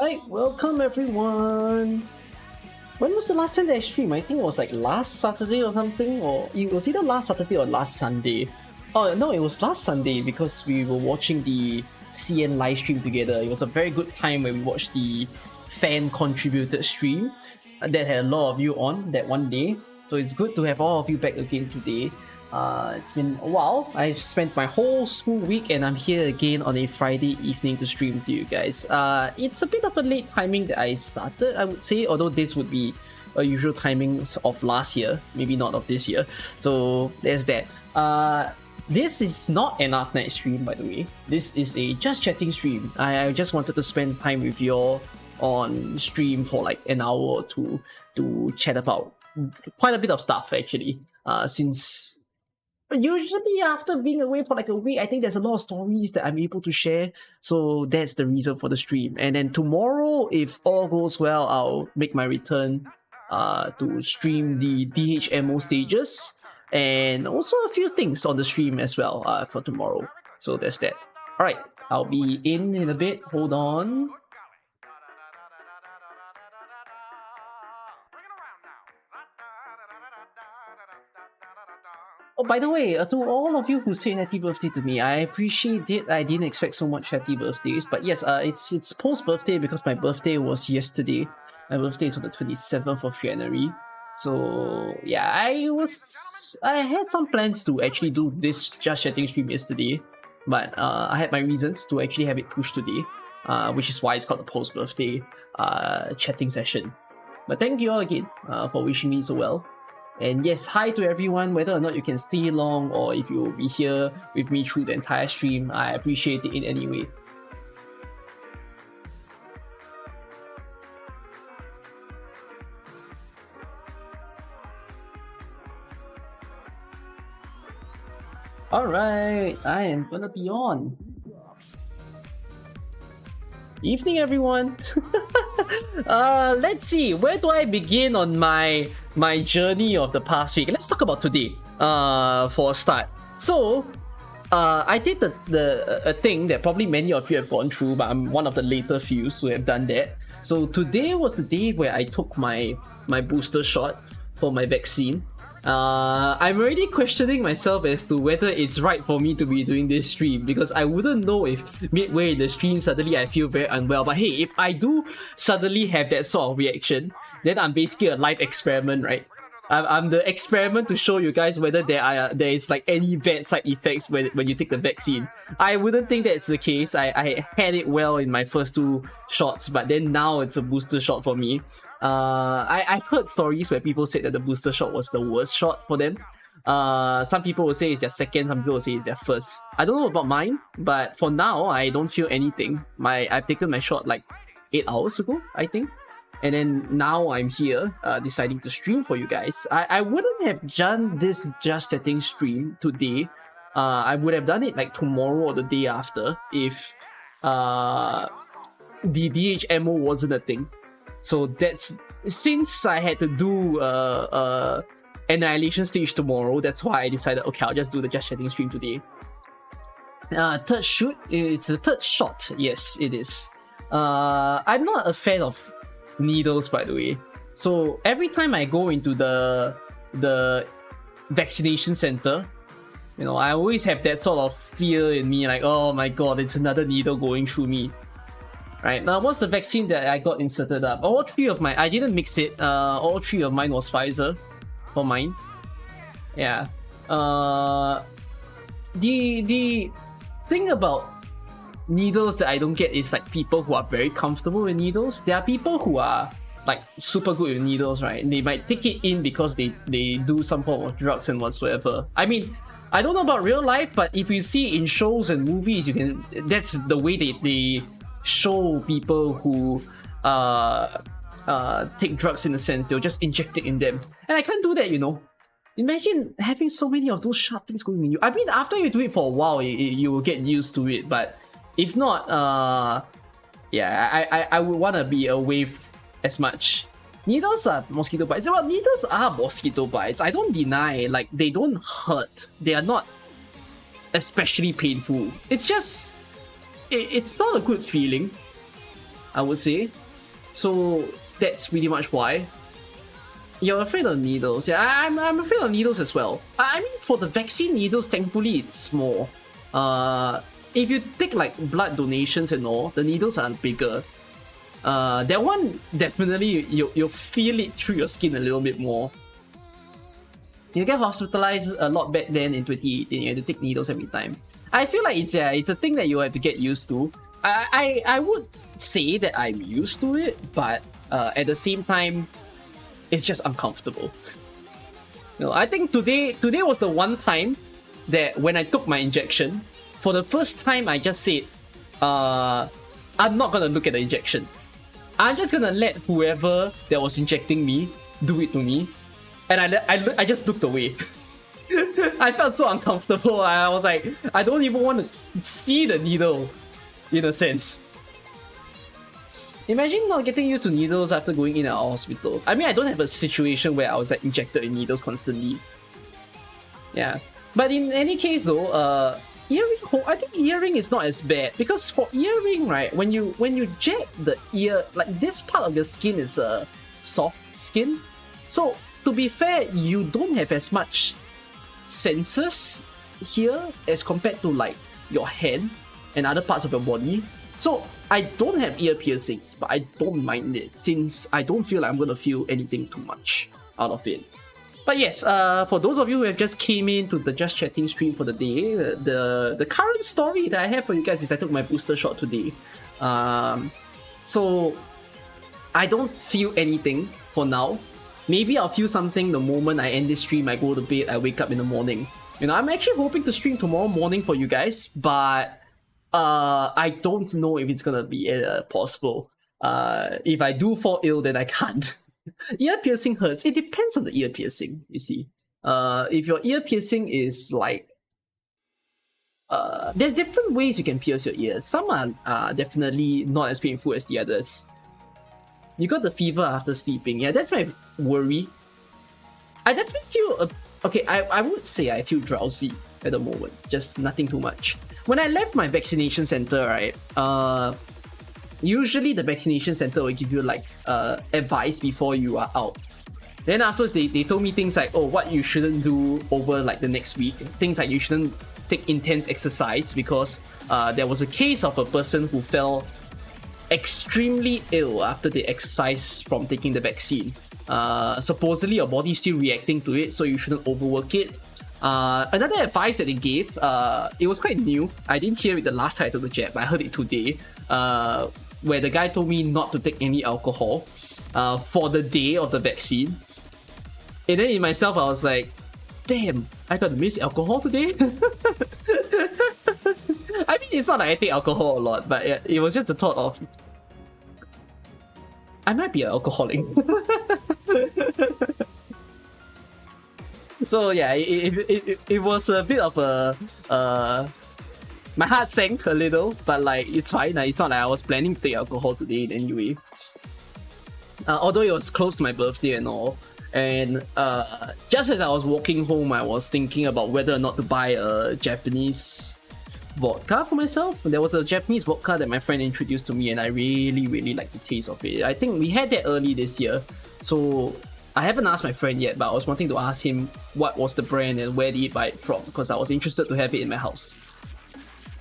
Hi, welcome everyone. When was the last time that I streamed? I think it was like last Saturday or something, or it was either last Saturday or last Sunday. Oh no, it was last Sunday because we were watching the CN live stream together. It was a very good time when we watched the fan contributed stream that had a lot of you on that one day. So it's good to have all of you back again today. It's been a while. I've spent my whole school week and I'm here again on a Friday evening to stream to you guys. It's a bit of a late timing that I started, I would say, although this would be a usual timing of last year, maybe not of this year. So there's that. This is not an Ark Knight stream, by the way. This is a just chatting stream. I just wanted to spend time with you all on stream for like an hour or two to chat about quite a bit of stuff actually. Since usually after being away for like a week, I think there's a lot of stories that I'm able to share. So that's the reason for the stream. And then tomorrow, if all goes well, I'll make my return to stream the DHMO stages and also a few things on the stream as well for tomorrow. So that's that. All right, I'll be in a bit. Hold on. Oh, by the way, to all of you who say happy birthday to me, I appreciate it. I didn't expect so much happy birthdays, but yes, it's post birthday because my birthday was yesterday. My birthday is on the 27th of January. So yeah, I had some plans to actually do this just chatting stream yesterday, but I had my reasons to actually have it pushed today, which is why it's called the post birthday chatting session. But thank you all again for wishing me so well. And yes, hi to everyone, whether or not you can stay long or if you will be here with me through the entire stream, I appreciate it in any way. Alright, I am gonna be on. Evening everyone. Let's see, where do I begin on my journey of the past week? Let's talk about today for a start. So I did a thing that probably many of you have gone through, but I'm one of the later few who have done that. So today was the day where I took my booster shot for my vaccine. I'm already questioning myself as to whether it's right for me to be doing this stream, because I wouldn't know if midway in the stream suddenly I feel very unwell. But hey, if I do suddenly have that sort of reaction, then I'm basically a live experiment, right? I'm the experiment to show you guys whether there is like any bad side effects when you take the vaccine. I wouldn't think that's the case. I had it well in my first two shots, but then now it's a booster shot for me. I've heard stories where people said that the booster shot was the worst shot for them. Some people will say it's their second, some people will say it's their first. I don't know about mine, but for now, I don't feel anything. I've taken my shot like 8 hours ago, I think. And then now I'm here, deciding to stream for you guys. I wouldn't have done this just setting stream today. I would have done it like tomorrow or the day after if the DHMO wasn't a thing. So that's, since I had to do Annihilation stage tomorrow, that's why I decided, okay, I'll just do the just chatting stream today. Third shoot, it's a third shot. Yes, it is. I'm not a fan of needles, by the way. So every time I go into the vaccination center, you know, I always have that sort of fear in me, like, oh my god, it's another needle going through me. Right, now what's the vaccine that I got inserted up? All three of mine, I didn't mix it, all three of mine was Pfizer for mine. Yeah. The thing about needles that I don't get is like people who are very comfortable with needles. There are people who are like super good with needles, right? And they might take it in because they do some form of drugs and whatsoever. I mean, I don't know about real life, but if you see in shows and movies, you can, that's the way they show people who take drugs in a sense. They'll just inject it in them. And I can't do that, you know. Imagine having so many of those sharp things going in you. I mean, after you do it for a while, you will get used to it. But if not, yeah, I would want to be away as much. Needles are mosquito bites. Well, needles are mosquito bites. I don't deny, like, they don't hurt. They are not especially painful. It's just, it's not a good feeling. I would say. So that's pretty much why. You're afraid of needles. Yeah, I'm afraid of needles as well. I mean, for the vaccine needles, thankfully it's small. If you take like blood donations and all, the needles are bigger. That one definitely you'll feel it through your skin a little bit more. You get hospitalized a lot back then in 2018. You had to take needles every time. I feel like it's a thing that you have to get used to. I would say that I'm used to it, but at the same time, it's just uncomfortable. You know, I think today was the one time that when I took my injection, for the first time I just said, I'm not gonna look at the injection. I'm just gonna let whoever that was injecting me do it to me. And I just looked away. I felt so uncomfortable. I was like, I don't even want to see the needle, in a sense. Imagine not getting used to needles after going in and out of hospital. I mean, I don't have a situation where I was like injected in needles constantly. Yeah. But in any case though, earring, I think earring is not as bad, because for earring, right, when you jet the ear, like this part of your skin is a soft skin. So to be fair, you don't have as much sensors here as compared to like your hand and other parts of your body. So I don't have ear piercings, but I don't mind it since I don't feel like I'm gonna feel anything too much out of it. But yes, for those of you who have just came into the Just Chatting stream for the day, the current story that I have for you guys is I took my booster shot today. So I don't feel anything for now. Maybe I'll feel something the moment I end this stream, I go to bed, I wake up in the morning. You know, I'm actually hoping to stream tomorrow morning for you guys, but I don't know if it's gonna be possible. If I do fall ill, then I can't. Ear piercing hurts. It depends on the ear piercing, you see. If your ear piercing is like... there's different ways you can pierce your ears. Some are definitely not as painful as the others. You got the fever after sleeping. Yeah, that's my worry. I definitely feel... okay, I would say I feel drowsy at the moment. Just nothing too much. When I left my vaccination center, right, usually the vaccination center will give you like advice before you are out. Then afterwards, they told me things like, oh, what you shouldn't do over like the next week. Things like you shouldn't take intense exercise because there was a case of a person who fell extremely ill after they exercised from taking the vaccine. Supposedly your body's still reacting to it, so you shouldn't overwork it. Another advice that they gave, it was quite new. I didn't hear it the last time I took the jab, but I heard it today, where the guy told me not to take any alcohol for the day of the vaccine. And then in myself, I was like, damn, I gotta miss alcohol today? I mean, it's not like I take alcohol a lot, but it was just the thought of, I might be an alcoholic. So yeah, it was a bit of a... my heart sank a little, but like, it's fine. It's not like I was planning to take alcohol today anyway. Although it was close to my birthday and all. And just as I was walking home, I was thinking about whether or not to buy a Japanese vodka for myself. There was a Japanese vodka that my friend introduced to me, and I really, really liked the taste of it. I think we had that early this year, so I haven't asked my friend yet, but I was wanting to ask him what was the brand and where did he buy it from, because I was interested to have it in my house.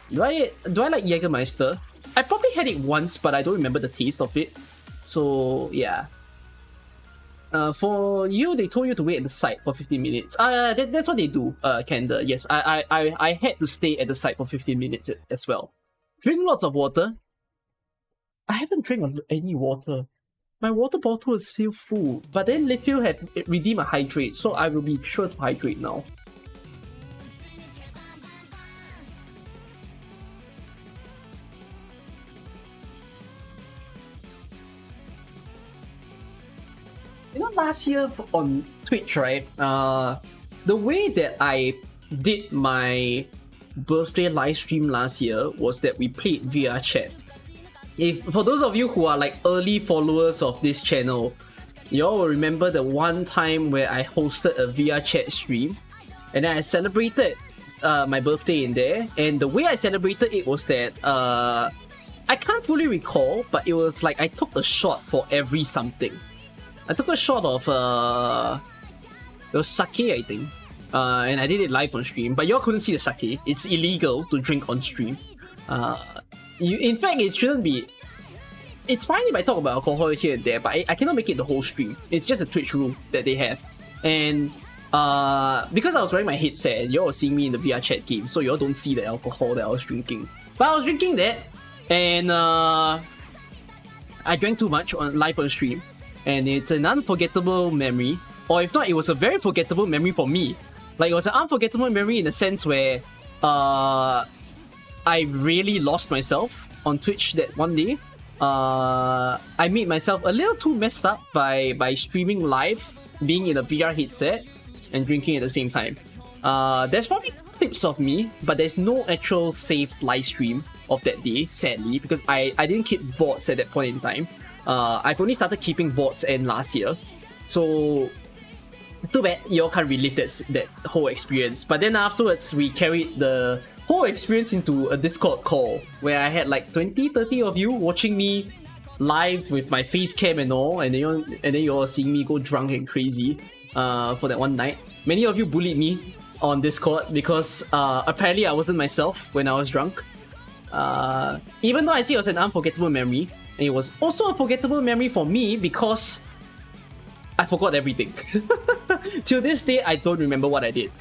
Do I like Jägermeister? I probably had it once, but I don't remember the taste of it. So yeah. For you, they told you to wait at the site for 15 minutes. That's what they do, Kanda. Yes, I had to stay at the site for 15 minutes as well. Drink lots of water. I haven't drank any water. My water bottle is still full, but then Lithium had redeemed a hydrate, so I will be sure to hydrate now. You know, last year on Twitch, right? The way that I did my birthday live stream last year was that we played VR chat. For those of you who are like early followers of this channel, y'all will remember the one time where I hosted a VR chat stream, and then I celebrated my birthday in there. And the way I celebrated it was that I I can't fully recall, but it was like I took a shot for every something. I took a shot of it was sake, I think. And I did it live on stream, but y'all couldn't see the sake. It's illegal to drink on stream. In fact, it shouldn't be. It's fine if I talk about alcohol here and there, but I cannot make it the whole stream. It's just a Twitch rule that they have. And because I was wearing my headset, y'all were seeing me in the VR chat game, so y'all don't see the alcohol that I was drinking. But I was drinking that, and I drank too much live on stream, and it's an unforgettable memory. Or if not, it was a very forgettable memory for me. Like, it was an unforgettable memory in the sense where I really lost myself on Twitch that one day. I made myself a little too messed up by streaming live, being in a VR headset, and drinking at the same time. There's probably clips of me, but there's no actual saved live stream of that day, sadly, because I didn't keep VODs at that point in time. I've only started keeping VODs end last year, so too bad you all can't relive that whole experience. But then afterwards, we carried the whole experience into a Discord call where I had like 20-30 of you watching me live with my face cam and all, and then you all seeing me go drunk and crazy for that one night. Many of you bullied me on Discord because apparently I wasn't myself when I was drunk. Even though I say it was an unforgettable memory, and it was also a forgettable memory for me because I forgot everything. Till this day, I don't remember what I did.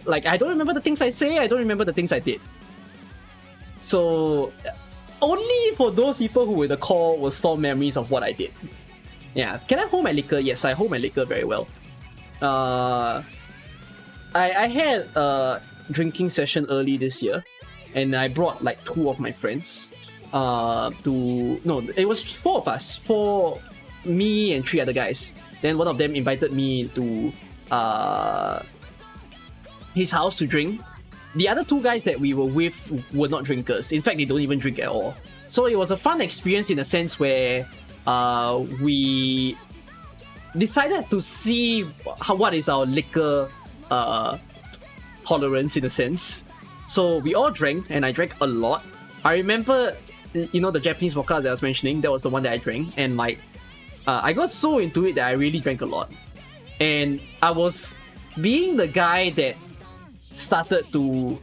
Like, I don't remember the things I say, I don't remember the things I did. So, only for those people who were the call will store memories of what I did. Yeah, can I hold my liquor? Yes, I hold my liquor very well. I had a drinking session early this year, and I brought like 2 of my friends. No, it was 4 of us. 4, me and 3 other guys. Then one of them invited me to his house to drink. The other 2 guys that we were with were not drinkers. In fact, they don't even drink at all. So it was a fun experience in a sense where we decided to see what is our liquor tolerance in a sense. So we all drank, and I drank a lot. I remember, you know, the Japanese vodka that I was mentioning, that was the one that I drank, and like I got so into it that I really drank a lot. And I was being the guy that started to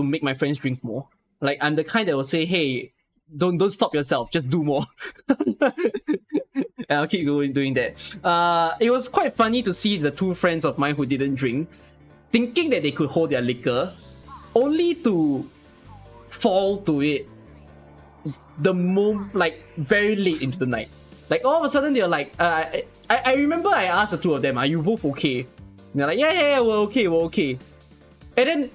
make my friends drink more. Like, I'm the kind that will say, hey, don't stop yourself, just do more. And I'll keep doing that. It was quite funny to see the 2 friends of mine who didn't drink thinking that they could hold their liquor, only to fall to it like very late into the night. Like, all of a sudden they're like, I remember I asked the 2 of them, are you both okay? And they're like, yeah, we're okay. And then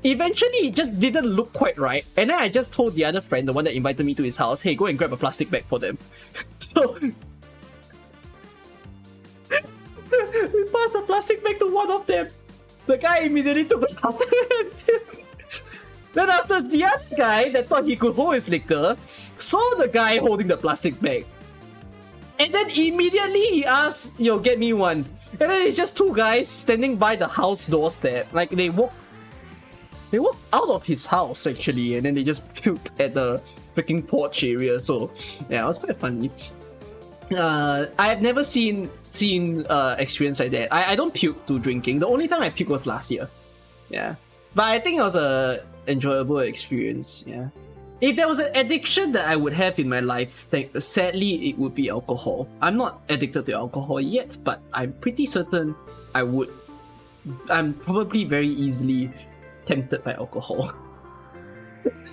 eventually it just didn't look quite right. And then I just told the other friend, the one that invited me to his house, hey, go and grab a plastic bag for them. So we passed a plastic bag to one of them. The guy immediately took the plastic bag. Then after, the other guy that thought he could hold his liquor saw the guy holding the plastic bag. And then immediately he asked, yo, get me one. And then it's just 2 guys standing by the house doorstep. Like, they walked out of his house, actually, and then they just puked at the freaking porch area. So, yeah, it was quite funny. I've never seen experience like that. I don't puke to drinking. The only time I puked was last year. Yeah. But I think it was a enjoyable experience, yeah. If there was an addiction that I would have in my life, sadly, it would be alcohol. I'm not addicted to alcohol yet, but I'm pretty certain I would. I'm probably very easily tempted by alcohol.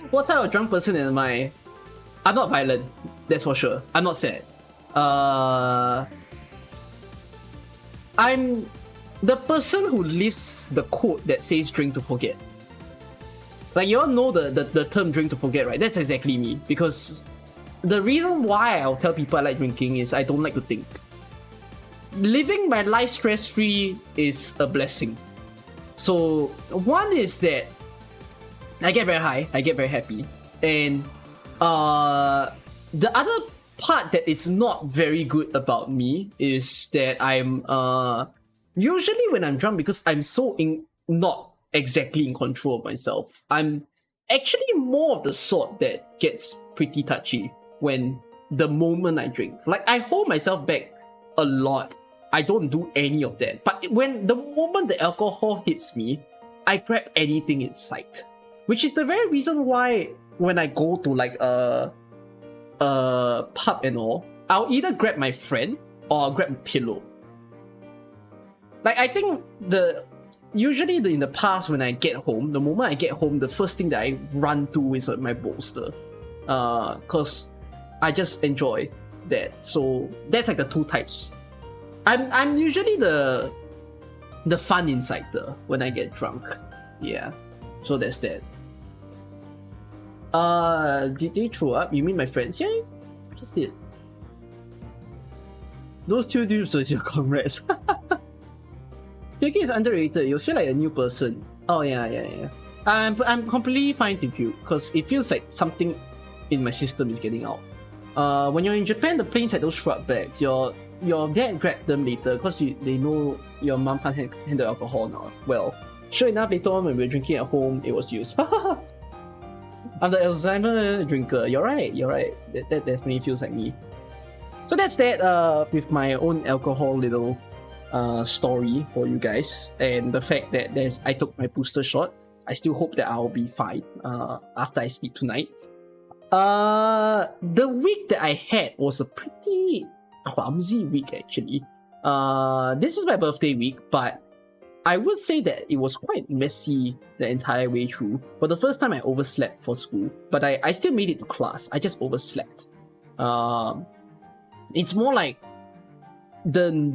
What type of drunk person am I? I'm not violent, that's for sure. I'm not sad. I'm the person who lives the quote that says drink to forget. Like, you all know the term drink to forget, right? That's exactly me. Because the reason why I'll tell people I like drinking is I don't like to think. Living my life stress-free is a blessing. So, one is that I get very high, I get very happy. And the other part that is not very good about me is that I'm usually when I'm drunk, because I'm so not exactly in control of myself. I'm actually more of the sort that gets pretty touchy when the moment I drink. Like, I hold myself back a lot. I don't do any of that. But when the moment the alcohol hits me, I grab anything in sight. Which is the very reason why when I go to like a pub and all, I'll either grab my friend or I'll grab a pillow. Like, I think usually in the past when I get home, the moment I get home, the first thing that I run to is my bolster. Cause I just enjoy that. So that's like the two types. I'm usually the fun insider when I get drunk. Yeah. So that's that. Did they throw up? You mean my friends? Yeah, just did. Those two dudes are your comrades. Puking is underrated. You feel like a new person. Oh yeah. I'm completely fine to puke because it feels like something in my system is getting out. When you're in Japan, the planes had those shrub bags. Your dad grabbed them later because they know your mom can't handle alcohol now. Well, sure enough, later on when we were drinking at home, it was used. I'm the Alzheimer drinker. You're right. That definitely feels like me. So that's that with my own alcohol little story for you guys, and the fact that I took my booster shot. I still hope that I'll be fine after I sleep tonight. The week that I had was a pretty clumsy week actually. This is my birthday week, but I would say that it was quite messy the entire way through. For the first time, I overslept for school, but I still made it to class. I just overslept. It's more like the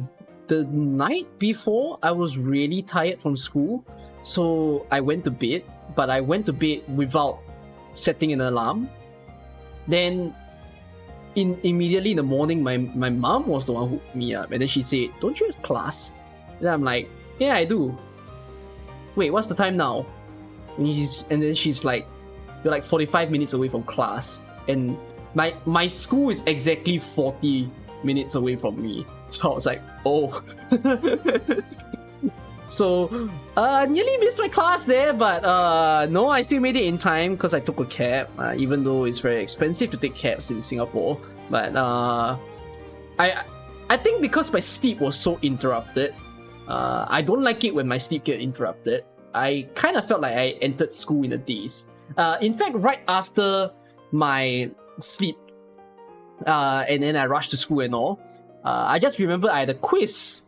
night before, I was really tired from school, so I went to bed, but I went to bed without setting an alarm. Then immediately in the morning, my mom was the one who woke me up, and then she said, "Don't you have class?" And I'm like, "Yeah, I do." "Wait, what's the time now?" And then she's like, "You're like 45 minutes away from class." And my school is exactly 40 minutes away from me. So I was like, oh. So, nearly missed my class there, but no, I still made it in time because I took a cab, even though it's very expensive to take cabs in Singapore. But I think because my sleep was so interrupted, I don't like it when my sleep get interrupted. I kind of felt like I entered school in a daze. In fact, right after my sleep, and then I rushed to school and all, I just remember I had a quiz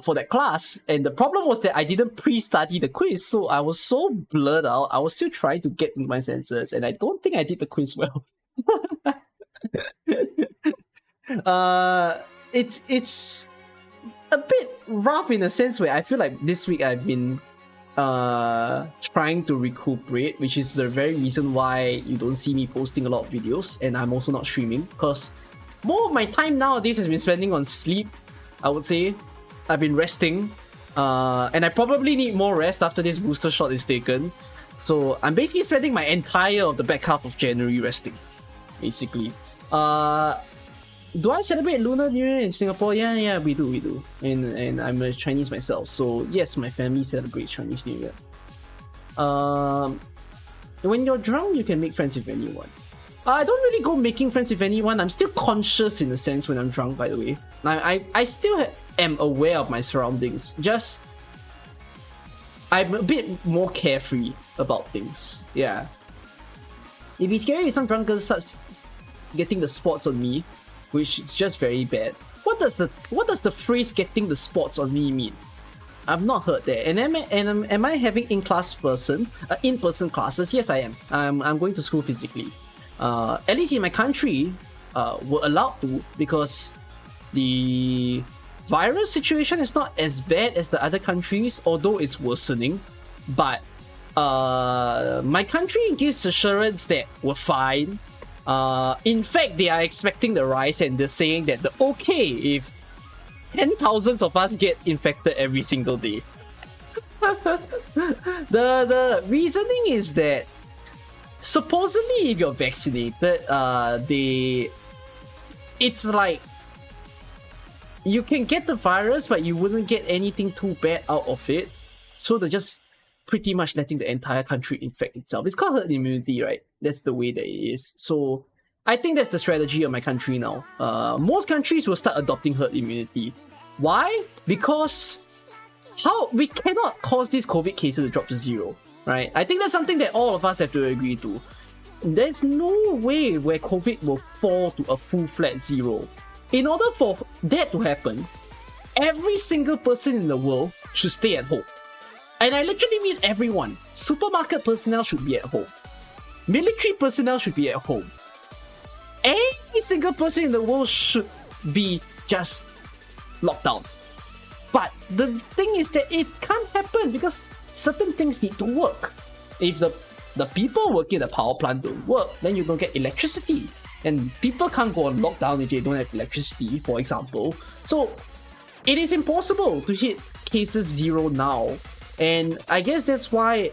for that class, and the problem was that I didn't pre-study the quiz, so I was so blurred out. I was still trying to get into my senses, and I don't think I did the quiz well. It's a bit rough in a sense where I feel like this week I've been trying to recuperate, which is the very reason why you don't see me posting a lot of videos, and I'm also not streaming because more of my time nowadays has been spending on sleep. I would say I've been resting, and I probably need more rest after this booster shot is taken. So I'm basically spending my entire of the back half of January resting, basically. Do I celebrate Lunar New Year in Singapore? Yeah, we do. And I'm a Chinese myself, so yes, my family celebrates Chinese New Year. When you're drunk, you can make friends with anyone. I don't really go making friends with anyone. I'm still conscious in a sense when I'm drunk, by the way. I still am aware of my surroundings. Just, I'm a bit more carefree about things. Yeah. It'd be scary if some drunkard starts getting the spots on me, which is just very bad. What does the phrase "getting the spots on me" mean? I've not heard that. And am I having in-person classes? Yes, I am. I'm going to school physically. At least in my country, we're allowed to, because the virus situation is not as bad as the other countries, although it's worsening. But my country gives assurance that we're fine. In fact, they are expecting the rise, and they're saying that they're okay if 10,000s of us get infected every single day. The reasoning is that supposedly if you're vaccinated, it's like you can get the virus, but you wouldn't get anything too bad out of it. So they're just pretty much letting the entire country infect itself. It's called herd immunity, right? That's the way that it is. So I think that's the strategy of my country now. Most countries will start adopting herd immunity. Why? Because we cannot cause these COVID cases to drop to zero, right? I think that's something that all of us have to agree to. There's no way where COVID will fall to a full-fledged zero. In order for that to happen, every single person in the world should stay at home. And I literally mean everyone. Supermarket personnel should be at home. Military personnel should be at home. Every single person in the world should be just locked down. But the thing is that it can't happen because certain things need to work. If the people working at the power plant don't work, then you don't get electricity. And people can't go on lockdown if they don't have electricity, for example. So it is impossible to hit cases zero now. And I guess that's why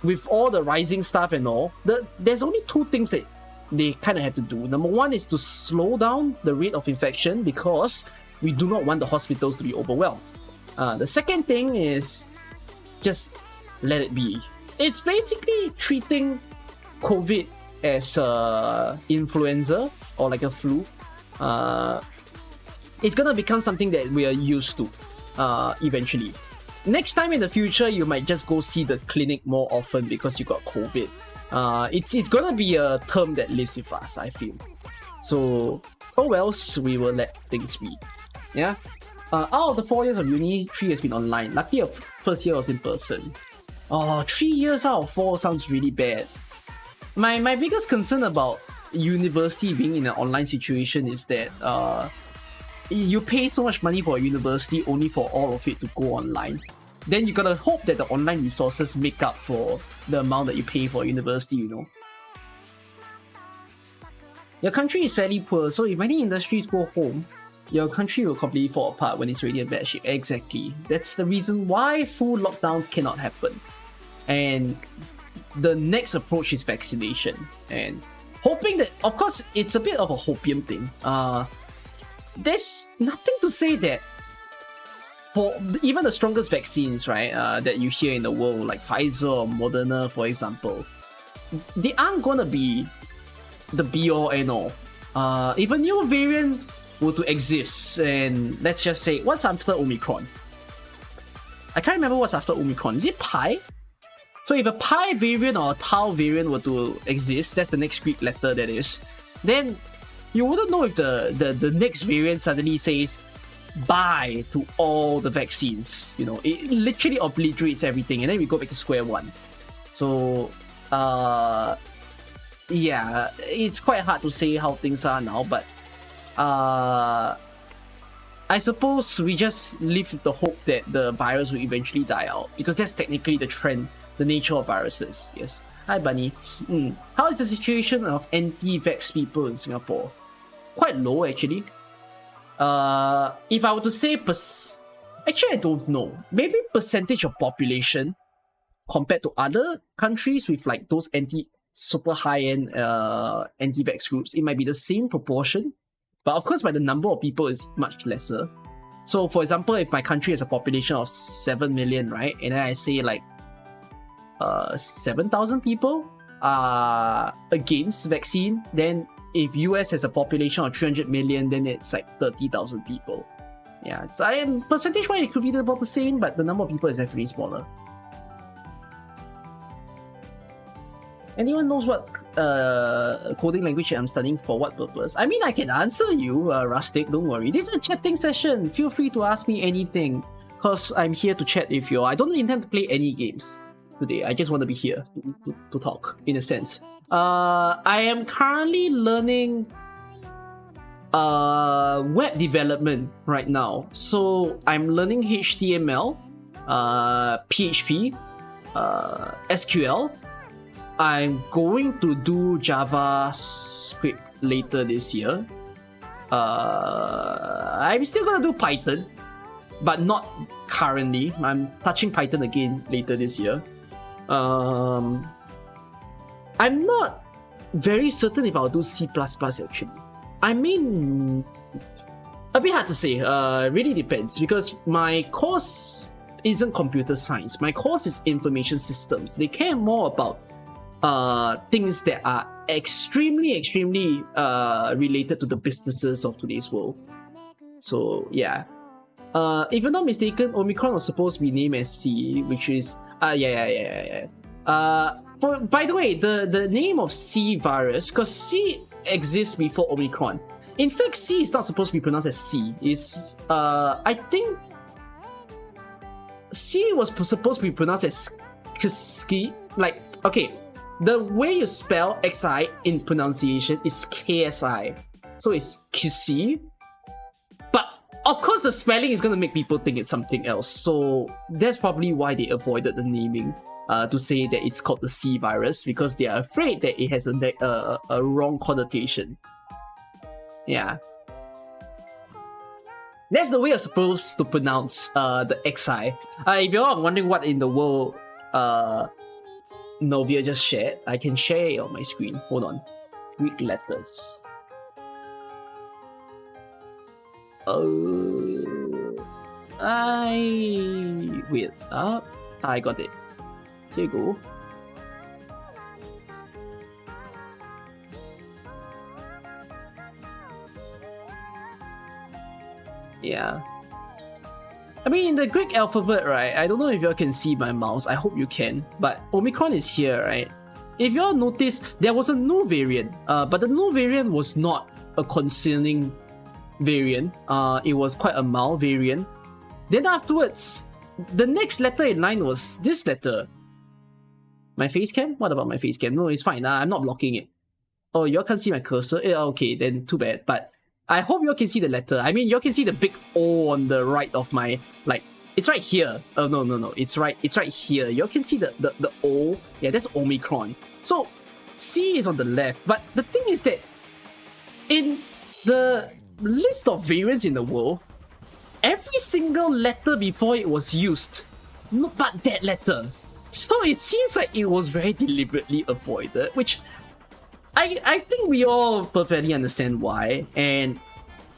with all the rising stuff and all, there's only two things that they kind of have to do. Number one is to slow down the rate of infection because we do not want the hospitals to be overwhelmed. The second thing is just let it be. It's basically treating COVID as influenza or like a flu. It's gonna become something that we are used to eventually. Next time in the future, you might just go see the clinic more often because you got COVID. It's gonna be a term that lives with us, I feel. So, oh well, we will let things be. Yeah. Out of the 4 years of uni, 3 has been online. Luckily, first year was in person. 3 years out of 4 sounds really bad. My biggest concern about university being in an online situation is that you pay so much money for a university only for all of it to go online. Then you gotta hope that the online resources make up for the amount that you pay for a university, you know. Your country is fairly poor, so if many industries go home, your country will completely fall apart when it's already in bad shape. Exactly. That's the reason why full lockdowns cannot happen. And the next approach is vaccination. And hoping that, of course, it's a bit of a hopium thing. There's nothing to say that for even the strongest vaccines, right, that you hear in the world, like Pfizer or Moderna, for example, they aren't gonna be the be-all and all. If a new variant were to exist, and let's just say, what's after Omicron? I can't remember what's after Omicron. Is it Pi? So if a Pi variant or a Tau variant were to exist, that's the next Greek letter that is, then you wouldn't know if the next variant suddenly says bye to all the vaccines. You know, it literally obliterates everything, and then we go back to square one. So, yeah, it's quite hard to say how things are now, but I suppose we just live with the hope that the virus will eventually die out, because that's technically the trend, the nature of viruses. Yes. Hi, Bunny. How is the situation of anti-vax people in Singapore? Quite low, actually. If I were to say actually, I don't know. Maybe percentage of population compared to other countries with like those super high-end anti-vax groups, it might be the same proportion. But of course, by the number of people, it's much lesser. So, for example, if my country has a population of 7 million, right? And then I say like 7,000 people are against vaccine, then if US has a population of 300 million, then it's like 30,000 people. Yeah, so percentage-wise, it could be about the same, but the number of people is definitely smaller. Anyone knows what coding language I'm studying for what purpose? I mean, I can answer you, Rustic, don't worry. This is a chatting session. Feel free to ask me anything, because I'm here to chat with you. I don't intend to play any games today. I just want to be here to talk, in a sense. I am currently learning web development right now. So I'm learning HTML, PHP, SQL. I'm going to do JavaScript later this year. I'm still gonna do Python, but not currently. I'm touching Python again later this year. I'm not very certain if I'll do C++ actually. I mean, a bit hard to say. Really depends, because my course isn't computer science. My course is information systems. They care more about things that are extremely related to the businesses of today's world. So yeah. If I'm not mistaken, Omicron was supposed to be named as C, which is yeah. By the way, the name of C virus, because C exists before Omicron. In fact, C is not supposed to be pronounced as C. It's I think C was supposed to be pronounced as Ksi. Like, okay, the way you spell XI in pronunciation is KSI, so it's Kisi. But of course, the spelling is gonna make people think it's something else. So that's probably why they avoided the naming. To say that it's called the C virus, because they are afraid that it has a wrong connotation. Yeah. That's the way you're supposed to pronounce the XI. If you're wondering what in the world Novia just shared, I can share it on my screen. Hold on. Greek letters. Wait up. I got it. Here you go. Yeah. I mean, in the Greek alphabet, right? I don't know if y'all can see my mouse. I hope you can. But Omicron is here, right? If y'all notice, there was a new variant. But the new variant was not a concerning variant. It was quite a mild variant. Then afterwards, the next letter in line was this letter. My face cam? What about my face cam? No, it's fine. I'm not blocking it. Oh, y'all can't see my cursor? Okay, then too bad. But I hope y'all can see the letter. I mean, y'all can see the big O on the right of my, like, it's right here. Oh, no. It's right here. Y'all can see the O. Yeah, that's Omicron. So, C is on the left. But the thing is that in the list of variants in the world, every single letter before it was used. No, but that letter. So it seems like it was very deliberately avoided, which I think we all perfectly understand why, and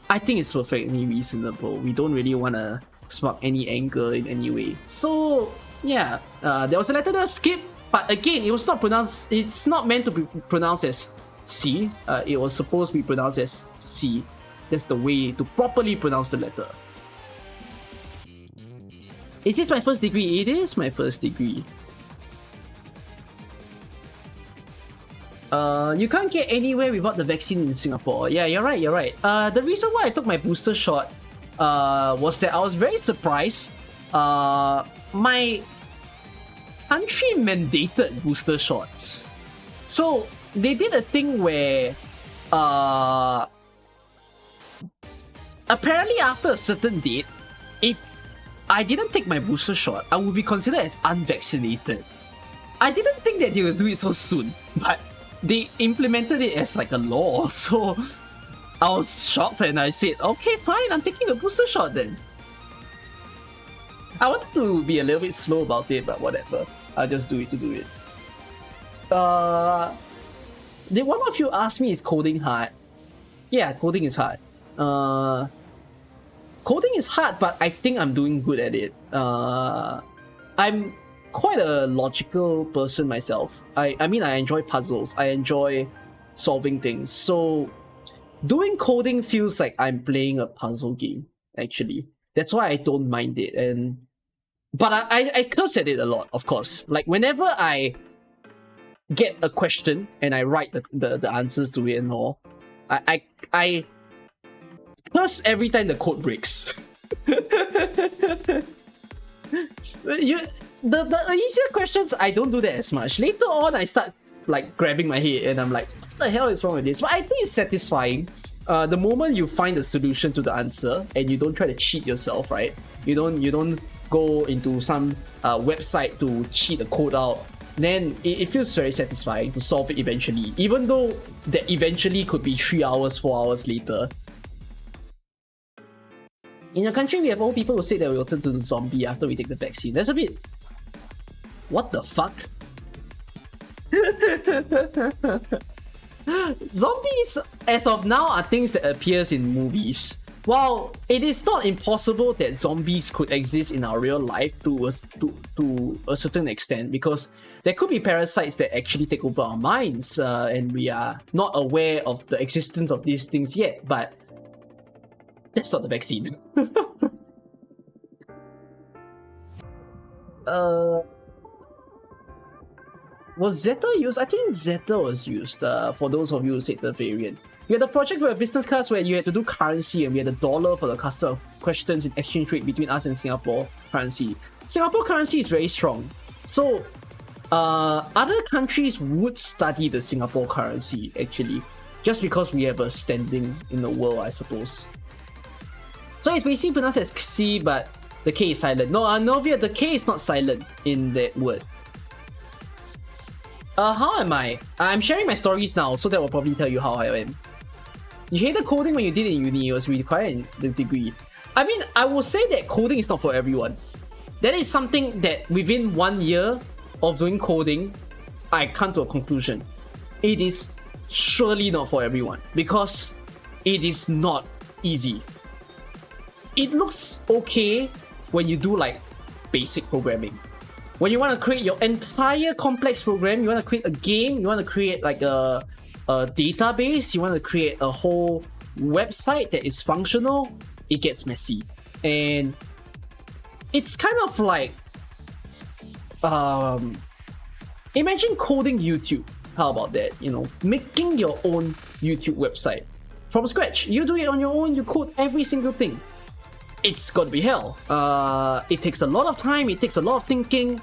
I think it's perfectly reasonable. We don't really want to spark any anger in any way. So yeah, there was a letter that was skipped, but again, it was not pronounced. It's not meant to be pronounced as C. It was supposed to be pronounced as C. That's the way to properly pronounce the letter. Is this my first degree? It is my first degree. You can't get anywhere without the vaccine in Singapore. Yeah, you're right. The reason why I took my booster shot was that I was very surprised. My country mandated booster shots. So they did a thing where apparently after a certain date, if I didn't take my booster shot, I would be considered as unvaccinated. I didn't think that they would do it so soon, but they implemented it as like a law, so I was shocked and I said, okay, fine, I'm taking a booster shot then. I wanted to be a little bit slow about it, but whatever. I'll just do it to do it. Did one of you ask me, is coding hard? Yeah, coding is hard. Coding is hard, but I think I'm doing good at it. I'm quite a logical person myself. I mean, I enjoy puzzles. I enjoy solving things. So doing coding feels like I'm playing a puzzle game, actually. That's why I don't mind it. But I curse at it a lot, of course. Like whenever I get a question and I write the answers to it and all, I curse every time the code breaks. The easier questions, I don't do that as much. Later on, I start like grabbing my head and I'm like, what the hell is wrong with this? But I think it's satisfying. The moment you find the solution to the answer and you don't try to cheat yourself, right? You don't go into some website to cheat the code out. Then it feels very satisfying to solve it eventually, even though that eventually could be 3 hours, 4 hours later. In your country, we have old people who say that we will turn to the zombie after we take the vaccine. That's a bit... What the fuck? Zombies, as of now, are things that appears in movies. while it is not impossible that zombies could exist in our real life to a certain extent, because there could be parasites that actually take over our minds, and we are not aware of the existence of these things yet, but that's not the vaccine. Was Zeta used? I think Zeta was used, for those of you who said the variant. We had a project for a business class where you had to do currency, and we had $1 for the customer questions in exchange rate between us and Singapore currency. Singapore currency is very strong. So, other countries would study the Singapore currency, actually, just because we have a standing in the world, I suppose. So it's basically pronounced as Xi, but the K is silent. No, Novia, the K is not silent in that word. How am I? I'm sharing my stories now, so that will probably tell you how I am. You hated coding when you did it in uni, it was required in the degree. I mean, I will say that coding is not for everyone. That is something that within 1 year of doing coding, I come to a conclusion. It is surely not for everyone, because it is not easy. It looks okay when you do like basic programming. When you want to create your entire complex program, you want to create a game, you want to create like a database, you want to create a whole website that is functional, it gets messy. And it's kind of like, imagine coding YouTube. How about that? You know, making your own YouTube website from scratch. You do it on your own, you code every single thing. It's gotta be hell. It takes a lot of time, it takes a lot of thinking.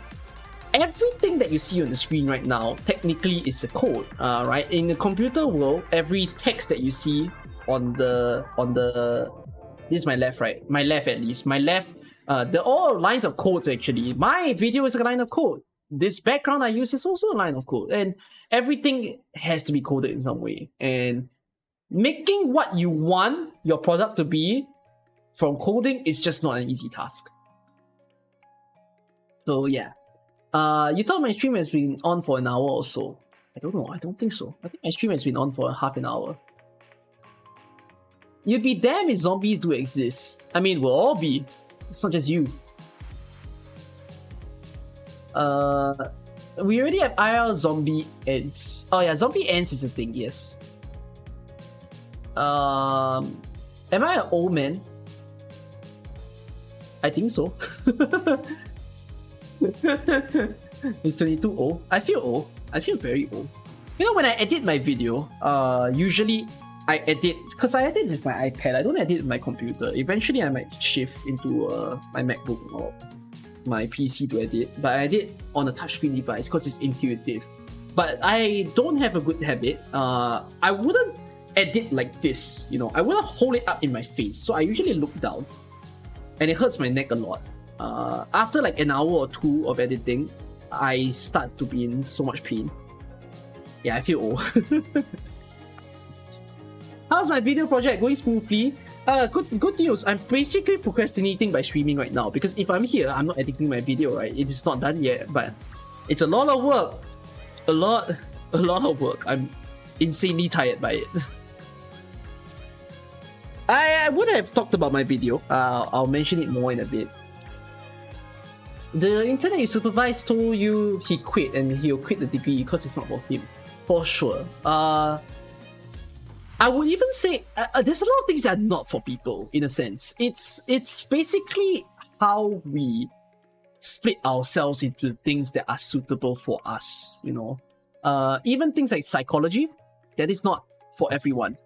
Everything that you see on the screen right now technically is a code, right? In the computer world, every text that you see on the this is my left, right? My left at least. My left, they're all lines of codes actually. My video is a line of code. This background I use is also a line of code, and everything has to be coded in some way. And making what you want your product to be from coding is just not an easy task. So yeah. You thought my stream has been on for an hour or so. I don't know, I don't think so. I think my stream has been on for half an hour. You'd be damned if zombies do exist. I mean, we'll all be. It's not just you. We already have IR zombie ants. Oh yeah, zombie ants is a thing, yes. Am I an old man? I think so. It's 22 old. I feel old. I feel very old. You know, when I edit my video, usually I edit, because I edit with my iPad, I don't edit with my computer. Eventually I might shift into my MacBook or my PC to edit, but I edit on a touchscreen device because it's intuitive. But I don't have a good habit. I wouldn't edit like this, you know. I wouldn't hold it up in my face, so I usually look down, and it hurts my neck a lot. After like an hour or two of editing, I start to be in so much pain. Yeah, I feel old. How's my video project going smoothly? Good news. I'm basically procrastinating by streaming right now, because if I'm here, I'm not editing my video, right? It is not done yet, but it's a lot of work. A lot of work. I'm insanely tired by it. I would have talked about my video. I'll mention it more in a bit. The intern that you supervised told you he quit and he'll quit the degree because it's not for him. For sure. I would even say there's a lot of things that are not for people, in a sense. It's basically how we split ourselves into things that are suitable for us, you know. Even things like psychology, that is not for everyone.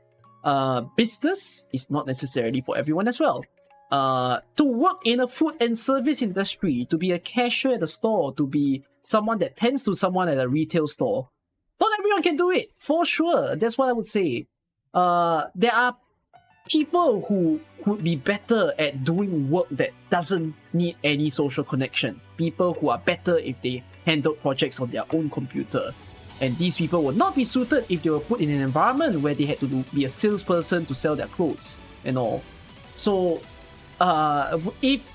Business is not necessarily for everyone as well. To work in a food and service industry, to be a cashier at a store, to be someone that tends to someone at a retail store, not everyone can do it, for sure. That's what I would say. There are people who would be better at doing work that doesn't need any social connection. People who are better if they handle projects on their own computer. And these people would not be suited if they were put in an environment where they had to be a salesperson to sell their clothes and all. So, if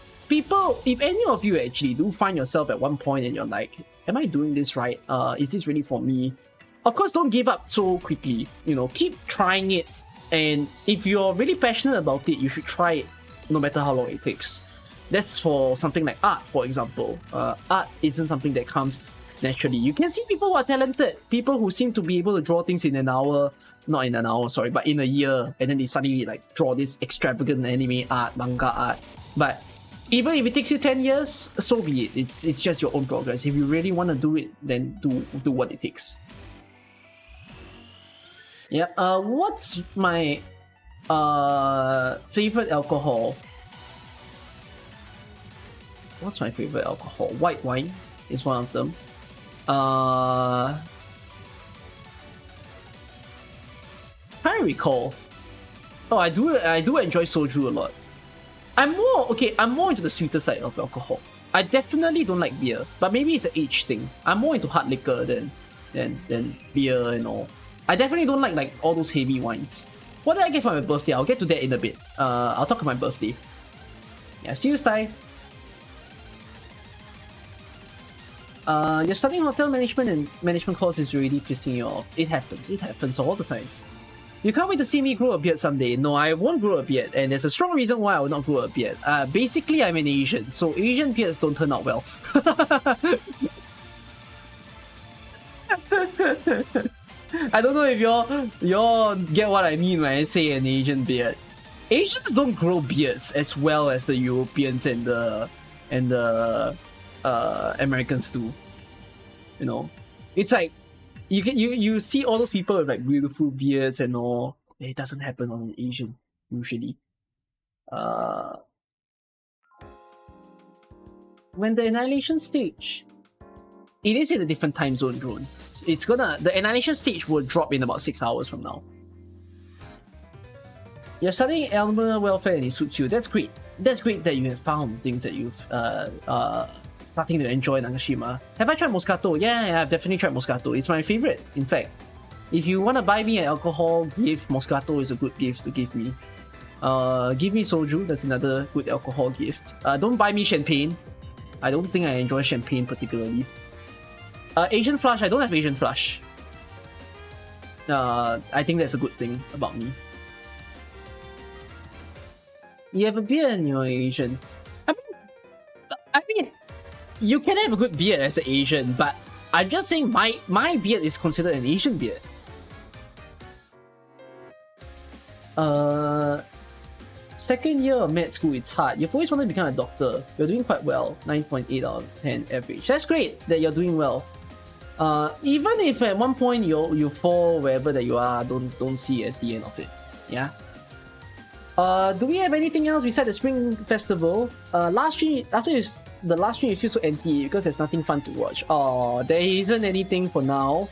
any of you actually do find yourself at one point and you're like, am I doing this right? Is this really for me? Of course, don't give up so quickly. You know, keep trying it. And if you're really passionate about it, you should try it, no matter how long it takes. That's for something like art, for example. Art isn't something that comes naturally. You can see people who are talented, people who seem to be able to draw things in an hour, not in an hour, sorry, but in a year, and then they suddenly like draw this extravagant anime art, manga art. But even if it takes you 10 years, so be it. It's just your own progress. If you really want to do it, then do what it takes. Yeah. What's my favorite alcohol? What's my favorite alcohol? White wine is one of them. Can't recall. Oh, I do enjoy soju a lot. I'm more into the sweeter side of alcohol. I definitely don't like beer, but maybe it's an age thing. I'm more into hard liquor than beer and all. I definitely don't like all those heavy wines. What did I get for my birthday? I'll get to that in a bit. I'll talk about my birthday. Yeah, see you, Sty. You're studying hotel management and management course is really pissing you off. It happens all the time. You can't wait to see me grow a beard someday. No, I won't grow a beard, and there's a strong reason why I will not grow a beard. Basically, I'm an Asian, so Asian beards don't turn out well. I don't know if y'all get what I mean when I say an Asian beard. Asians don't grow beards as well as the Europeans and the Americans do. You know, it's like you see all those people with like beautiful beards and all. It doesn't happen on an Asian usually. When the annihilation stage, it is in a different time zone, drone. The annihilation stage will drop in about 6 hours from now. You're studying animal welfare and it suits you. That's great. That's great that you have found things that you've starting to enjoy Nagashima. Have I tried Moscato? Yeah, I've definitely tried Moscato. It's my favorite, in fact. If you want to buy me an alcohol gift, Moscato is a good gift to give me. Give me soju, that's another good alcohol gift. Don't buy me champagne. I don't think I enjoy champagne particularly. Asian flush, I don't have Asian flush. I think that's a good thing about me. You have a beard and you're Asian. I mean, you can have a good beard as an Asian, but I'm just saying my beard is considered an Asian beard. Second year of med school, it's hard. You've always wanted to become a doctor. You're doing quite well. 9.8 out of 10 average. That's great that you're doing well. Even if at one point you fall wherever that you are, don't see it as the end of it. Yeah. Do we have anything else besides the Spring Festival? Last stream, after the last stream, you feel so empty because there's nothing fun to watch. Oh, there isn't anything for now.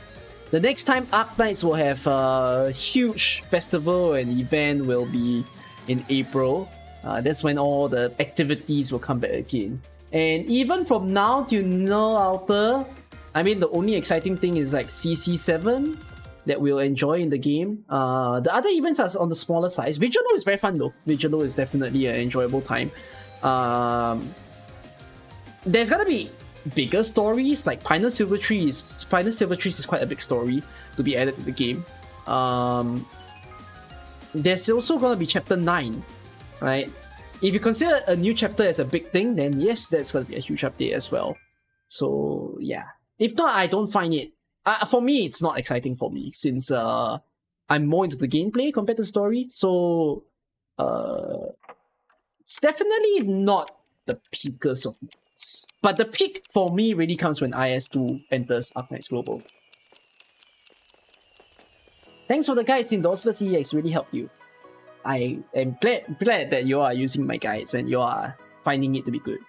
The next time Arknights will have a huge festival and event will be in April. That's when all the activities will come back again. And even from now till Null Alter, I mean, the only exciting thing is like CC7 that we'll enjoy in the game. The other events are on the smaller size. Vigilo is very fun though. Vigilo is definitely an enjoyable time. There's gonna be bigger stories like Pioneer Silver Trees. Pioneer Silver Trees is quite a big story to be added to the game. There's also gonna be Chapter 9, right? If you consider a new chapter as a big thing, then yes, that's gonna be a huge update as well. So yeah. If not, I don't find it. For me, it's not exciting for me since I'm more into the gameplay compared to the story. So it's definitely not the peakest of nights. But the peak for me really comes when IS2 enters Arknights Global. Thanks for the guides in Dawsler CEX, really helped you. I am glad that you are using my guides and you are finding it to be good.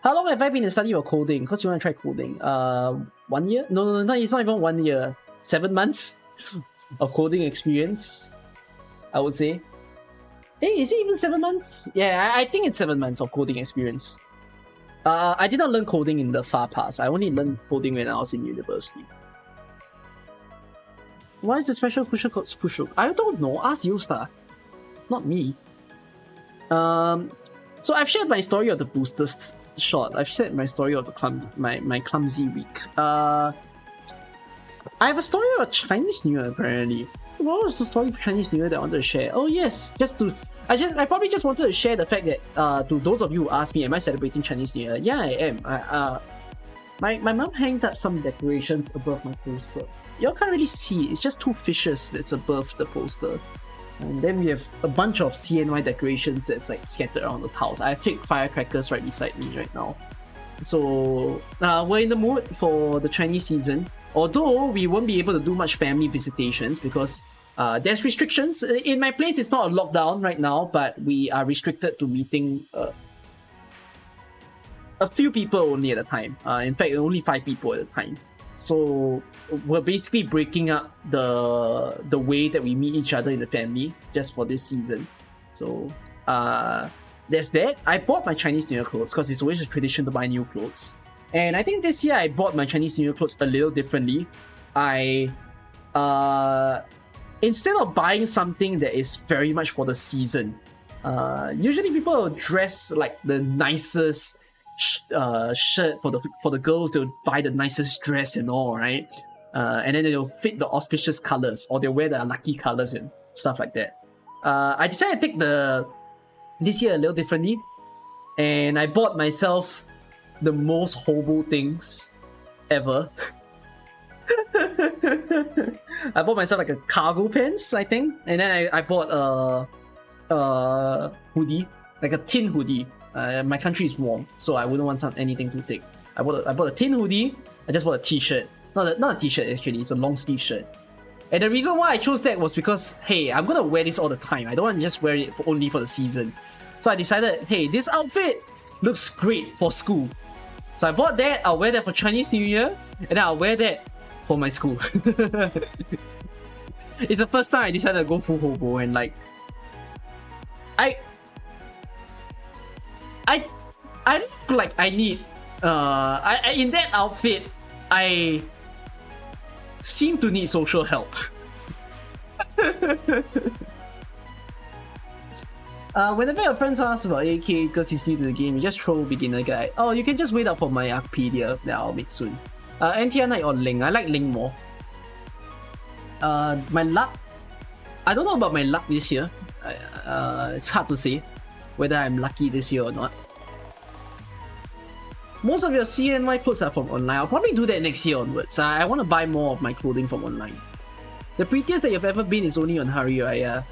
How long have I been in study of coding? Because you want to try coding. 1 year? No, it's not even 1 year. 7 months of coding experience, I would say. Hey, is it even 7 months? Yeah, I think it's 7 months of coding experience. I did not learn coding in the far past. I only learned coding when I was in university. Why is the special cushion called Kushuk? I don't know. Ask Yostar. Not me. So I've shared my story of the boosters shot. I've shared my story of the my clumsy week. I have a story of Chinese New Year apparently. what was the story for Chinese New Year that I wanted to share? Oh yes, I probably just wanted to share the fact that to those of you who ask me, am I celebrating Chinese New Year? Yeah, I am. My mom hanged up some decorations above my poster. Y'all can't really see it. It's just two fishes that's above the poster. And then we have a bunch of CNY decorations that's like scattered around the tiles. I have fake firecrackers right beside me right now. So we're in the mood for the Chinese season. Although we won't be able to do much family visitations because there's restrictions. In my place, it's not a lockdown right now, but we are restricted to meeting a few people only at a time. In fact, only 5 people at a time. So we're basically breaking up the way that we meet each other in the family just for this season. So there's that. I bought my Chinese New Year clothes because it's always a tradition to buy new clothes. And I think this year I bought my Chinese New Year clothes a little differently. I instead of buying something that is very much for the season, usually people will dress like the nicest shirt for the girls. They'll buy the nicest dress and all, right? And then they'll fit the auspicious colors, or they'll wear the lucky colors and stuff like that. I decided to take this year a little differently, and I bought myself the most hobo things ever. I bought myself like a cargo pants, I think, and then I bought a hoodie, like a tin hoodie. My country is warm, so I wouldn't want anything too thick. I bought a tin hoodie. I just bought a t-shirt. Not a t-shirt actually, it's a long sleeve shirt. And the reason why I chose that was because, hey, I'm gonna wear this all the time. I don't want to just wear it only for the season. So I decided, hey, this outfit looks great for school. So I bought that. I'll wear that for Chinese New Year, and then I'll wear that for my school. It's the first time I decided to go full hobo, and like, I look like I need in that outfit I seem to need social help. Whenever your friends ask about AK because he's new to the game, you just throw beginner guide. Oh, you can just wait up for my Arpedia that I'll make soon. NTR Knight or Ling? I like Ling more. My luck, I don't know about my luck this year. It's hard to say whether I'm lucky this year or not. Most of your CNY clothes are from online. I'll probably do that next year onwards. I want to buy more of my clothing from online. The prettiest that you've ever been is only on Hari Raya.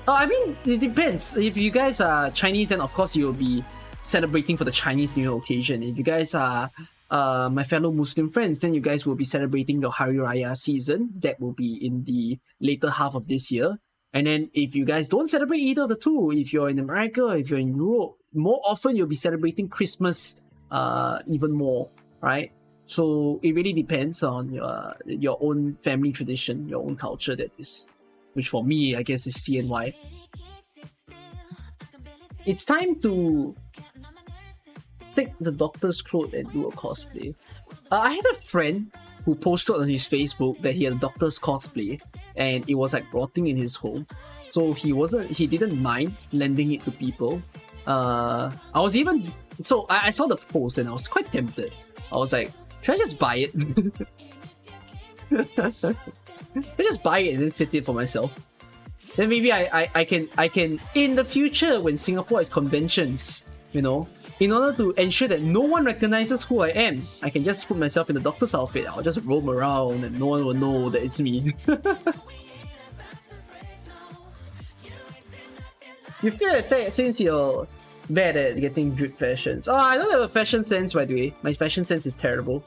I mean, it depends. If you guys are Chinese, then of course you'll be celebrating for the Chinese New Year occasion. If you guys are my fellow Muslim friends, then you guys will be celebrating your Hari Raya season. That will be in the later half of this year. And then if you guys don't celebrate either of the two, if you're in America, if you're in Europe, more often you'll be celebrating Christmas even more, right? So it really depends on your own family tradition, your own culture, that is. Which for me, I guess, is CNY. It's time to take the doctor's clothes and do a cosplay. I had a friend who posted on his Facebook that he had a doctor's cosplay and it was like rotting in his home. So he didn't mind lending it to people. I saw the post and I was quite tempted. I was like, should I just buy it? I just buy it and then fit it for myself. Then maybe I can in the future when Singapore has conventions, you know, in order to ensure that no one recognizes who I am, I can just put myself in the doctor's outfit. I'll just roam around and no one will know that it's me. You feel attacked since you're bad at getting good fashions. Oh, I don't have a fashion sense, by the way. My fashion sense is terrible.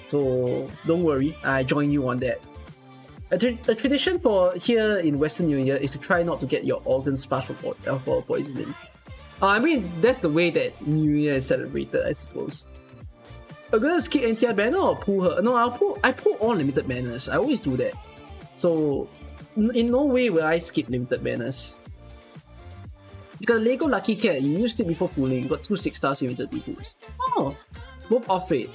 So don't worry, I join you on that. A tradition for here in Western New Year is to try not to get your organs flushed for alcohol poisoning. I mean, that's the way that New Year is celebrated, I suppose. I'm gonna skip NTR banner or pull her? No, I pull all limited banners. I always do that. So in no way will I skip limited banners. Because Lego Lucky Cat, you used it before pulling, you got 2 6-stars limited pulls. Oh, both off rate.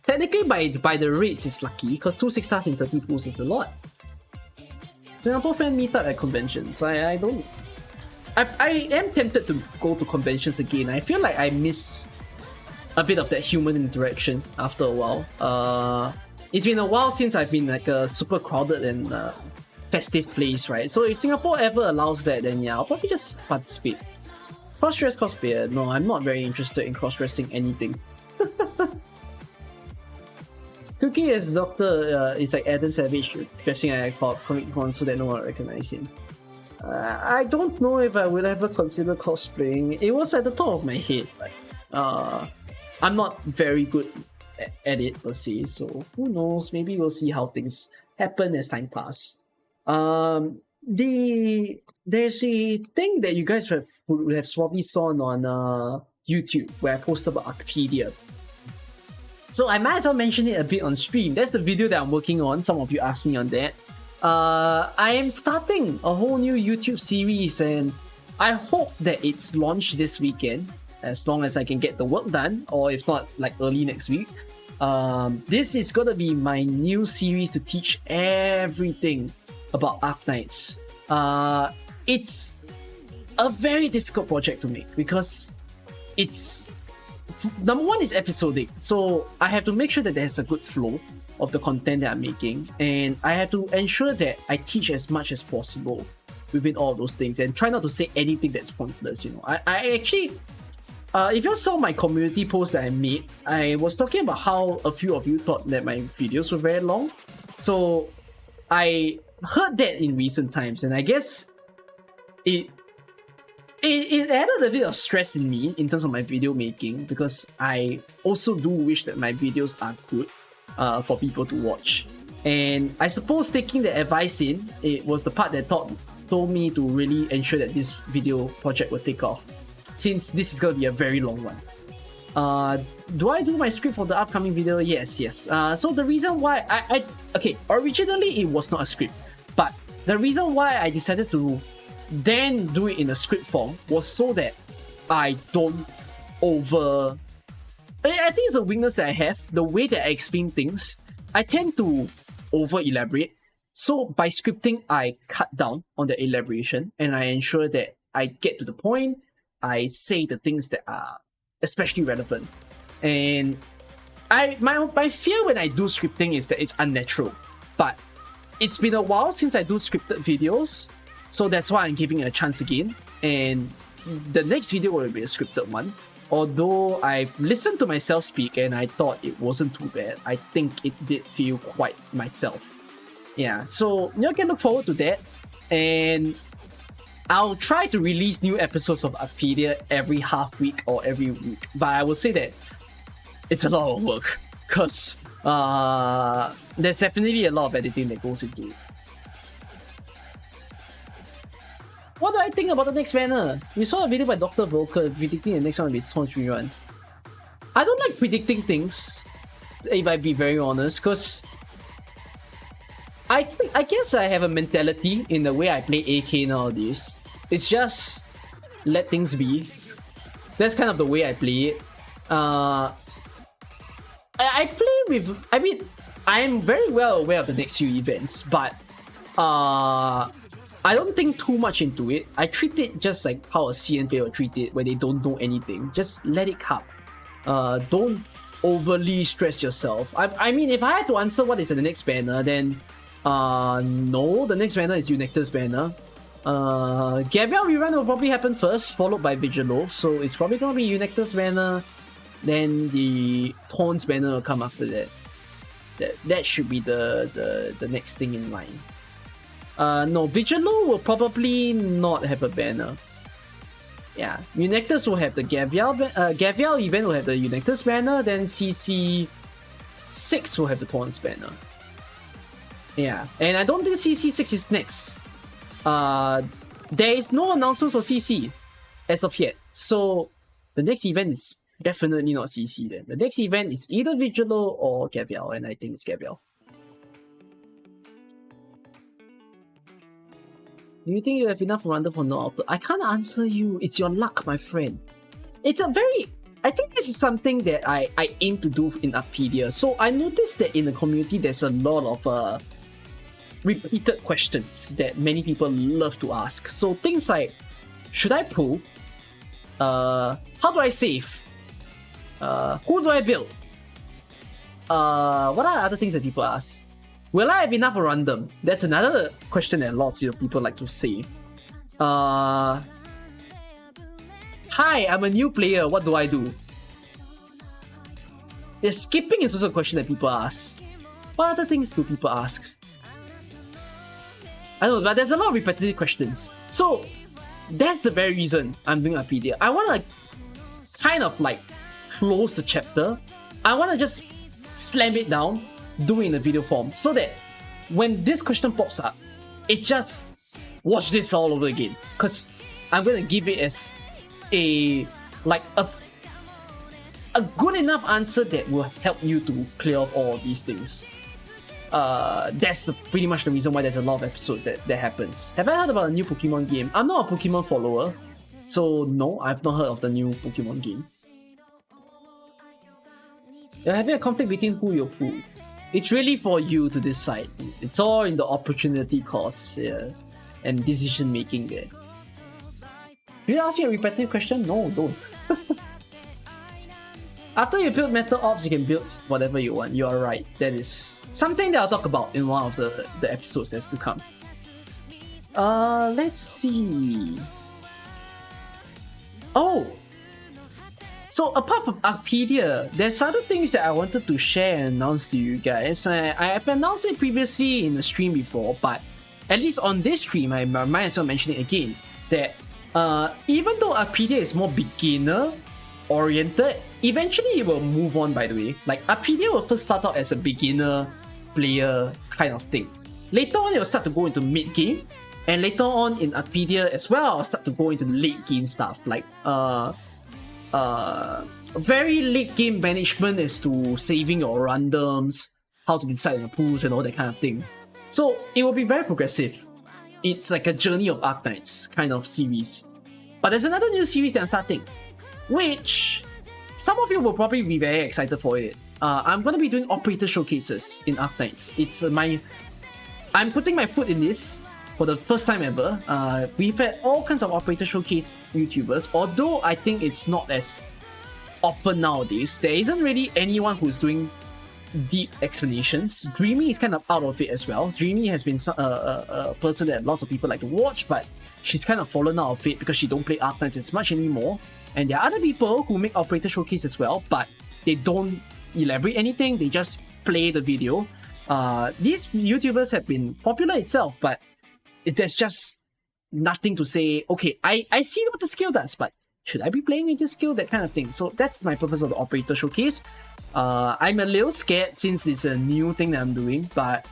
Technically, by the rates, it's lucky, because 2 6-stars in 30 pools is a lot. Singapore fan meet up at conventions. I am tempted to go to conventions again. I feel like I miss a bit of that human interaction after a while. It's been a while since I've been like super crowded and festive place, right? So if Singapore ever allows that, then yeah, I'll probably just participate. Cross-dress cosplayer? No, I'm not very interested in cross-dressing anything. Cookie as Doctor is like Adam Savage dressing at a Comic Con so that no one will recognize him. I don't know if I would ever consider cosplaying. It was at the top of my head. I'm not very good at it per se, so who knows? Maybe we'll see how things happen as time pass. There's a thing that you guys would have probably saw on YouTube where I posted about Arcadia. So I might as well mention it a bit on stream. That's the video that I'm working on. Some of you asked me on that. I am starting a whole new YouTube series and I hope that it's launched this weekend, as long as I can get the work done, or if not, like early next week. This is gonna be my new series to teach everything about Arknights. It's a very difficult project to make because it's... Number one is episodic, so I have to make sure that there's a good flow of the content that I'm making, and I have to ensure that I teach as much as possible within all of those things and try not to say anything that's pointless, you know. I actually, if you saw my community post that I made, I was talking about how a few of you thought that my videos were very long. So I heard that in recent times, and I guess it added a bit of stress in me in terms of my video making, because I also do wish that my videos are good for people to watch. And I suppose taking the advice in, it was the part that told me to really ensure that this video project will take off, since this is going to be a very long one. Do I do my script for the upcoming video? Yes. So the reason why okay, originally it was not a script, but the reason why I decided to then do it in a script form was so that I don't I think it's a weakness that I have. The way that I explain things, I tend to over elaborate. So by scripting, I cut down on the elaboration and I ensure that I get to the point. I say the things that are especially relevant. And my fear when I do scripting is that it's unnatural. But it's been a while since I do scripted videos, so that's why I'm giving it a chance again. And the next video will be a scripted one. Although I've listened to myself speak and I thought it wasn't too bad, I think it did feel quite myself. Yeah, so you can look forward to that. And I'll try to release new episodes of Arcadia every half week or every week. But I will say that it's a lot of work, because there's definitely a lot of editing that goes into it. What do I think about the next banner? We saw a video by Dr. Volker predicting the next one will be Torn 3-1. I don't like predicting things, if I be very honest, because I guess I have a mentality in the way I play AK nowadays. It's just let things be. That's kind of the way I play it. I play with... I mean, I'm very well aware of the next few events, but I don't think too much into it. I treat it just like how a CN player would treat it, where they don't know anything. Just let it come. Don't overly stress yourself. I mean, if I had to answer what is the next banner, then no, the next banner is Eunecta's banner. Gabriel rerun will probably happen first, followed by Vigilo. So it's probably gonna be Eunecta's banner, then the Torn's banner will come after that. That should be the next thing in line. No, Vigilo will probably not have a banner. Yeah, Eunecta's will have the Gavial event will have the Eunecta's banner, then CC6 will have the Torn's banner. Yeah, and I don't think CC6 is next. There is no announcements for CC as of yet. So the next event is definitely not CC then. The next event is either Vigilo or Gavial, and I think it's Gavial. Do you think you have enough random for no alter? I can't answer you. It's your luck, my friend. It's a very... I think this is something that I aim to do in Arcadia. So I noticed that in the community, there's a lot of repeated questions that many people love to ask. So things like, should I pull? How do I save? Who do I build? What are other things that people ask? Will I have enough random? That's another question that lots of people like to say. Hi, I'm a new player. What do I do? Yeah, skipping is also a question that people ask. What other things do people ask? I don't know, but there's a lot of repetitive questions. So that's the very reason I'm doing Arpedia. I want to kind of like close the chapter. I want to just slam it down, do it in a video form, so that when this question pops up, it's just watch this all over again. Because I'm going to give it as a good enough answer that will help you to clear off all of these things. That's pretty much the reason why there's a lot of episodes that happens. Have I heard about a new Pokemon game? I'm not a Pokemon follower, so no, I've not heard of the new Pokemon game. You're having a conflict between who you pull. It's really for you to decide. It's all in the opportunity cost, yeah, and decision making there. Did I ask you a repetitive question? No, don't. After you build Metal Ops, you can build whatever you want. You are right. That is something that I'll talk about in one of the episodes that's to come. Let's see. Oh! So apart from Arpedia, there's other things that I wanted to share and announce to you guys. I have announced it previously in the stream before, but at least on this stream, I might as well mention it again. That even though Arpedia is more beginner oriented, eventually it will move on, by the way. Like Arpedia will first start out as a beginner player kind of thing. Later on, it will start to go into mid game, and later on in Arpedia as well, I'll start to go into the late game stuff, like very late game management as to saving your randoms, how to decide on your pools and all that kind of thing. So it will be very progressive. It's like a Journey of Arknights kind of series. But there's another new series that I'm starting, which some of you will probably be very excited for it. I'm going to be doing operator showcases in Arknights. It's I'm putting my foot in this for the first time ever. We've had all kinds of operator showcase YouTubers, although I think it's not as often nowadays. There isn't really anyone who's doing deep explanations. Dreamy is kind of out of it as well. Dreamy has been a person that lots of people like to watch, but she's kind of fallen out of it because she don't play Arknights as much anymore. And there are other people who make operator showcase as well, but they don't elaborate anything, they just play the video. These YouTubers have been popular itself, but there's just nothing to say, okay, I see what the skill does, but should I be playing with this skill? That kind of thing. So that's my purpose of the operator showcase. I'm a little scared since it's a new thing that I'm doing, but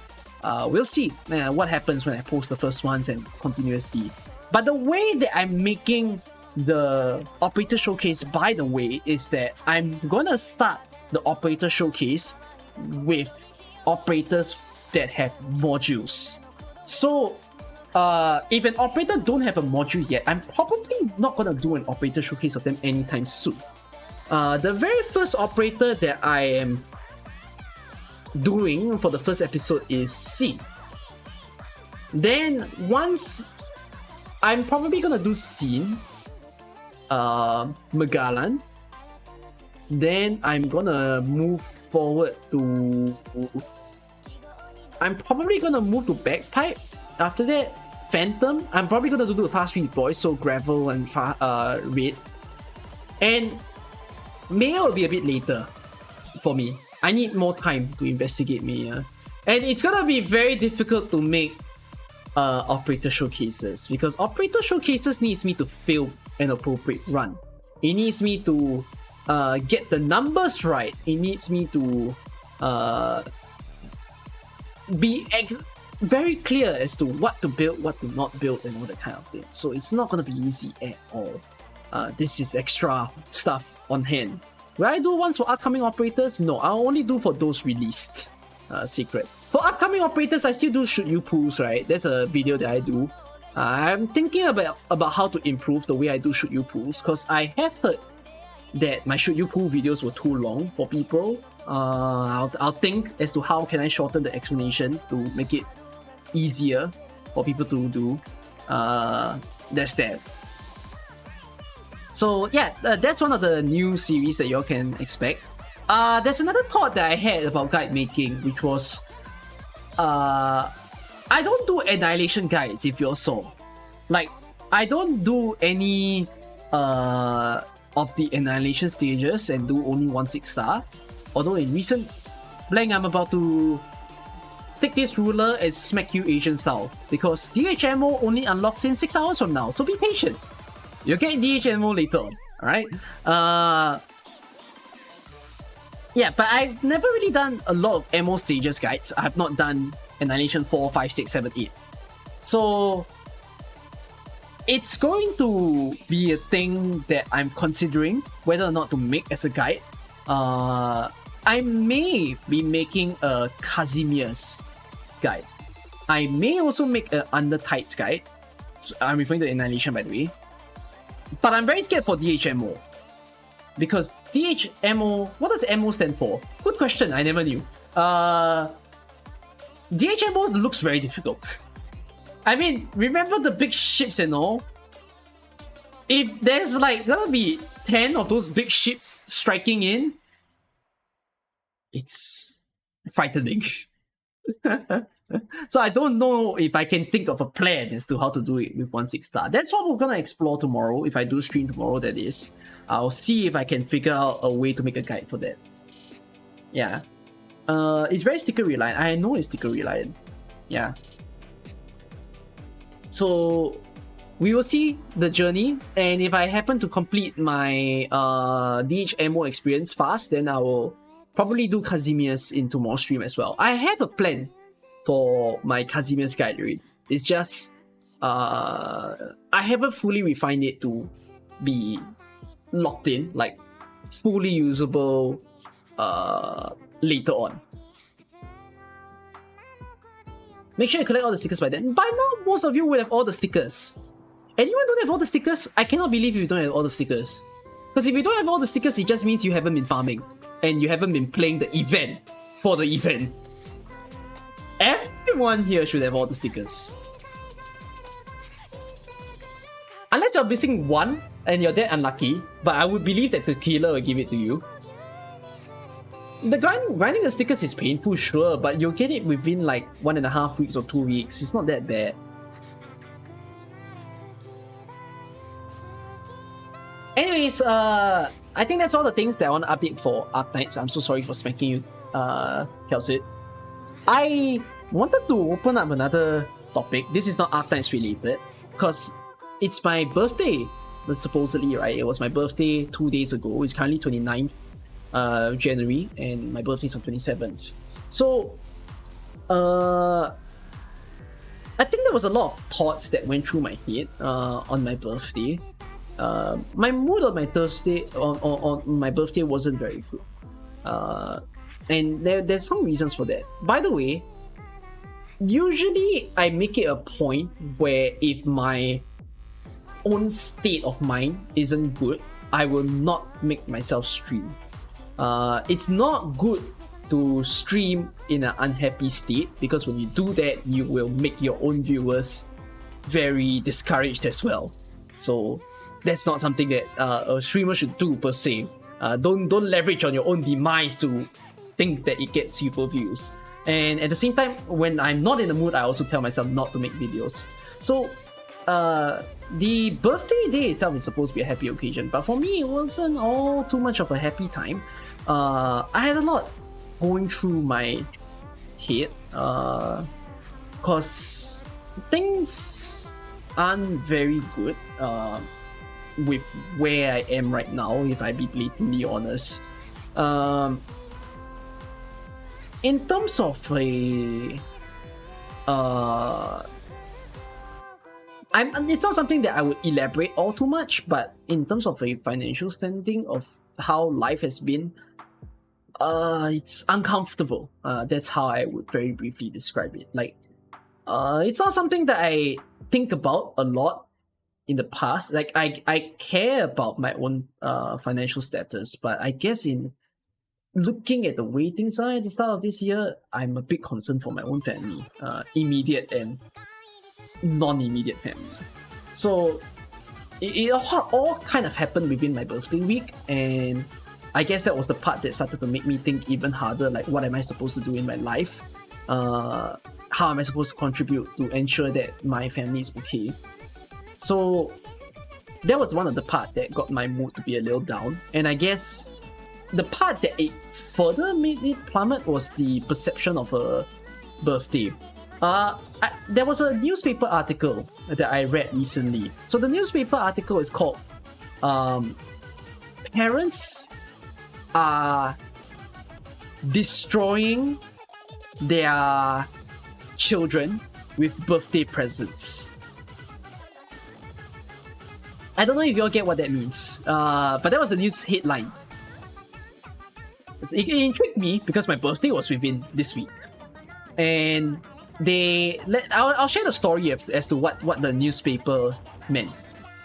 we'll see what happens when I post the first ones and continuously. But the way that I'm making the operator showcase, by the way, is that I'm gonna start the operator showcase with operators that have modules. So if an operator don't have a module yet, I'm probably not gonna do an operator showcase of them anytime soon. The very first operator that I am doing for the first episode is Seed. Then once I'm probably gonna do Scene, Magalan. Then I'm gonna move forward to... I'm probably gonna move to Bagpipe. After that, Phantom. I'm probably gonna do the fast speed boys, so Gravel and Red. And Maya will be a bit later for me. I need more time to investigate Maya. And it's gonna be very difficult to make operator showcases, because operator showcases needs me to film an appropriate run. It needs me to get the numbers right. It needs me to be very clear as to what to build, what to not build, and all that kind of thing. So it's not gonna be easy at all. This is extra stuff on hand. Will I do ones for upcoming operators? No, I'll only do for those released. Secret. For upcoming operators, I still do shoot you pools, right? That's a video that I do. I'm thinking about how to improve the way I do shoot you pools, because I have heard that my shoot you pool videos were too long for people. I'll think as to how can I shorten the explanation to make it easier for people to do. That's that. So yeah, that's one of the new series that y'all can expect. There's another thought that I had about guide making, which was I don't do annihilation guides if you're so. Like, I don't do any of the annihilation stages and do only 1 6-star. Although in recent blank, I'm about to take this ruler and smack you Asian style, because DHMO only unlocks in 6 hours from now, so be patient. You'll get DHMO later on, alright? Yeah, but I've never really done a lot of MO stages guides. I have not done Annihilation 4, 5, 6, 7, 8. So it's going to be a thing that I'm considering whether or not to make as a guide. I may be making a Casimir's guide. I may also make an Under Tights guide. So I'm referring to Annihilation, by the way. But I'm very scared for DHMO. Because DHMO, what does MO stand for? Good question, I never knew. DHMO looks very difficult. I mean, remember the big ships and all? If there's like gonna be 10 of those big ships striking in, it's frightening. So I don't know if I can think of a plan as to how to do it with 1 6-star. That's what we're gonna explore tomorrow. If I do stream tomorrow, that is. I'll see if I can figure out a way to make a guide for that. Yeah. It's very sticker reliant. I know it's sticker reliant. Yeah. So we will see the journey, and if I happen to complete my DHMO experience fast, then I will probably do Casimir's in tomorrow's stream as well. I have a plan for my Casimir's guide already. It's just I haven't fully refined it to be locked in, like fully usable later on. Make sure you collect all the stickers by then. By now, most of you will have all the stickers. Anyone don't have all the stickers? I cannot believe you don't have all the stickers. Because if you don't have all the stickers, it just means you haven't been farming. And you haven't been playing the event for the event. Everyone here should have all the stickers. Unless you're missing one and you're that unlucky, but I would believe that the killer will give it to you. The grinding the stickers is painful, sure, but you'll get it within like 1.5 weeks or 2 weeks. It's not that bad. Anyways, I think that's all the things that I want to update for Arknights. I'm so sorry for smacking you, Kelsit. I wanted to open up another topic. This is not Arknights related, because it's my birthday, supposedly, right? It was my birthday 2 days ago. It's currently 29th January, and my birthday is on 27th. So, I think there was a lot of thoughts that went through my head on my birthday. My mood on my Thursday, on my birthday wasn't very good. And there's some reasons for that. By the way, usually I make it a point where if my own state of mind isn't good, I will not make myself stream. It's not good to stream in an unhappy state, because when you do that, you will make your own viewers very discouraged as well. So that's not something that a streamer should do per se. Don't leverage on your own demise to think that it gets super views. And at the same time, when I'm not in the mood, I also tell myself not to make videos. So the birthday day itself is supposed to be a happy occasion, but for me, it wasn't all too much of a happy time. I had a lot going through my head, cause things aren't very good with where I am right now, if I be blatantly honest. In terms of it's not something that I would elaborate all too much, but in terms of a financial standing of how life has been, it's uncomfortable. That's how I would very briefly describe it. Like, it's not something that I think about a lot in the past. Like, I care about my own financial status, but I guess in looking at the way things are at the start of this year, I'm a bit concerned for my own family, immediate and non-immediate family. So it all kind of happened within my birthday week, and I guess that was the part that started to make me think even harder, like, what am I supposed to do in my life? how am I supposed to contribute to ensure that my family is okay? So that was one of the part that got my mood to be a little down. And I guess the part that it further made it plummet was the perception of her birthday. There was a newspaper article that I read recently. So the newspaper article is called Parents Are Destroying Their Children with Birthday Presents. I don't know if you all get what that means, but that was the news headline. It intrigued me because my birthday was within this week. And I'll share the story as to what the newspaper meant.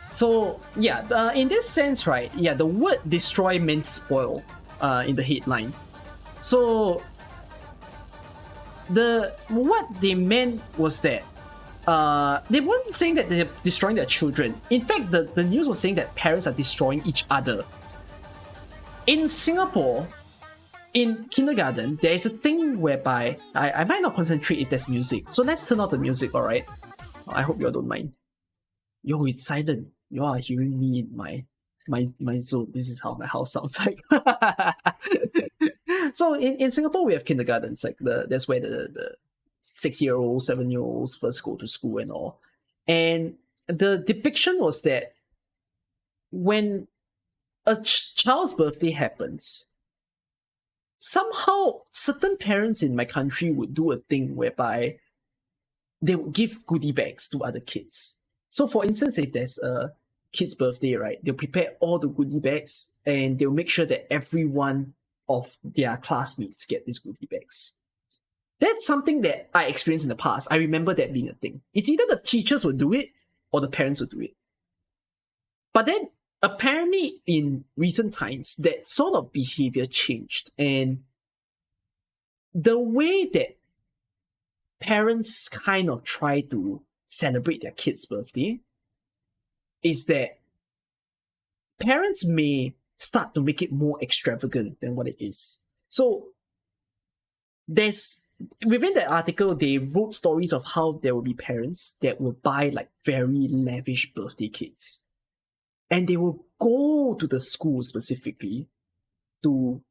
So yeah, in this sense, right? Yeah, the word destroy meant spoil in the headline. So what they meant was that they weren't saying that they're destroying their children. In fact, the news was saying that parents are destroying each other. In Singapore, in kindergarten, there is a thing whereby I might not concentrate if there's music. So let's turn off the music, alright? I hope you all don't mind. Yo, it's silent. You all are hearing me in my zone. This is how my house sounds like. So in Singapore, we have kindergartens. Like that's where the 6-year-olds, 7-year-olds first go to school and all. And the depiction was that when a child's birthday happens, somehow certain parents in my country would do a thing whereby they would give goodie bags to other kids. So for instance, if there's a kid's birthday, right, they'll prepare all the goodie bags and they'll make sure that everyone of their classmates get these goodie bags. That's something that I experienced in the past. I remember that being a thing. It's either the teachers would do it or the parents would do it. But then apparently in recent times, that sort of behavior changed. And the way that parents kind of try to celebrate their kid's birthday is that parents may start to make it more extravagant than what it is. So within that article, they wrote stories of how there will be parents that will buy like very lavish birthday cakes. And they will go to the school specifically to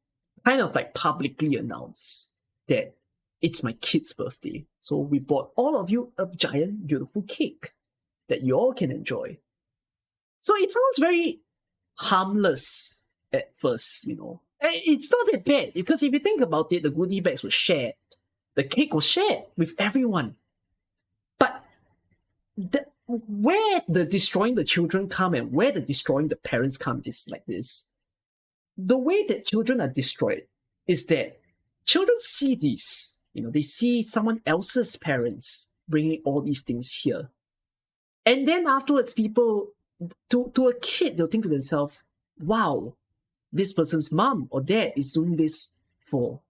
kind of like publicly announce that it's my kid's birthday. So we bought all of you a giant, beautiful cake that you all can enjoy. So it sounds very harmless at first, you know. It's not that bad because if you think about it, the goodie bags were shared. The cake was shared with everyone. But where the destroying the children come and where the destroying the parents come is like this. The way that children are destroyed is that children see these, you know, they see someone else's parents bringing all these things here. And then afterwards, people, to a kid, they'll think to themselves, wow, this person's mom or dad is doing this for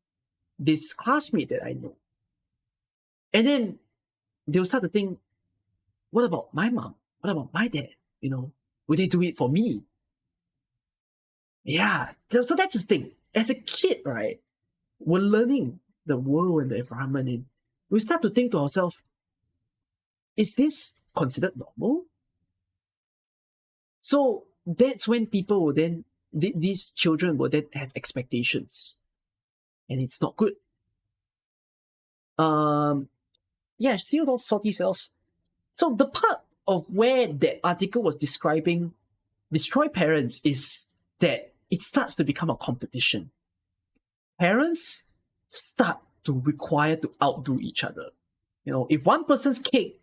this classmate that I know. And then they'll start to think, what about my mom? What about my dad? You know, would they do it for me? Yeah. So that's the thing. As a kid, right, we're learning the world and the environment, and we start to think to ourselves, is this considered normal? So that's when people will then, these children will then have expectations. And it's not good. Yeah, see all those salty cells. So the part of where that article was describing destroy parents is that it starts to become a competition. Parents start to require to outdo each other. You know, if one person's cake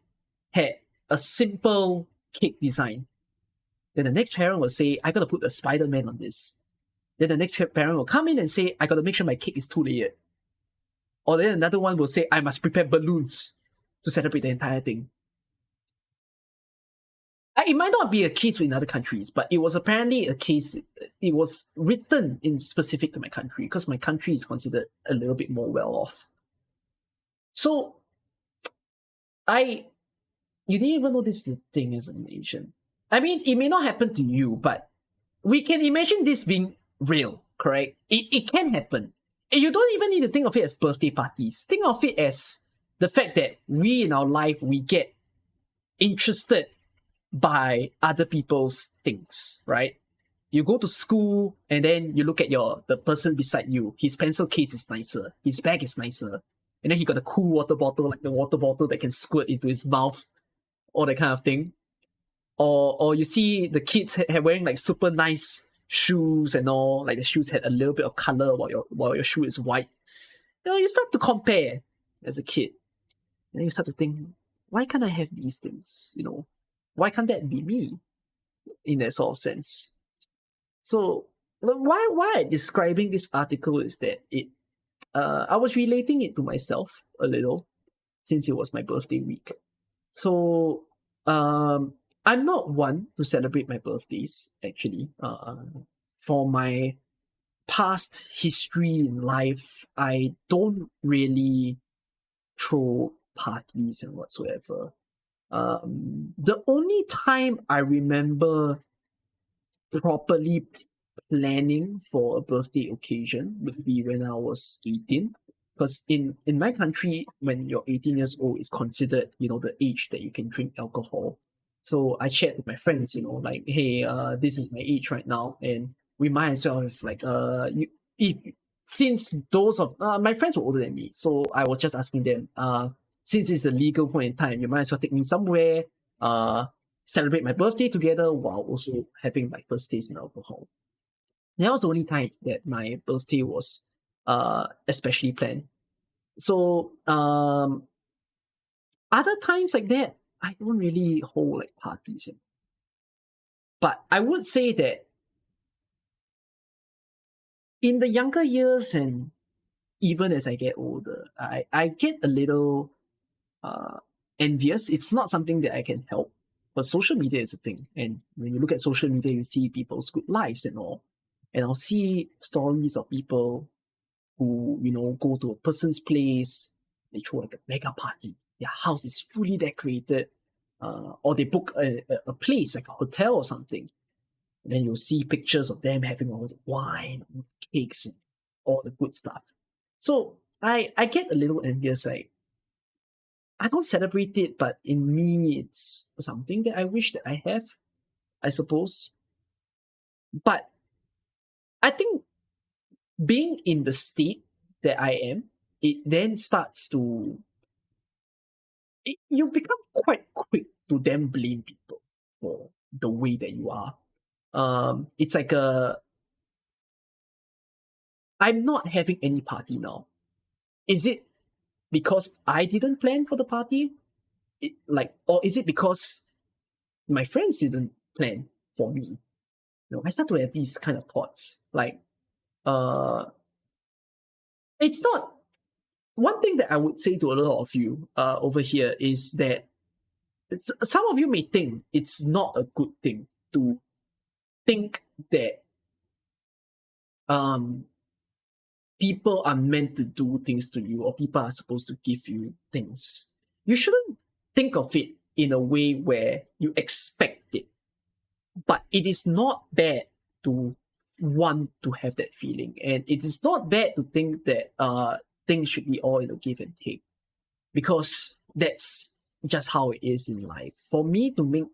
had a simple cake design, then the next parent will say, I gotta put a Spider-Man on this. Then the next parent will come in and say, I gotta make sure my cake is 2-layered. Or then another one will say, I must prepare balloons to celebrate the entire thing. It might not be a case in other countries, but it was apparently a case, it was written in specific to my country, because my country is considered a little bit more well-off. So, you didn't even know this is a thing as an Asian. I mean, it may not happen to you, but we can imagine this being real, correct? It can happen. you don't even need to think of it as birthday parties. Think of it as the fact that we in our life, we get interested by other people's things, right? You go to school and then you look at the person beside you. His pencil case is nicer. His bag is nicer. And then he got a cool water bottle, like the water bottle that can squirt into his mouth, all that kind of thing. Or you see the kids wearing like super nice shoes and all, like the shoes had a little bit of color while your shoe is white. You start to compare as a kid. And then you start to think, why can't I have these things? Why can't that be me? In that sort of sense. So why I'm describing this article is that I was relating it to myself a little since it was my birthday week. So I'm not one to celebrate my birthdays, actually. For my past history in life, I don't really throw parties and whatsoever. The only time I remember properly planning for a birthday occasion would be when I was 18. Because in my country, when you're 18 years old, it's considered, the age that you can drink alcohol. So I shared with my friends, like, hey, this is my age right now, and we might as well have like since those of my friends were older than me, so I was just asking them, since it's a legal point in time, you might as well take me somewhere, celebrate my birthday together while also having my first taste in alcohol. And that was the only time that my birthday was especially planned. So other times like that, I don't really hold like parties. But I would say that in the younger years and even as I get older, I get a little envious. It's not something that I can help, but social media is a thing. And when you look at social media, you see people's good lives and all. And I'll see stories of people who, go to a person's place, they throw like a mega party. Their house is fully decorated, or they book a place, like a hotel or something. And then you'll see pictures of them having all the wine, all the cakes, and all the good stuff. So I get a little envious, like, I don't celebrate it, but in me, it's something that I wish that I have, I suppose. But I think being in the state that I am, it then starts to, you become quite quick to then blame people for the way that you are. It's like I'm not having any party now. Is it because I didn't plan for the party? Or is it because my friends didn't plan for me? I start to have these kind of thoughts. Like, it's not, one thing that I would say to a lot of you over here is that some of you may think it's not a good thing to think that people are meant to do things to you, or people are supposed to give you things. You shouldn't think of it in a way where you expect it. But it is not bad to want to have that feeling. And it is not bad to think that things should be all in a give and take. Because that's just how it is in life. For me to make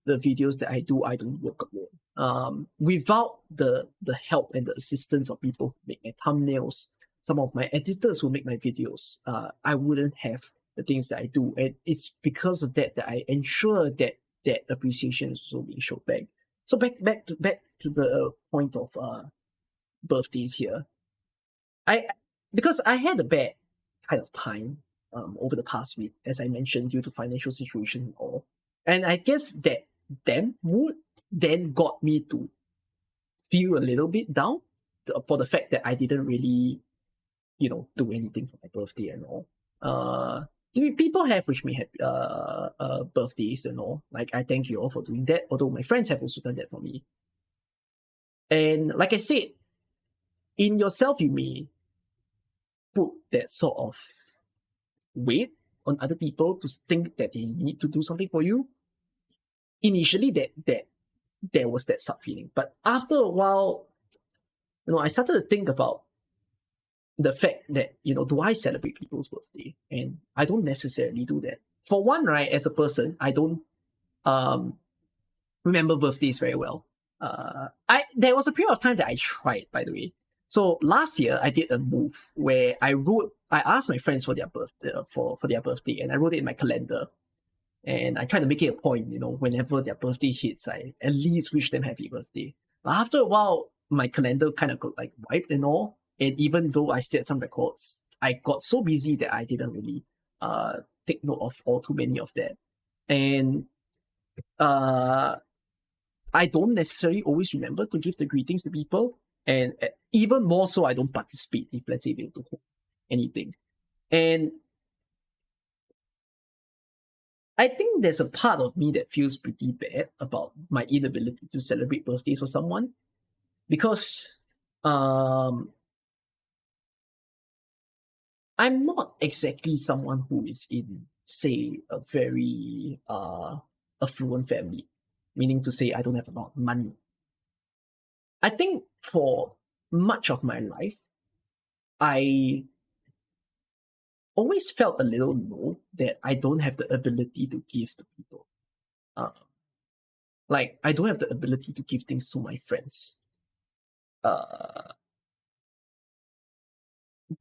the videos that I do, I don't work alone. Without the help and the assistance of people who make my thumbnails, some of my editors who make my videos, I wouldn't have the things that I do. And it's because of that I ensure that that appreciation is also being shown back. So back to the point of birthdays here. Because I had a bad kind of time over the past week, as I mentioned, due to financial situation and all. And I guess that mood then got me to feel a little bit down for the fact that I didn't really, do anything for my birthday and all. People have wished me happy birthdays and all. Like, I thank you all for doing that, although my friends have also done that for me. And like I said, in yourself, you may put that sort of weight on other people to think that they need to do something for you. Initially, that there was that sub feeling, but after a while, I started to think about the fact that, do I celebrate people's birthday? And I don't necessarily do that. For one, right, as a person, I don't um remember birthdays very well. I There was a period of time that I tried, by the way. So last year I did a move where I asked my friends for their birthday for their birthday, and I wrote it in my calendar. And I try to make it a point, whenever their birthday hits, I at least wish them happy birthday. But after a while, my calendar kind of got like wiped and all. And even though I still had some records, I got so busy that I didn't really take note of all too many of that. And uh I don't necessarily always remember to give the greetings to people. And even more so, I don't participate if, let's say, they do anything. And I think there's a part of me that feels pretty bad about my inability to celebrate birthdays for someone, because I'm not exactly someone who is in, say, a very affluent family, meaning to say I don't have a lot of money. I think for much of my life, I always felt a little low that I don't have the ability to give to people. Like, I don't have the ability to give things to my friends.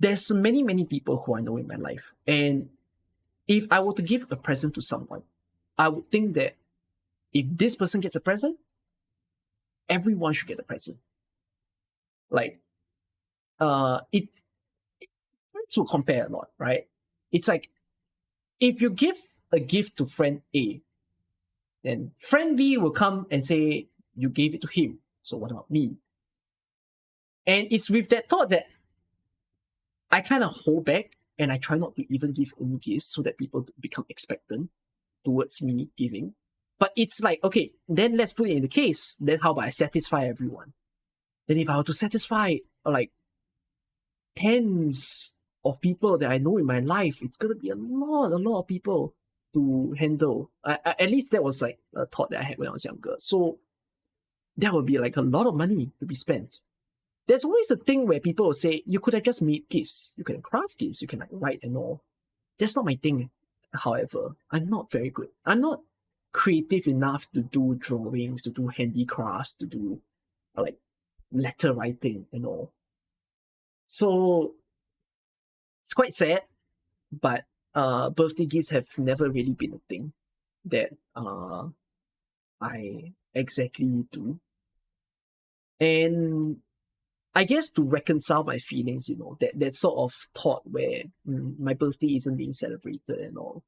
There's many, many people who I know in my life. And if I were to give a present to someone, I would think that if this person gets a present, everyone should get a present. Like, it friends will compare a lot, right? It's like, if you give a gift to friend A, then friend B will come and say, you gave it to him, so what about me? And it's with that thought that I kind of hold back, and I try not to even give any gifts so that people become expectant towards me giving. But it's like, okay, then let's put it in the case. Then how about I satisfy everyone? Then if I were to satisfy like tens of people that I know in my life, it's gonna be a lot of people to handle. At least that was like a thought that I had when I was younger. So that would be like a lot of money to be spent. There's always a thing where people will say, you could have just made gifts. You can craft gifts. You can like write and all. That's not my thing. However, I'm not very good. I'm not creative enough to do drawings, to do handicrafts, to do like letter writing and all. So it's quite sad, but birthday gifts have never really been a thing that I exactly do. And I guess to reconcile my feelings, that sort of thought where my birthday isn't being celebrated and all.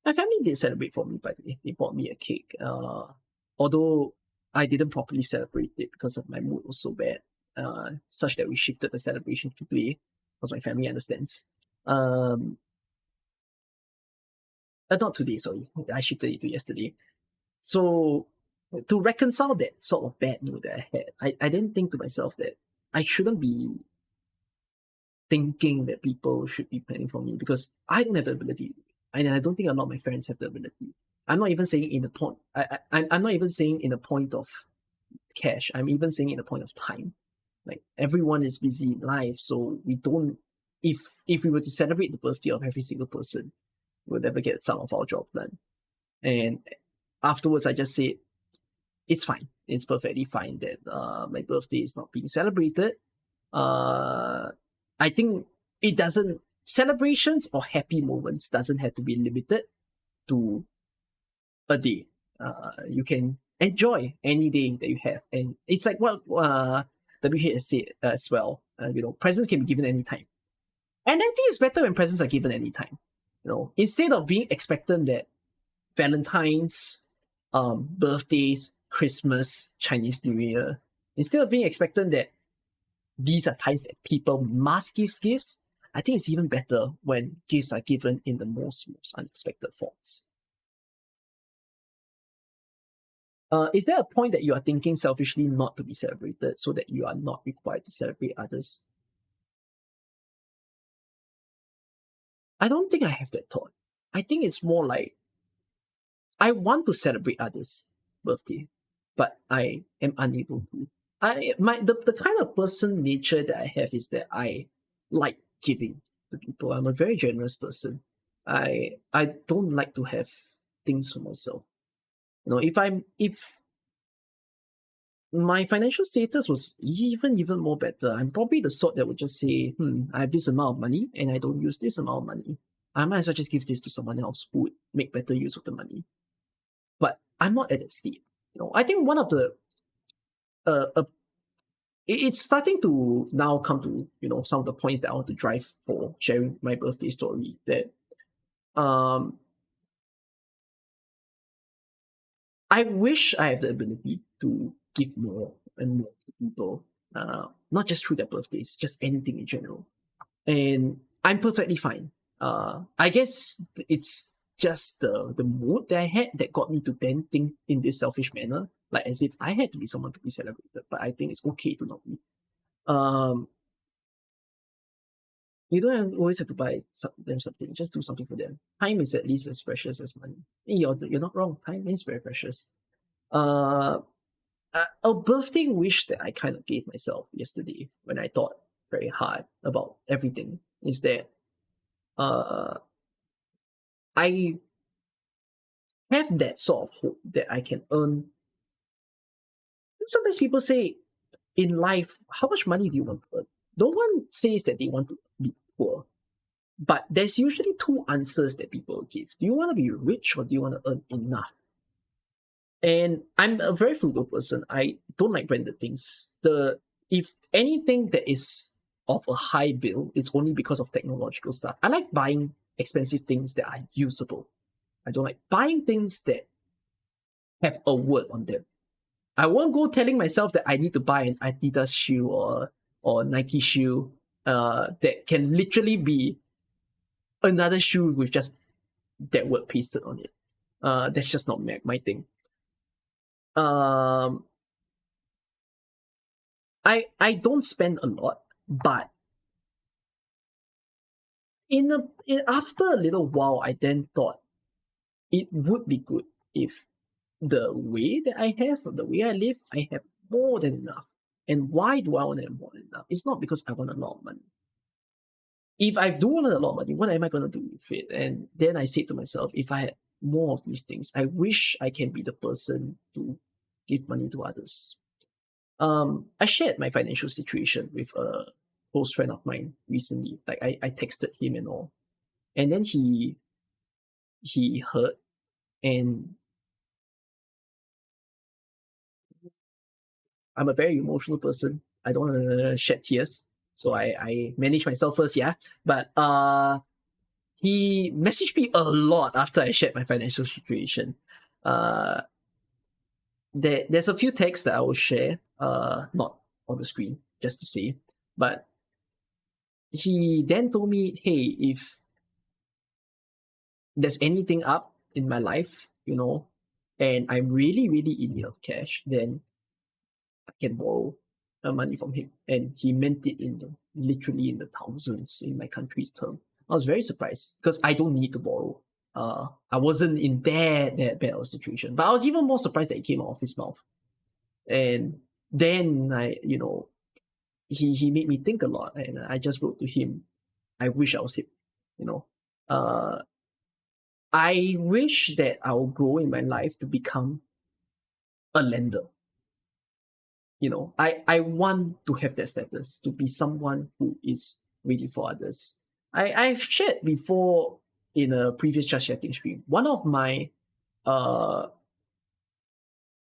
My family did celebrate for me, by the way. They bought me a cake. Although I didn't properly celebrate it because of my mood was so bad, such that we shifted the celebration to today, because my family understands. Not today, sorry. I shifted it to yesterday. So to reconcile that sort of bad mood that I had, I didn't think to myself that I shouldn't be thinking that people should be planning for me, because I don't have the ability, and I don't think a lot of my friends have the ability. I'm not even saying in the point. I'm not even saying in the point of cash. I'm even saying in the point of time. Like, everyone is busy in life, so we don't. If we were to celebrate the birthday of every single person, we'll never get some of our job done. And afterwards, I just said, it's fine. It's perfectly fine that my birthday is not being celebrated. I think it doesn't, celebrations or happy moments doesn't have to be limited to a day. You can enjoy any day that you have. And it's like what WH has said as well. Presents can be given anytime. And I think it's better when presents are given anytime. Instead of being expectant that Valentine's, birthdays, Christmas, Chinese New Year, instead of being expectant that these are times that people must give gifts, I think it's even better when gifts are given in the most unexpected forms. Is there a point that you are thinking selfishly not to be celebrated so that you are not required to celebrate others? I don't think I have that thought. I think it's more like, I want to celebrate others' birthday, but I am unable to. The kind of person nature that I have is that I like giving to people. I'm a very generous person. I don't like to have things for myself. If my financial status was even more better, I'm probably the sort that would just say, I have this amount of money and I don't use this amount of money. I might as well just give this to someone else who would make better use of the money. But I'm not at that state. I think one of the uh, it's starting to now come to some of the points that I want to drive for sharing my birthday story. That um I wish I have the ability to give more and more to people, not just through their birthdays, just anything in general. And I'm perfectly fine. I guess it's just the mood that I had that got me to then think in this selfish manner, like as if I had to be someone to be celebrated. But I think it's okay to not be. Um, you don't always have to buy them something. Just do something for them. Time is at least as precious as money. You're not wrong. Time is very precious. Uh, a birthday wish that I kind of gave myself yesterday when I thought very hard about everything is that uh, I have that sort of hope that I can earn. Sometimes people say in life, how much money do you want to earn? No one says that they want to be poor, but there's usually two answers that people give. Do you want to be rich or do you want to earn enough? And I'm a very frugal person. I don't like branded things. If anything that is of a high bill, it's only because of technological stuff. I like buying expensive things that are usable. I don't like buying things that have a word on them. I won't go telling myself that I need to buy an Adidas shoe or Nike shoe that can literally be another shoe with just that word pasted on it. That's just not my thing. Um, I don't spend a lot, but after a little while, I then thought it would be good if the way that I have, the way I live, I have more than enough. And why do I want to have more than enough? It's not because I want a lot of money. If I do want a lot of money, what am I going to do with it? And then I say to myself, if I had more of these things, I wish I can be the person to give money to others. I shared my financial situation with a close friend of mine recently. Like I texted him and all. And then he heard, and I'm a very emotional person. I don't want to shed tears. So I manage myself first, yeah. But he messaged me a lot after I shared my financial situation. Uh there's a few texts that I will share, not on the screen, just to see. But he then told me, hey, if there's anything up in my life, and I'm really, really in need of cash, then I can borrow money from him. And he meant it literally in the thousands in my country's term. I was very surprised because I don't need to borrow. I wasn't in that bad of a situation, but I was even more surprised that it came out of his mouth. And then he made me think a lot, and I just wrote to him, I wish I was him. You know, uh, I wish that I'll grow in my life to become a lender. I want to have that status, to be someone who is ready for others. I've shared before in a previous Just Chatting stream. One of my uh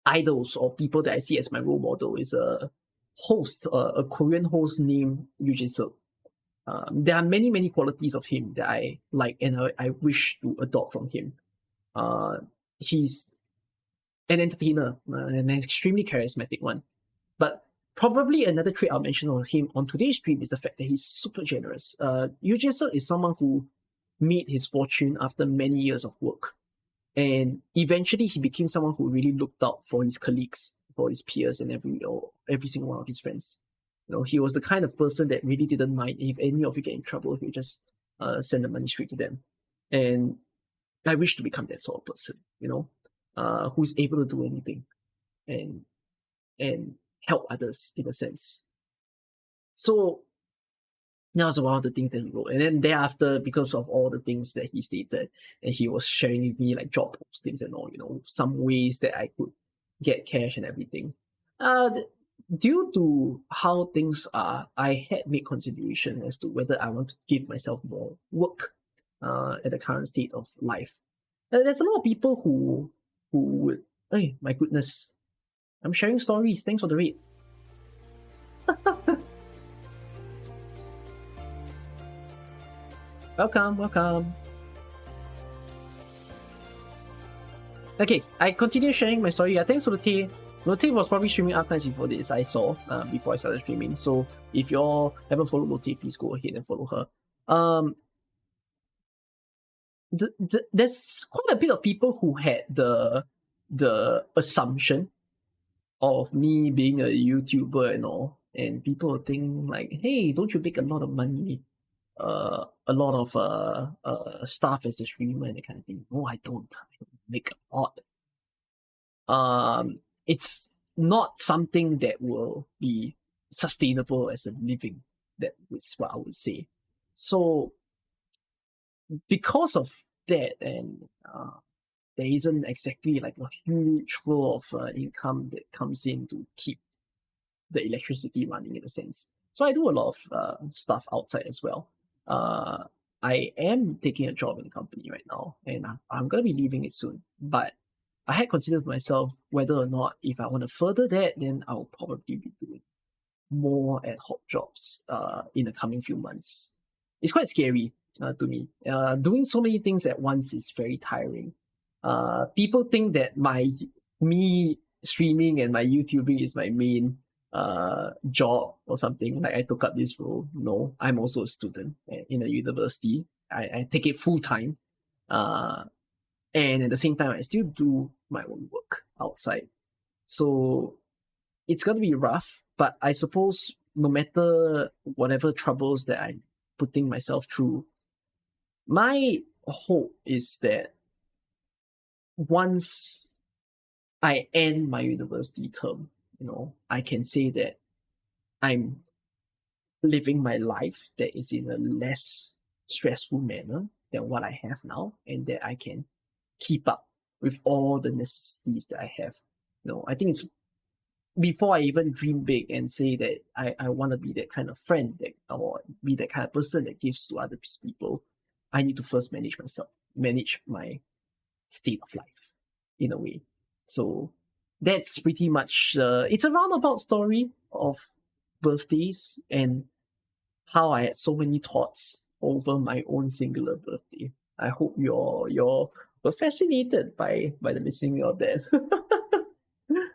idols or people that I see as my role model is a host, a Korean host named Yoo Jin Suk. There are many, many qualities of him that I like and I wish to adopt from him. He's an entertainer, an extremely charismatic one. But probably another trait I'll mention on him on today's stream is the fact that he's super generous. Yoo Jin Suk is someone who made his fortune after many years of work. And eventually he became someone who really looked out for his colleagues, for his peers, and every single one of his friends. He was the kind of person that really didn't mind if any of you get in trouble, he would just send the money straight to them. And I wish to become that sort of person, who is able to do anything and and help others in a sense. So That was one of the things that he wrote. And then thereafter, because of all the things that he stated, and he was sharing with me like job postings and all, some ways that I could get cash and everything. Due to how things are, I had made consideration as to whether I want to give myself more work at the current state of life. There's a lot of people who would, hey, my goodness, I'm sharing stories. Thanks for the read. Welcome. Okay, I continue sharing my story. Thanks to Lotte. Lotte was probably streaming archives before this, I saw, before I started streaming. So if you all haven't followed Lotte, please go ahead and follow her. There's quite a bit of people who had the assumption of me being a YouTuber and all, and people think like, hey, don't you make a lot of money? A lot of stuff as a streamer and that kind of thing. No, I don't make a lot. It's not something that will be sustainable as a living. That is what I would say. So because of that, and there isn't exactly like a huge flow of income that comes in to keep the electricity running in a sense. So I do a lot of stuff outside as well. I am taking a job in the company right now, and I'm going to be leaving it soon. But I had considered myself whether or not if I want to further that, then I'll probably be doing more ad hoc jobs in the coming few months. It's quite scary to me. Doing so many things at once is very tiring. People think that me streaming and my YouTubing is my main job or something. Like I took up this role. No, I'm also a student in a university. I take it full time. And at the same time, I still do my own work outside. So it's going to be rough, but I suppose no matter whatever troubles that I'm putting myself through, my hope is that once I end my university term, I can say that I'm living my life that is in a less stressful manner than what I have now, and that I can keep up with all the necessities that I have. I think it's before I even dream big and say that I want to be that kind of friend or be that kind of person that gives to other people, I need to first manage myself, manage my state of life in a way. So that's pretty much, it's a roundabout story of birthdays and how I had so many thoughts over my own singular birthday. I hope you're fascinated by the missing of that.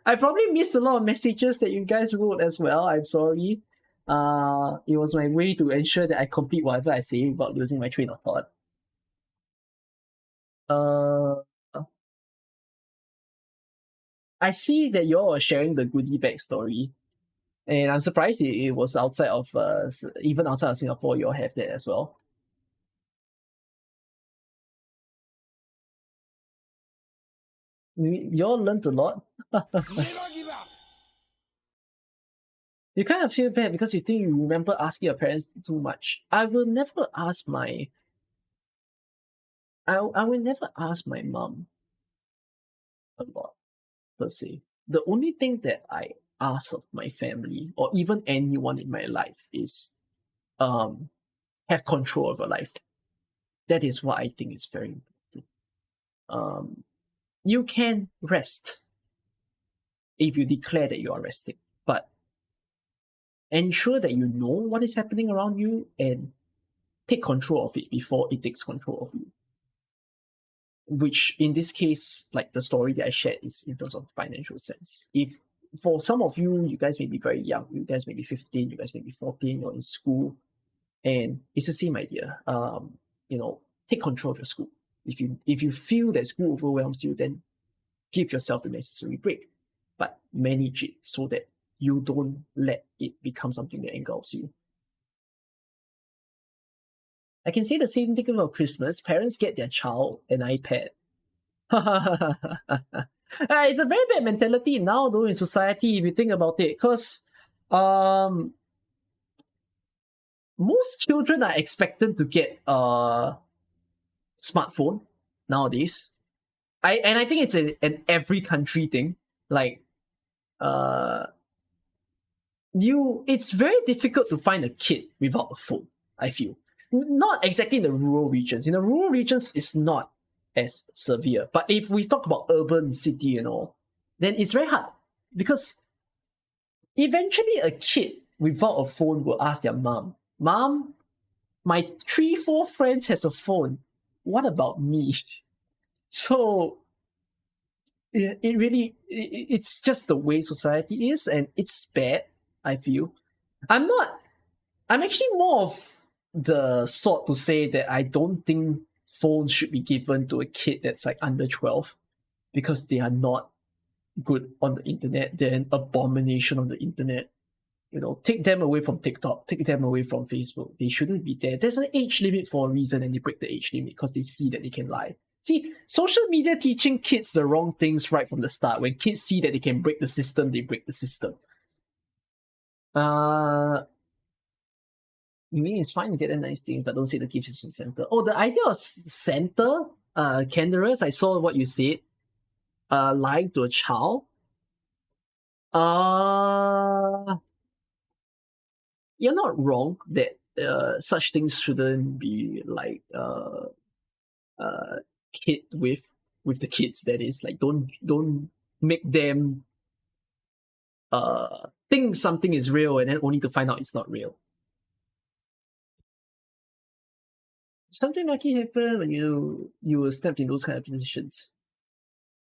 I probably missed a lot of messages that you guys wrote as well. I'm sorry. It was my way to ensure that I complete whatever I say without losing my train of thought. I see that you all are sharing the goodie bag story, and I'm surprised it was outside of even outside of Singapore. You all have that as well. You all learned a lot. You kind of feel bad because you think you remember asking your parents too much. I will never ask my mom a lot, per se. The only thing that I ask of my family or even anyone in my life is have control of your life. That is what I think is very important. You can rest if you declare that you are resting, but ensure that you know what is happening around you and take control of it before it takes control of you. Which in this case, like the story that I shared, is in terms of financial sense. If for some of you guys may be very young, you guys may be 15, you guys may be 14, you're in school, and it's the same idea. Take control of your school. If you feel that school overwhelms you, then give yourself the necessary break, but manage it so that you don't let it become something that engulfs you. I can say the same thing about Christmas. Parents get their child an iPad. It's a very bad mentality now, though, in society, if you think about it. Because most children are expected to get a smartphone nowadays. I think it's an every country thing. Like uh it's very difficult to find a kid without a phone, I feel. Not exactly in the rural regions. In the rural regions it's not as severe. But if we talk about urban city and all, then it's very hard. Because eventually a kid without a phone will ask their mom, my 3-4 friends has a phone. What about me? So it really it's just the way society is, and it's bad, I feel. I'm actually more of the sort to say that I don't think phones should be given to a kid that's like under 12, because they are not good on the internet. They're an abomination on the internet. Take them away from TikTok, take them away from Facebook. They shouldn't be there. There's an age limit for a reason, and they break the age limit because they see that they can lie. See, social media teaching kids the wrong things right from the start. When kids see that they can break the system, they break the system. You mean it's fine to get a nice things, but don't say the gift is in Santa. Oh, the idea of Santa, Canderous, I saw what you said. Lying to a child. You're not wrong that such things shouldn't be like kid with the kids. That is, like, don't make them think something is real and then only to find out it's not real. Something lucky happened when you were snapped in those kind of positions.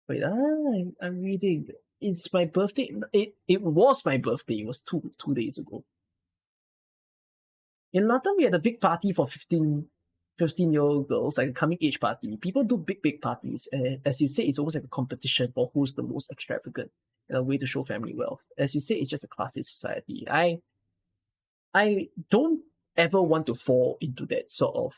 Wait, I'm reading. It's my birthday. It was my birthday. It was two days ago. In London, we had a big party for 15-year-old girls, like a coming age party. People do big parties. And as you say, it's almost like a competition for who's the most extravagant, and a way to show family wealth. As you say, it's just a classist society. I don't ever want to fall into that sort of.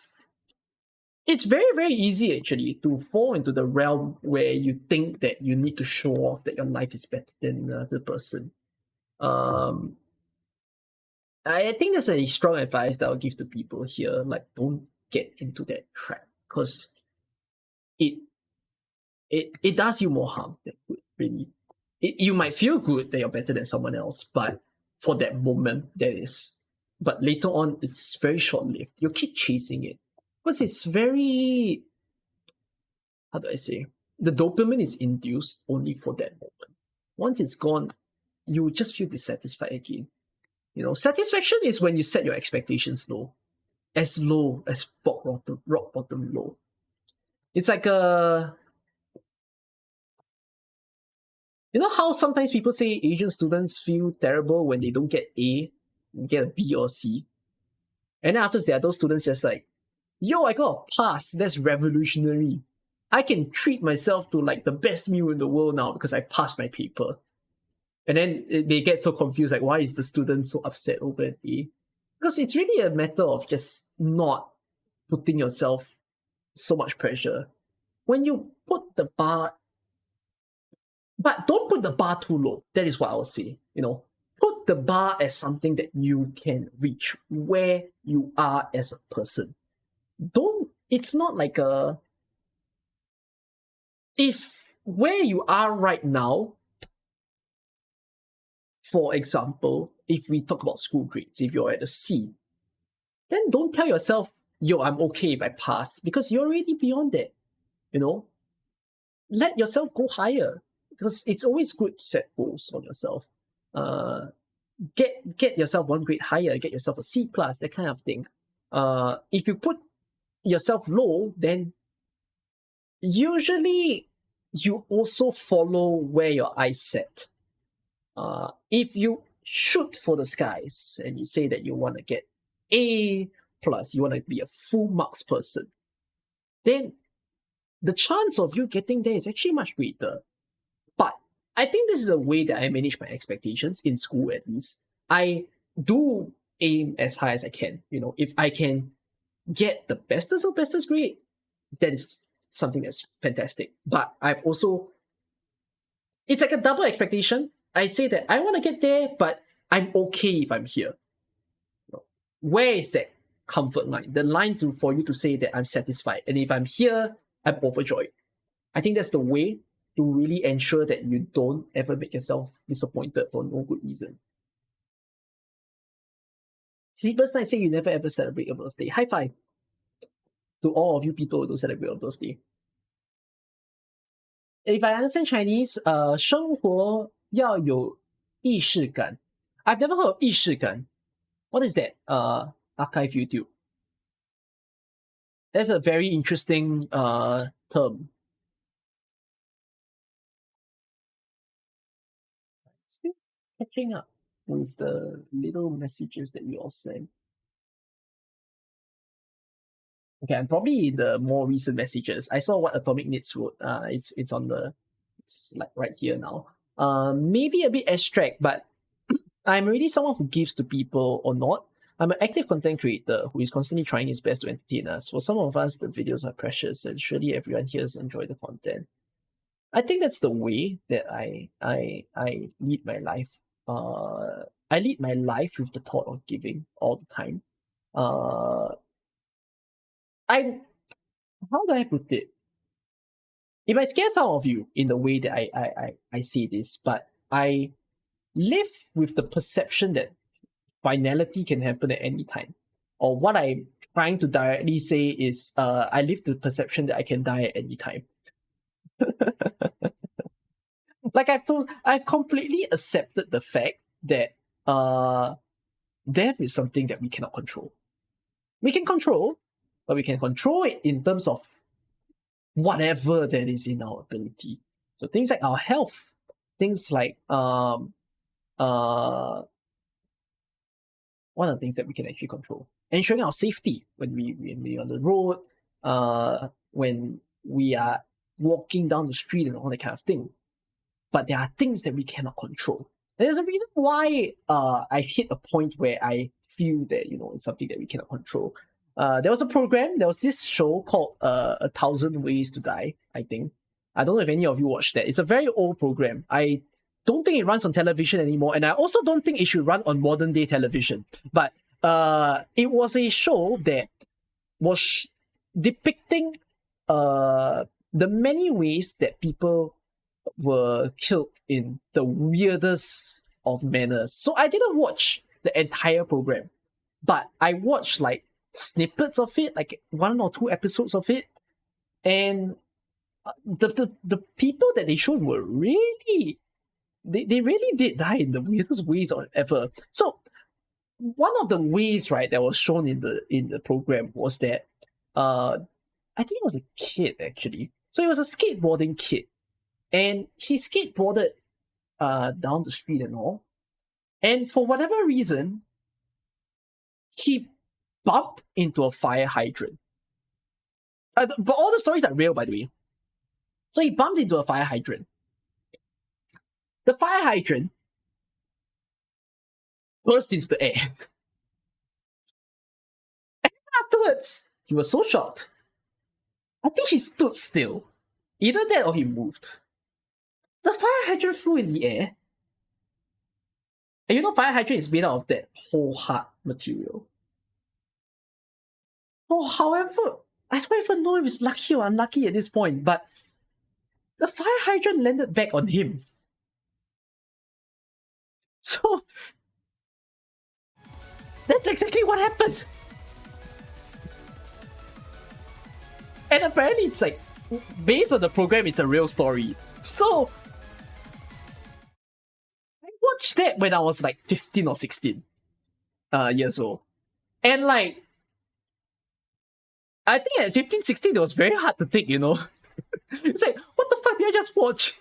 It's very, very easy actually to fall into the realm where you think that you need to show off that your life is better than the person. I think that's a strong advice that I'll give to people here. Like, don't get into that trap, because it does you more harm than good, really. You might feel good that you're better than someone else, but for that moment, that is. But later on, it's very short-lived. You keep chasing it. Because it's very, how do I say? The dopamine is induced only for that moment. Once it's gone, you just feel dissatisfied again. Satisfaction is when you set your expectations low as rock bottom low. It's like how sometimes people say Asian students feel terrible when they don't get A, get a B or C, and then after there are those students just like, yo, I got a pass. That's revolutionary. I can treat myself to like the best meal in the world now because I passed my paper. And then they get so confused, like, why is the student so upset over an A? Because it's really a matter of just not putting yourself so much pressure. When you put the bar, but don't put the bar too low. That is what I would say. Put the bar as something that you can reach where you are as a person. It's not like if where you are right now, for example, if we talk about school grades, if you're at a C, then don't tell yourself, yo, I'm okay if I pass, because you're already beyond that. Let yourself go higher, because it's always good to set goals on yourself. Get yourself one grade higher, get yourself a C+, that kind of thing. If you put yourself low, then usually you also follow where your eyes set. If you shoot for the skies and you say that you want to get A+, you want to be a full marks person, then the chance of you getting there is actually much greater. But I think this is a way that I manage my expectations in school, at least. I do aim as high as I can. If I can get the bestest of bestest grade, that is something that's fantastic. But I've also, it's like a double expectation. I say that I want to get there, but I'm okay if I'm here. where is that comfort line? The line for you to say that I'm satisfied. And if I'm here, I'm overjoyed. I think that's the way to really ensure that you don't ever make yourself disappointed for no good reason. Sleepless Night say you never ever celebrate your birthday. High five to all of you people who don't celebrate your birthday. If I understand Chinese, 生活要有仪式感. I've never heard of 仪式感. What is that? Archive YouTube. That's a very interesting term. Still catching up with the little messages that you all sent. Okay, I'm probably in the more recent messages. I saw what Atomic Knits wrote. It's on the, it's like right here now. Maybe a bit abstract, but I'm really someone who gives to people or not. I'm an active content creator who is constantly trying his best to entertain us. For some of us, the videos are precious, and surely everyone here has enjoyed the content. I think that's the way that I lead my life. I lead my life with the thought of giving all the time. How do I put it? It might scare some of you in the way that I see this, but I live with the perception that finality can happen at any time. Or what I'm trying to directly say is I live the perception that I can die at any time. Like I've completely accepted the fact that death is something that we cannot control. We can control, but we can control it in terms of whatever that is in our ability. So things like our health, things like what are the things that we can actually control? Ensuring our safety when we're on the road, when we are walking down the street and all that kind of thing. But there are things that we cannot control. And there's a reason why I hit a point where I feel that, it's something that we cannot control. There was this show called 1,000 Ways to Die, I think. I don't know if any of you watched that. It's a very old program. I don't think it runs on television anymore, and I also don't think it should run on modern day television. But it was a show that was depicting the many ways that people were killed in the weirdest of manners. So I didn't watch the entire program, but I watched like snippets of it, like 1 or 2 episodes of it, and the people that they showed were really they really did die in the weirdest ways ever. So one of the ways, right, that was shown in the program was that I think it was a kid actually. So it was a skateboarding kid, and he skateboarded down the street and all, and for whatever reason, he bumped into a fire hydrant. But all the stories are real, by the way. So he bumped into a fire hydrant. The fire hydrant burst into the air. And afterwards, he was so shocked. I think he stood still. Either that or he moved. The fire hydrant flew in the air. And fire hydrant is made out of that whole hard material. Oh, however, I don't even know if it's lucky or unlucky at this point, but the fire hydrant landed back on him. So that's exactly what happened. And apparently it's like, based on the program, it's a real story. So I watched that when I was like 15 or 16 years old. And like, I think at 15, 16, it was very hard to think, It's like, what the fuck did I just watch?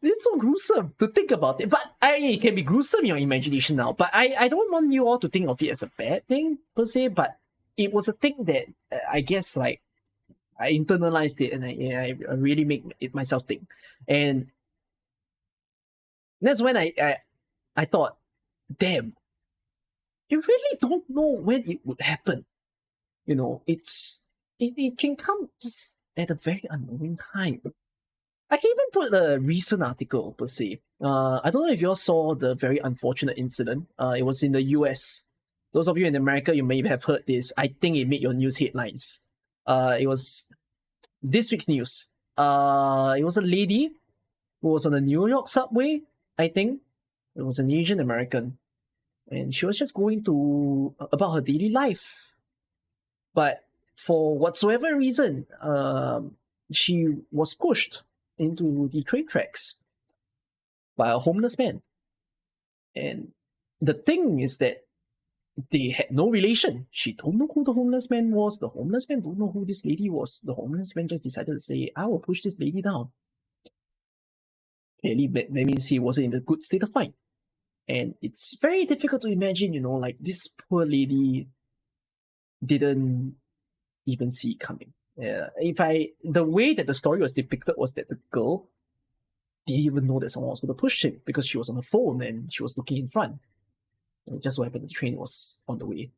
It's so gruesome to think about it. But it can be gruesome in your imagination now. But I don't want you all to think of it as a bad thing, per se. But it was a thing that I guess, like, I internalized it and I really make it myself think. And that's when I thought, damn, you really don't know when it would happen. It can come just at a very unknowing time. I can even put a recent article, per se. I don't know if you all saw the very unfortunate incident. It was in the US. Those of you in America, you may have heard this. I think it made your news headlines. It was this week's news. It was a lady who was on the New York subway, I think. It was an Asian American. And she was just going to about her daily life. But for whatsoever reason, she was pushed into the train tracks by a homeless man. And the thing is that they had no relation. She don't know who the homeless man was. The homeless man don't know who this lady was. The homeless man just decided to say, I will push this lady down. Clearly, that means he wasn't in a good state of mind. And it's very difficult to imagine, like this poor lady didn't even see it coming. The way that the story was depicted was that the girl didn't even know that someone was going to push him because she was on her phone and she was looking in front. And it just so happened the train was on the way.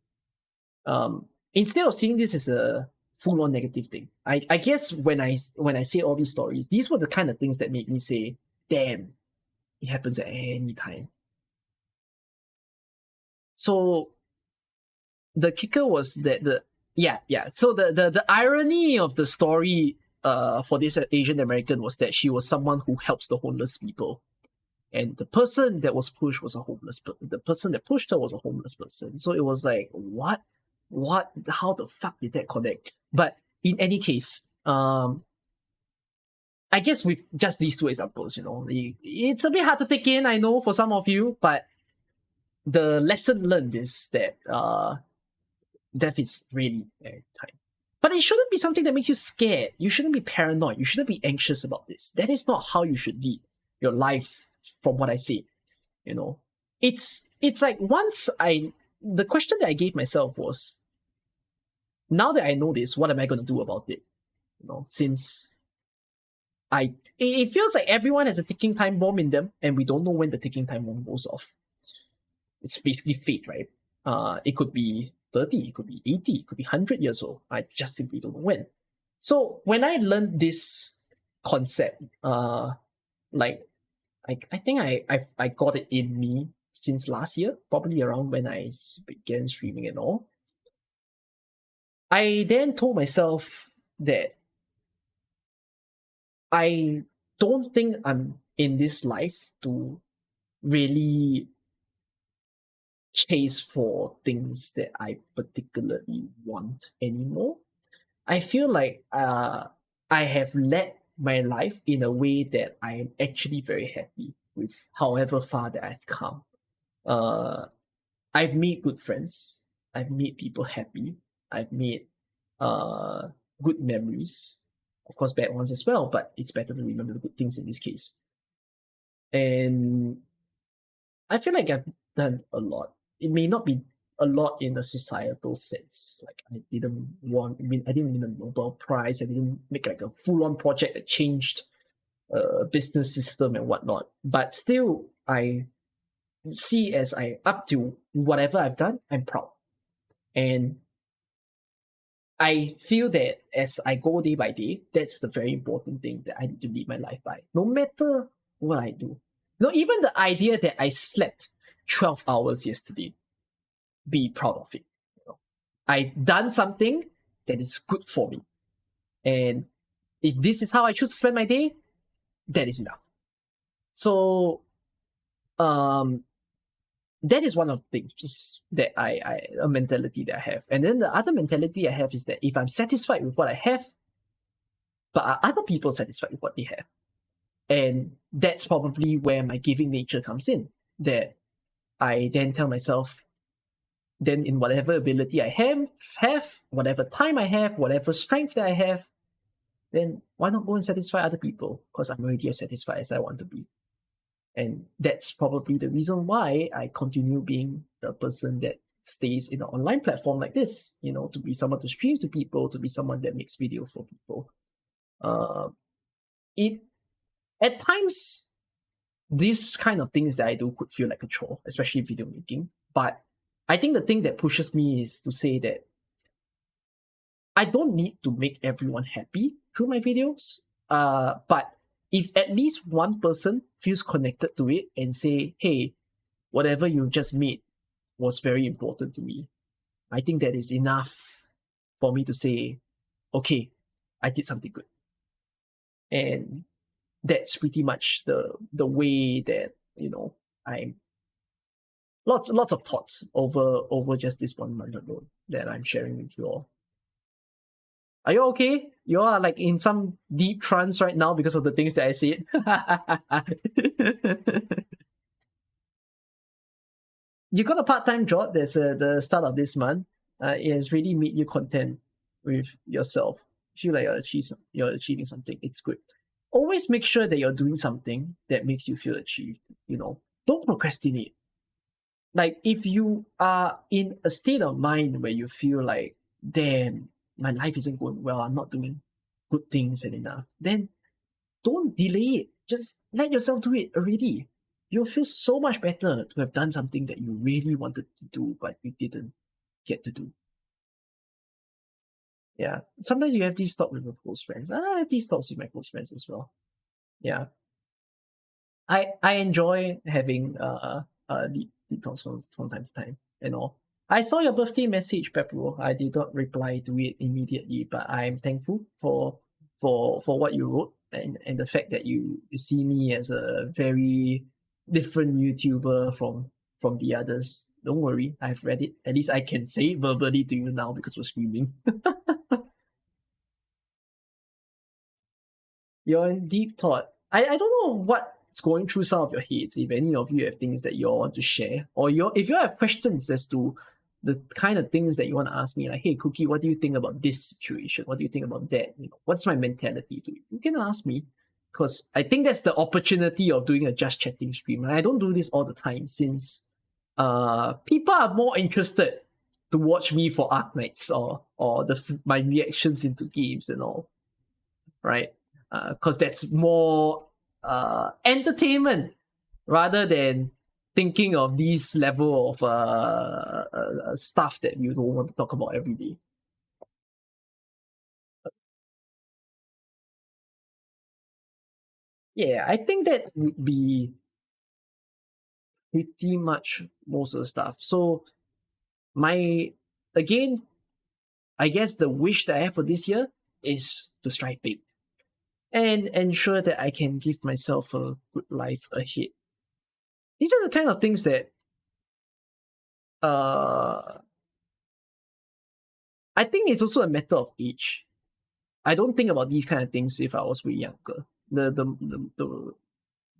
Instead of seeing this as a full-on negative thing, I guess when I say all these stories, these were the kind of things that made me say, damn, it happens at any time. So the kicker was that So the irony of the story for this Asian American was that she was someone who helps the homeless people. And the person that was pushed was a homeless person. The person that pushed her was a homeless person. So it was like, what? How the fuck did that connect? But in any case, I guess with just these two examples, it's a bit hard to take in, I know, for some of you, but the lesson learned is that death is really very time. But it shouldn't be something that makes you scared. You shouldn't be paranoid. You shouldn't be anxious about this. That is not how you should lead your life, from what I see. It's like the question that I gave myself was, now that I know this, what am I going to do about it? Since it feels like everyone has a ticking time bomb in them, and we don't know when the ticking time bomb goes off. It's basically fate, right? It could be 30, it could be 80, it could be 100 years old. I just simply don't know when. So when I learned this concept, I think I got it in me since last year, probably around when I began streaming and all. I then told myself that I don't think I'm in this life to really chase for things that I particularly want anymore. I feel like I have led my life in a way that I am actually very happy with however far that I've come. I've made good friends. I've made people happy. I've made good memories. Of course, bad ones as well, but it's better to remember the good things in this case. And I feel like I've done a lot. It may not be a lot in a societal sense. Like I didn't win a Nobel Prize. I didn't make like a full-on project that changed a business system and whatnot. But still, I see as up to whatever I've done, I'm proud. And I feel that as I go day by day, that's the very important thing that I need to lead my life by. No matter what I do. Even the idea that I slept 12 hours yesterday, be proud of it. I've done something that is good for me. And if this is how I choose to spend my day, that is enough. So, that is one of the things that a mentality that I have. And then the other mentality I have is that if I'm satisfied with what I have, but are other people satisfied with what they have? And that's probably where my giving nature comes in. That I then tell myself, then in whatever ability I have, whatever time I have, whatever strength that I have, then why not go and satisfy other people? Because I'm already as satisfied as I want to be. And that's probably the reason why I continue being the person that stays in an online platform like this, to be someone to stream to people, to be someone that makes video for people. At times, these kind of things that I do could feel like a chore, especially video making. But I think the thing that pushes me is to say that I don't need to make everyone happy through my videos. But if at least one person feels connected to it and say, hey, whatever you've just made was very important to me. I think that is enough for me to say, okay, I did something good. And that's pretty much the way that, I'm lots of thoughts over just this 1 month alone that I'm sharing with you all. Are you okay? You are like in some deep trance right now because of the things that I said. You got a part-time job that's the start of this month. It has really made you content with yourself. Feel like you're achieving something. It's good. Always make sure that you're doing something that makes you feel achieved. Don't procrastinate. Like if you are in a state of mind where you feel like, damn, my life isn't going well, I'm not doing good things and enough, then don't delay it. Just let yourself do it already. You'll feel so much better to have done something that you really wanted to do, but you didn't get to do. Yeah. Sometimes you have these talks with your close friends. I have these talks with my close friends as well. Yeah. I enjoy having deep talks from time to time and all. I saw your birthday message, Pepro. I did not reply to it immediately, but I'm thankful for what you wrote and the fact that you see me as a very different YouTuber from the others. Don't worry, I've read it. At least I can say it verbally to you now because we're screaming. You're in deep thought. I don't know what's going through some of your heads. If any of you have things that you all want to share, or if you have questions as to the kind of things that you want to ask me, like, hey, Cookie, what do you think about this situation? What do you think about that? What's my mentality to it? You can ask me, because I think that's the opportunity of doing a just chatting stream. And I don't do this all the time since people are more interested to watch me for Arknights or my reactions into games and all, right? Because that's more entertainment rather than thinking of these level of stuff that you don't want to talk about every day. Yeah, I think that would be pretty much most of the stuff. So again, I guess the wish that I have for this year is to strike big and ensure that I can give myself a good life ahead. These are the kind of things that I think it's also a matter of age. I don't think about these kind of things if I was way younger. The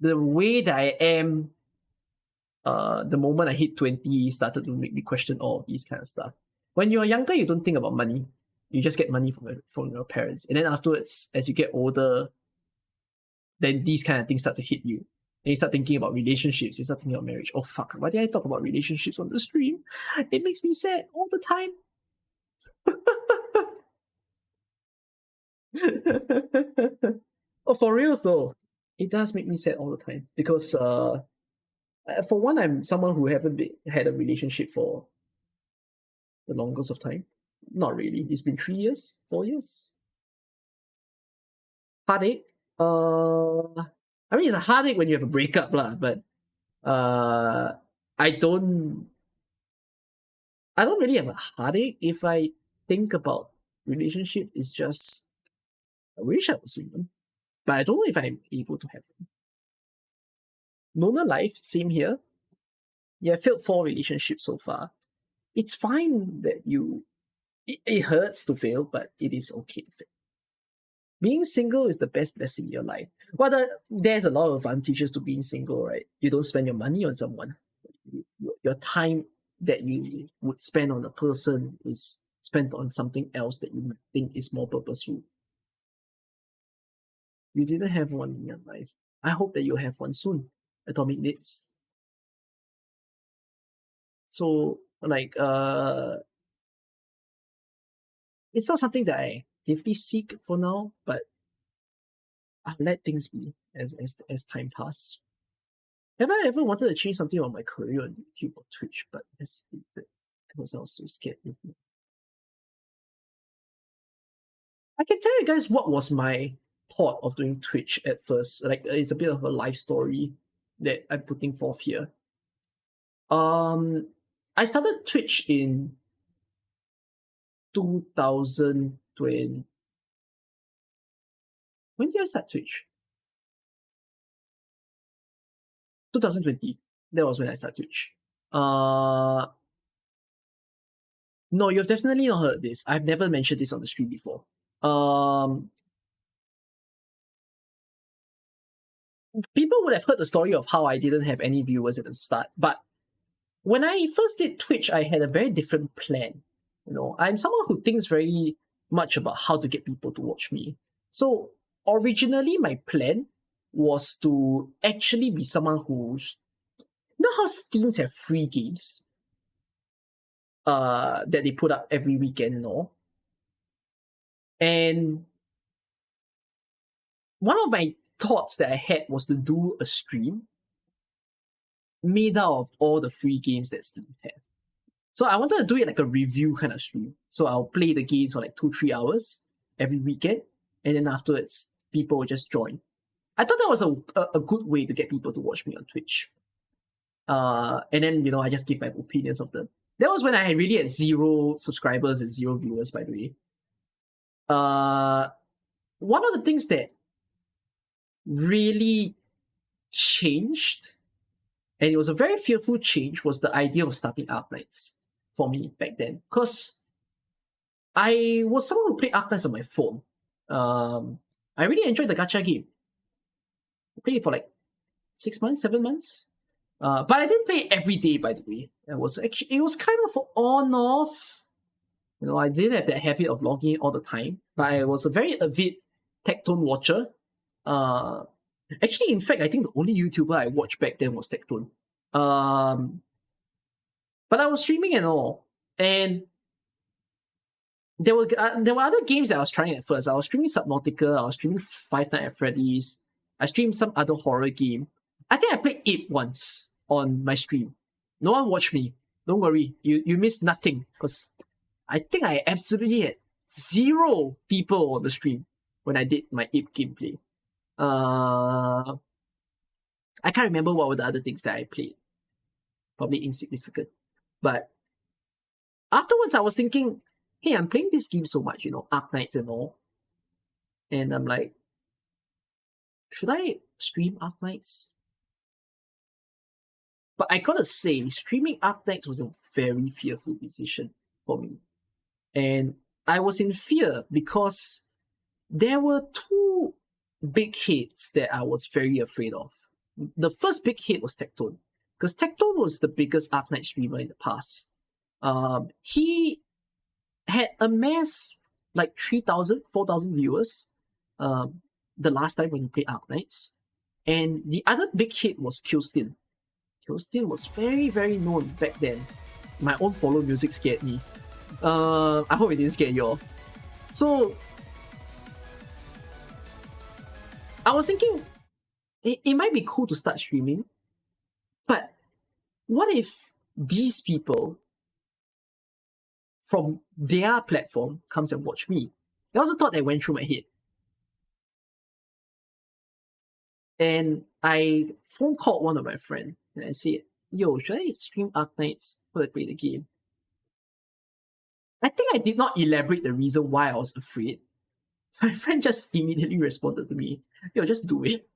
way that I am the moment I hit 20 started to make me question all of these kind of stuff. When you're younger, you don't think about money. You just get money from your parents. And then afterwards, as you get older, then these kind of things start to hit you. And you start thinking about relationships. You start thinking about marriage. Oh, fuck. Why did I talk about relationships on the stream? It makes me sad all the time. Oh, for reals though. It does make me sad all the time. Because for one, I'm someone who haven't had a relationship for the longest of time. Not really. It's been 3 years, 4 years. Heartache. I mean, it's a heartache when you have a breakup, lah. But I don't really have a heartache if I think about relationship. It's just I wish I was single, but I don't know if I'm able to have one. Loner life, same here. Yeah, I failed 4 relationships so far. It's fine that it hurts to fail, but it is okay to fail. Being single is the best blessing in your life. Well, there's a lot of advantages to being single, right? You don't spend your money on someone. Your time that you would spend on a person is spent on something else that you think is more purposeful. You didn't have one in your life. I hope that you'll have one soon. Atomic Knits. So, like, it's not something that I actively seek for now, but I'll let things be as time passes. Have I ever wanted to change something on my career on YouTube or Twitch, but because I was so scared. I can tell you guys what was my thought of doing Twitch at first. Like, it's a bit of a life story that I'm putting forth here. I started Twitch in 2020. When did I start Twitch? 2020. That was when I started Twitch. No, you've definitely not heard this. I've never mentioned this on the stream before. People would have heard the story of how I didn't have any viewers at the start, but when I first did Twitch, I had a very different plan. You know, I'm someone who thinks very much about how to get people to watch me. So originally, my plan was to actually be someone who's, you know how Steams have free games that they put up every weekend and all. And one of my thoughts that I had was to do a stream made out of all the free games that Steam have. So I wanted to do it like a review kind of stream. So I'll play the games for like 2-3 hours every weekend, and then afterwards people will just join. I thought that was a good way to get people to watch me on Twitch. And then, you know, I just give my opinions of them. That was when I really had 0 subscribers and 0 viewers, by the way. One of the things that really changed, and it was a very fearful change, was the idea of starting Arknights for me back then. Because I was someone who played Arknights on my phone. I really enjoyed the gacha game. I played it for like 6 months, 7 months. But I didn't play it every day, by the way. It was kind of on off. You know, I didn't have that habit of logging in all the time. But I was a very avid Tectone watcher. Actually, in fact, I think the only YouTuber I watched back then was Tectone. But I was streaming and all, and there were other games that I was trying at first. I was streaming Subnautica. I was streaming Five Nights at Freddy's. I streamed some other horror game. I think I played Ape once on my stream. No one watched me. Don't worry, you missed nothing, because I think I absolutely had 0 people on the stream when I did my Ape gameplay. I can't remember what were the other things that I played. Probably insignificant. But afterwards, I was thinking, hey, I'm playing this game so much, you know, Arknights and all. And I'm like, should I stream Arknights? But I gotta say, streaming Arknights was a very fearful decision for me. And I was in fear because there were 2 big hits that I was very afraid of. The first big hit was Tectone, because Tectone was the biggest Arknight streamer in the past. He had amassed like 3,000, 4,000 viewers the last time when he played Arknights. And the other big hit was Killstin. Killstin was very, very known back then. My own follow music scared me. I hope it didn't scare you all. So I was thinking, it might be cool to start streaming, but what if these people from their platform comes and watch me? That was a thought that went through my head. And I phone called one of my friends and I said, yo, should I stream Arknights before I play the game? I think I did not elaborate the reason why I was afraid. My friend just immediately responded to me, yo, just do it.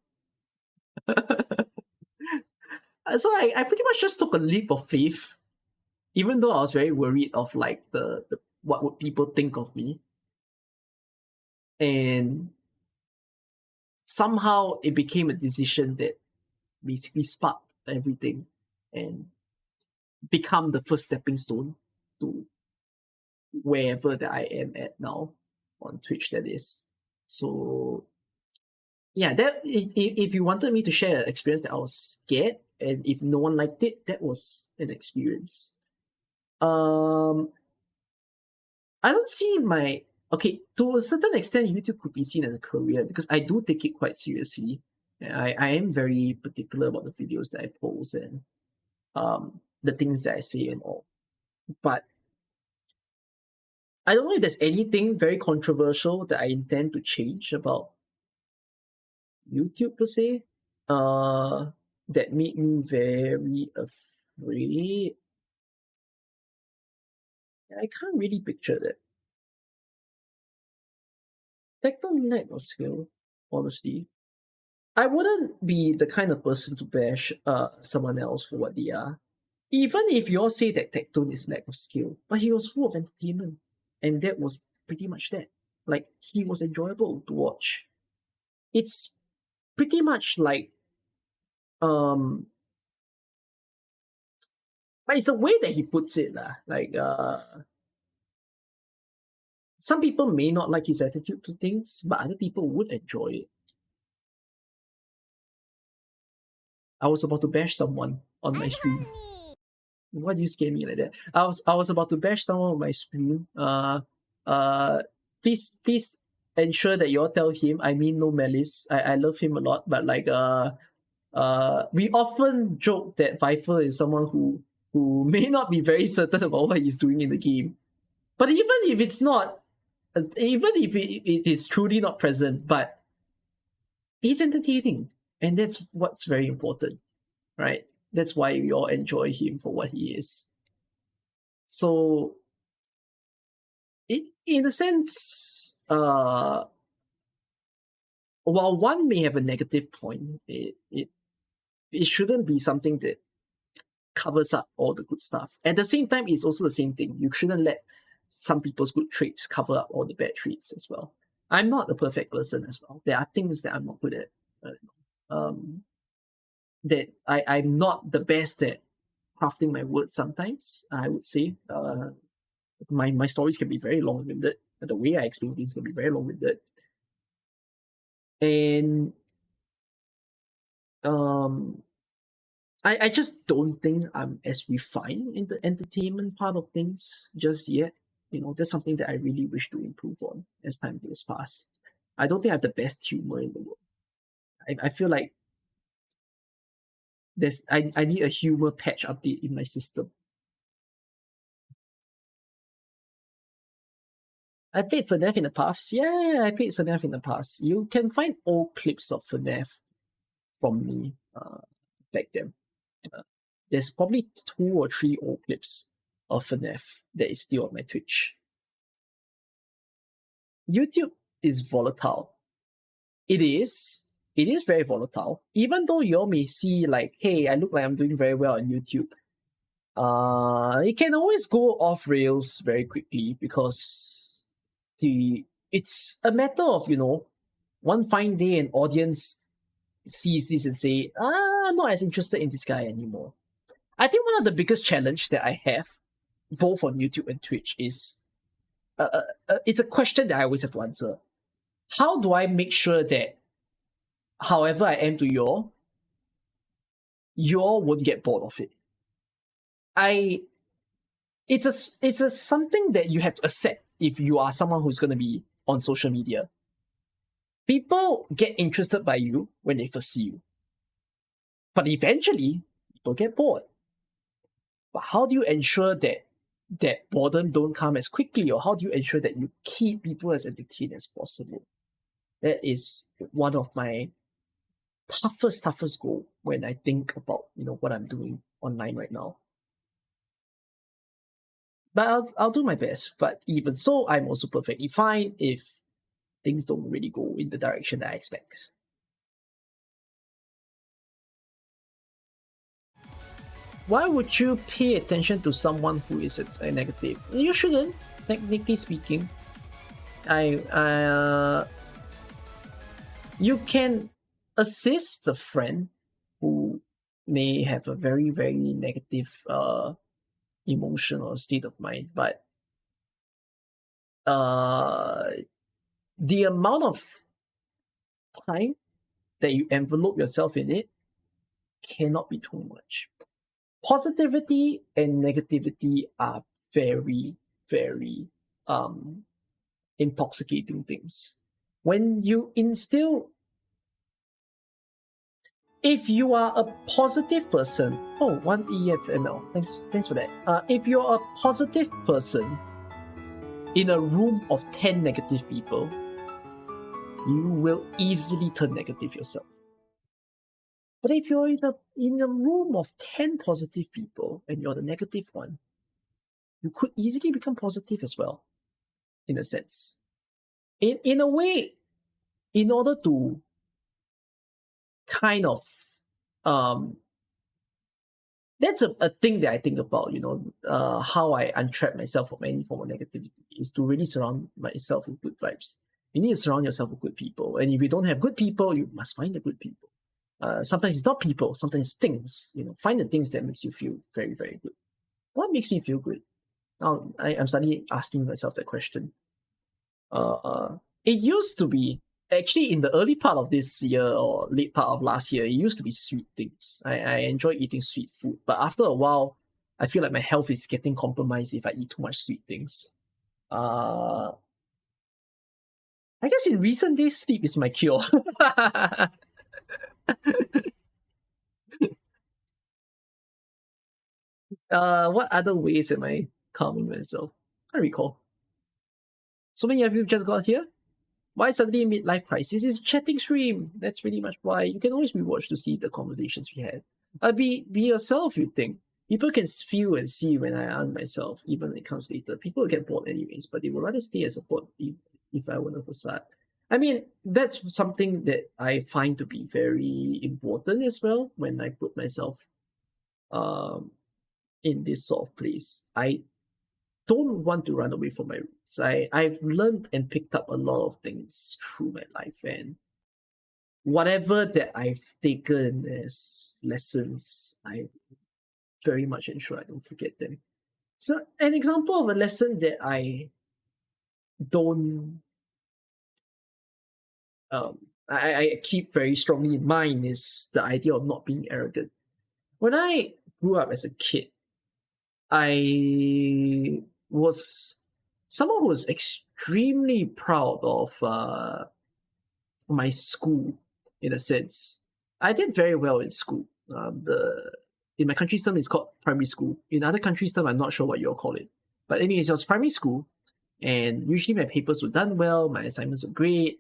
So I pretty much just took a leap of faith, even though I was very worried of like the what would people think of me. And somehow it became a decision that basically sparked everything and become the first stepping stone to wherever that I am at now on Twitch, that is. So yeah, that if you wanted me to share an experience that I was scared and if no one liked it, that was an experience. I don't see my okay, to a certain extent YouTube could be seen as a career because I do take it quite seriously. I am very particular about the videos that I post and the things that I say and all. But I don't know if there's anything very controversial that I intend to change about YouTube per se. That made me very afraid. I can't really picture that. Tecton lack of skill, honestly. I wouldn't be the kind of person to bash someone else for what they are. Even if you all say that Tecton is lack of skill, but he was full of entertainment. And that was pretty much that. Like, he was enjoyable to watch. It's pretty much like um but it's the way that he puts it lah. Like some people may not like his attitude to things, but other people would enjoy it. I was about to bash someone on my stream. Why do you scare me like that? I was about to bash someone on my stream. Please ensure that you all tell him I mean no malice. I love him a lot, but like we often joke that Viper is someone who may not be very certain about what he's doing in the game. But even if it's not, even if it is truly not present, but he's entertaining, and that's what's very important, right? That's why we all enjoy him for what he is. So, in a sense, while one may have a negative point, it shouldn't be something that covers up all the good stuff. At the same time, it's also the same thing. You shouldn't let some people's good traits cover up all the bad traits as well. I'm not a perfect person as well. There are things that I'm not good at. That I'm not the best at crafting my words sometimes, I would say. My stories can be very long-winded. The way I explain things can be very long-winded. And I just don't think I'm as refined in the entertainment part of things just yet. That's something that I really wish to improve on as time goes past. I don't think I have the best humor in the world. I feel like I need a humor patch update in my system. I played FNAF in the past. Yeah, I played FNAF in the past. You can find old clips of FNAF from me back then. There's probably 2 or 3 old clips of FNAF that is still on my Twitch. YouTube is volatile. It is. It is very volatile. Even though you all may see like, hey, I look like I'm doing very well on YouTube. It can always go off rails very quickly because it's a matter of, one fine day an audience sees this and say, I'm not as interested in this guy anymore. I think one of the biggest challenge that I have, both on YouTube and Twitch, is it's a question that I always have to answer. How do I make sure that however I am to y'all won't get bored of it? It's a something that you have to accept if you are someone who's going to be on social media. People get interested by you when they first see you, but eventually people get bored. But how do you ensure that boredom don't come as quickly, or how do you ensure that you keep people as entertained as possible? That is one of my toughest goal when I think about what I'm doing online right now. But I'll do my best. But even so, I'm also perfectly fine if things don't really go in the direction that I expect. Why would you pay attention to someone who is a negative? You shouldn't, technically speaking. You can assist a friend who may have a very, very negative emotion or state of mind, but the amount of time that you envelope yourself in it cannot be too much. Positivity and negativity are very, very intoxicating things. When you instill, if you are a positive person, 1 EFML, thanks for that. If you're a positive person in a room of 10 negative people, you will easily turn negative yourself. But if you're in a room of 10 positive people and you're the negative one, you could easily become positive as well, in a sense. In a way, in order to kind of um that's a thing that I think about, how I untrap myself from any form of negativity is to really surround myself with good vibes. You need to surround yourself with good people. And if you don't have good people, you must find the good people. Sometimes it's not people, sometimes it's things. Find the things that makes you feel very, very good. What makes me feel good? Now, I'm suddenly asking myself that question. It used to be actually in the early part of this year or late part of last year. It used to be sweet things. I enjoy eating sweet food, but after a while, I feel like my health is getting compromised if I eat too much sweet things. I guess in recent days, sleep is my cure. What other ways am I calming myself? I recall. So many of you just got here. Why suddenly midlife crisis? Is chatting stream. That's pretty much why. You can always rewatch to see the conversations we had. Be yourself, you think. People can feel and see when I am myself, even when it comes later. People will get bored anyways, but they would rather stay as a board if I were a facade. I mean, that's something that I find to be very important as well when I put myself um in this sort of place. I don't want to run away from my roots. I've learned and picked up a lot of things through my life, and whatever that I've taken as lessons, I very much ensure I don't forget them. So an example of a lesson that I don't um I keep very strongly in mind is the idea of not being arrogant. When I grew up as a kid, I was someone who was extremely proud of my school, in a sense. I did very well in school. In my country's term, it's called primary school. In other countries' term, I'm not sure what you'll call it. But anyways, it was primary school, and usually my papers were done well, my assignments were great,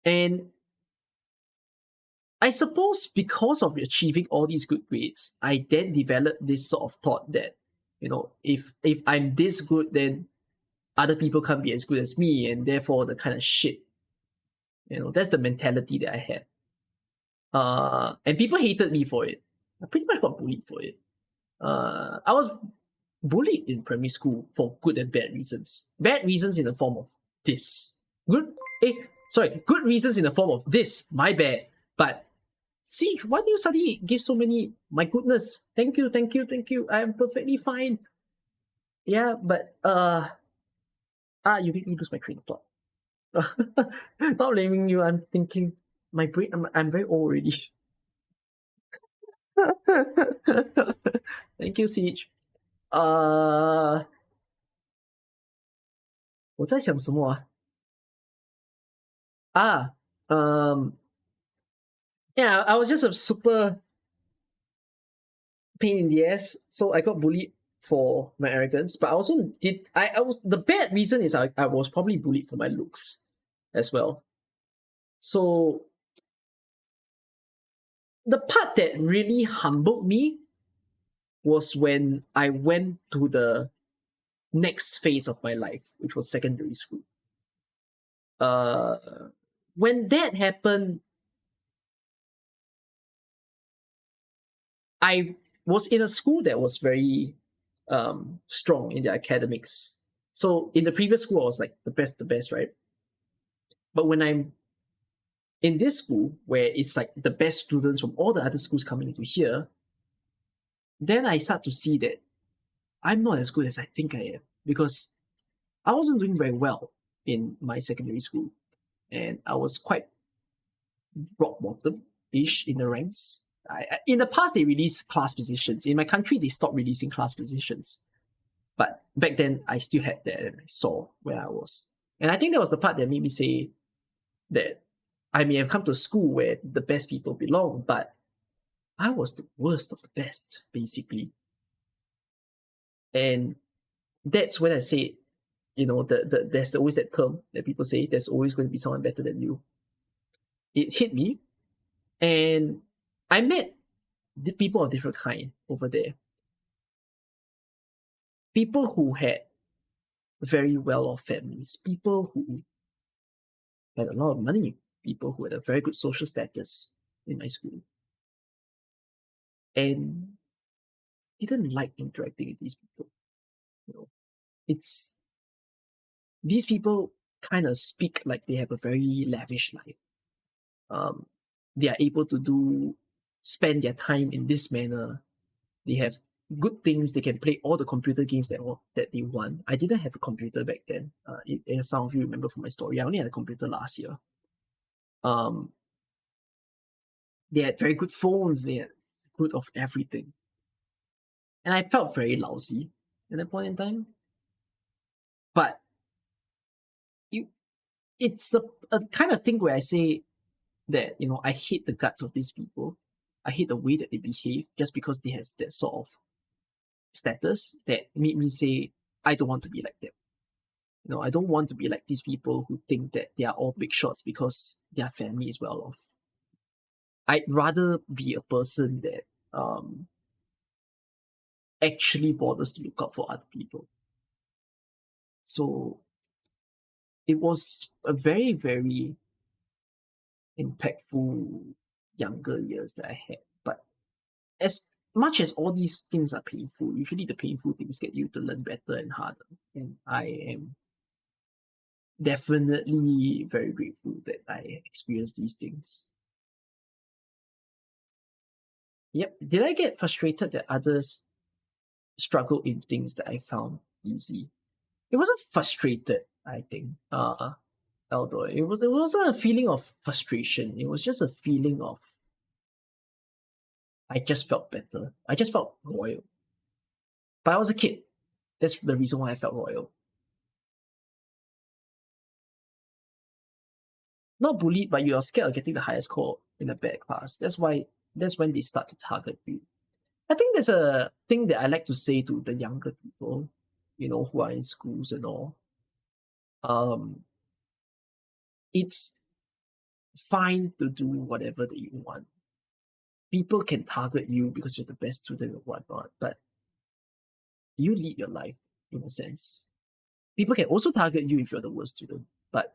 and I suppose because of achieving all these good grades, I then developed this sort of thought that, if I'm this good, then other people can't be as good as me, and therefore the kind of shit. That's the mentality that I had. And people hated me for it. I pretty much got bullied for it. I was bullied in primary school for good and bad reasons. Bad reasons in the form of this. Good reasons in the form of this. My bad. But Siege, why do you suddenly give so many? My goodness. Thank you. I am perfectly fine. Yeah, but you make me lose my train of thought. Not blaming you. I'm thinking my brain. I'm very old already. Thank you, Siege. 我在想什么啊？yeah, I was just a super pain in the ass. So I got bullied for my arrogance, but I also did. I was the bad reason is I was probably bullied for my looks as well. So the part that really humbled me was when I went to the next phase of my life, which was secondary school. When that happened, I was in a school that was very strong in the academics. So in the previous school, I was like the best, right? But when I'm in this school, where it's like the best students from all the other schools coming into here, then I start to see that I'm not as good as I think I am, because I wasn't doing very well in my secondary school, and I was quite rock bottom-ish in the ranks. In the past, they released class positions. In my country, they stopped releasing class positions. But back then, I still had that, and I saw where I was. And I think that was the part that made me say that I may have come to a school where the best people belong, but I was the worst of the best, basically. And that's when I say, there's always that term that people say, there's always going to be someone better than you. It hit me, and I met the people of different kind over there. people who had very well-off families, people who had a lot of money, people who had a very good social status in my school, and didn't like interacting with these people. You know, it's these people kind of speak like they have a very lavish life. They are able to spend their time in this manner. They have good things. They can play all the computer games that they want. I didn't have a computer back then. As some of you remember from my story, I only had a computer last year. Um, they had very good phones. They had good of everything, and I felt very lousy at that point in time. But you, it's a kind of thing where I say that I hate the guts of these people. I hate the way that they behave just because they have that sort of status that made me say I don't want to be like them. I don't want to be like these people who think that they are all big shots because their family is well off. I'd rather be a person that actually bothers to look out for other people. So it was a very, very impactful younger years that I had. But as much as all these things are painful, usually the painful things get you to learn better and harder. And I am definitely very grateful that I experienced these things. Yep. Did I get frustrated that others struggle in things that I found easy? It wasn't frustrated, I think. Although it wasn't a feeling of frustration. It was just a feeling of I just felt better. I just felt royal. But I was a kid. That's the reason why I felt royal. Not bullied, but you are scared of getting the highest score in a bad class. That's when they start to target you. I think there's a thing that I like to say to the younger people, who are in schools and all. It's fine to do whatever that you want. People can target you because you're the best student or whatnot, but you lead your life in a sense. People can also target you if you're the worst student, but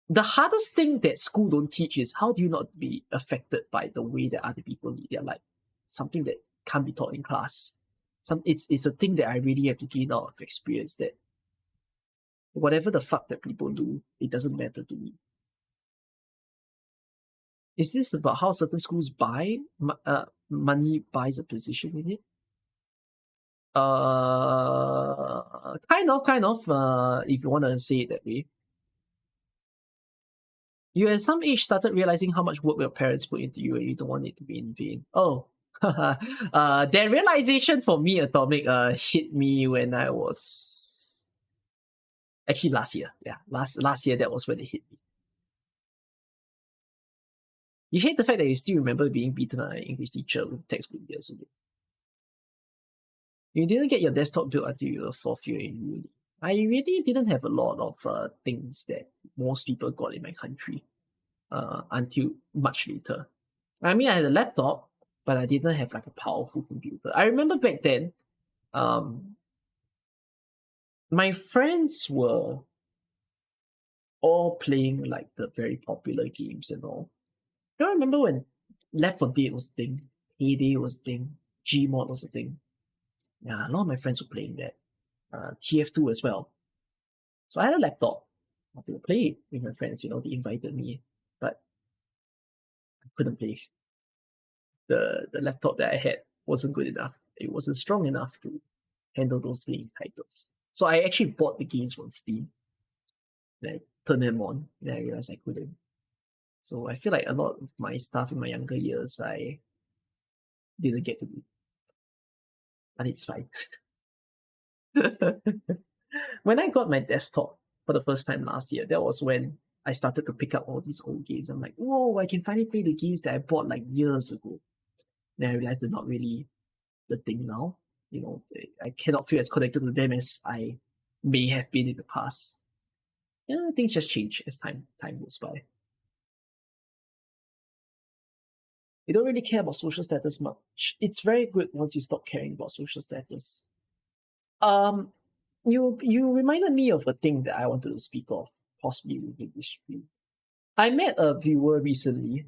the hardest thing that school don't teach is how do you not be affected by the way that other people lead their life. Something that can't be taught in class. It's a thing that I really have to gain out of experience that whatever the fuck that people do, it doesn't matter to me. Is this about how certain schools buy money buys a position in it? Kind of. If you want to say it that way. You at some age started realizing how much work your parents put into you and you don't want it to be in vain. Oh, that realization for me, Atomic, hit me when I was actually last year. Yeah, last year that was when it hit me. You hate the fact that you still remember being beaten by an English teacher with textbook years ago. You didn't get your desktop built until you were fourth year in uni. I really didn't have a lot of things that most people got in my country until much later. I mean, I had a laptop, but I didn't have like a powerful computer. I remember back then, my friends were all playing like the very popular games and all. Do you remember when Left 4 Dead was a thing, Payday was a thing, Gmod was a thing? Yeah, a lot of my friends were playing that. TF2 as well. So I had a laptop. I wanted to play it with my friends, they invited me, but I couldn't play. The laptop that I had wasn't good enough. It wasn't strong enough to handle those game titles. So I actually bought the games from Steam. Then I turned them on, and I realized I couldn't. So I feel like a lot of my stuff in my younger years, I didn't get to do. But it's fine. When I got my desktop for the first time last year, that was when I started to pick up all these old games. I'm like, whoa, I can finally play the games that I bought like years ago. Then I realized they're not really the thing now. I cannot feel as connected to them as I may have been in the past. Yeah, things just change as time goes by. You don't really care about social status much. It's very good once you stop caring about social status. Um, you reminded me of a thing that I wanted to speak of, possibly within this stream. I met a viewer recently,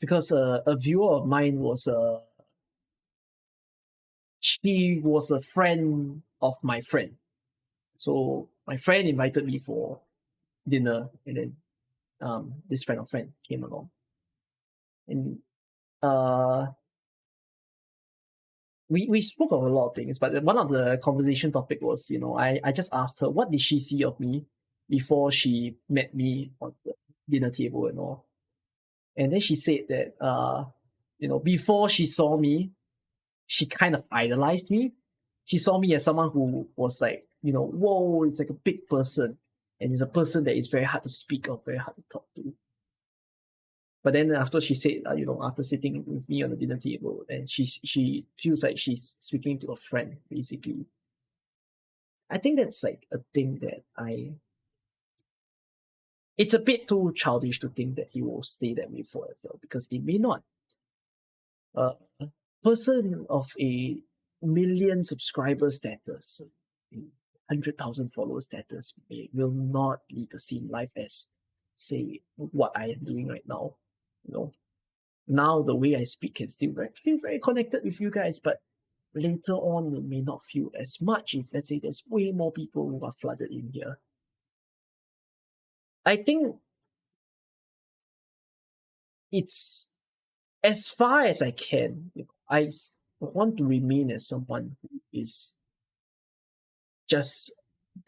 because a viewer of mine was she was a friend of my friend. So my friend invited me for dinner, and then this friend of friend came along, and uh we spoke of a lot of things, but one of the conversation topic was, I just asked her what did she see of me before she met me on the dinner table and all. And then she said that before she saw me, she kind of idolized me. She saw me as someone who was like, whoa, it's like a big person. And it's a person that is very hard to speak of, very hard to talk to. But then after she said, after sitting with me on the dinner table, and she feels like she's speaking to a friend, basically. I think that's like a thing that it's a bit too childish to think that he will stay that way forever, because it may not. A person of a million subscriber status, 100,000 follower status, will not lead the same life as, say, what I am doing right now. Now the way I speak can still feel very connected with you guys, but later on it may not feel as much if, let's say, there's way more people who are flooded in here. I think it's as far as I can. I want to remain as someone who is just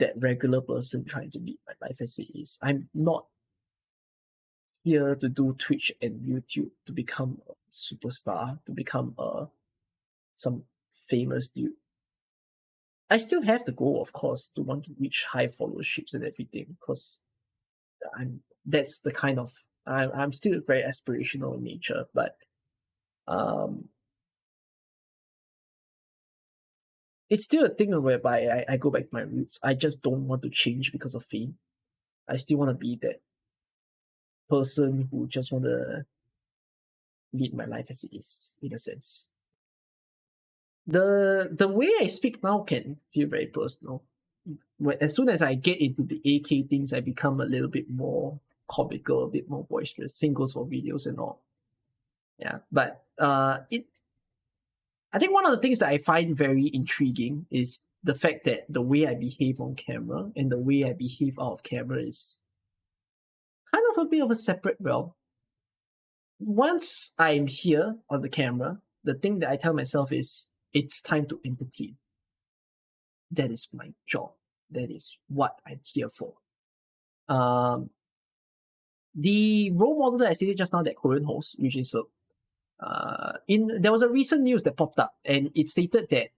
that regular person trying to live my life as it is. I'm not here to do Twitch and YouTube to become a superstar, to become some famous dude. I still have the goal, of course, to want to reach high followerships and everything, because that's the kind of I'm still very aspirational in nature, but it's still a thing whereby I go back to my roots. I just don't want to change because of fame. I still want to be that person who just want to lead my life as it is, in a sense. The way I speak now can feel very personal. As soon as I get into the AK things, I become a little bit more comical, a bit more boisterous. Same goes for videos and all. Yeah, but I think one of the things that I find very intriguing is the fact that the way I behave on camera and the way I behave out of camera is kind of a bit of a separate realm. Once I'm here on the camera, the thing that I tell myself is it's time to entertain. That is my job. That is what I'm here for. The role model that I stated just now, that Korean host, which is there was a recent news that popped up, and it stated that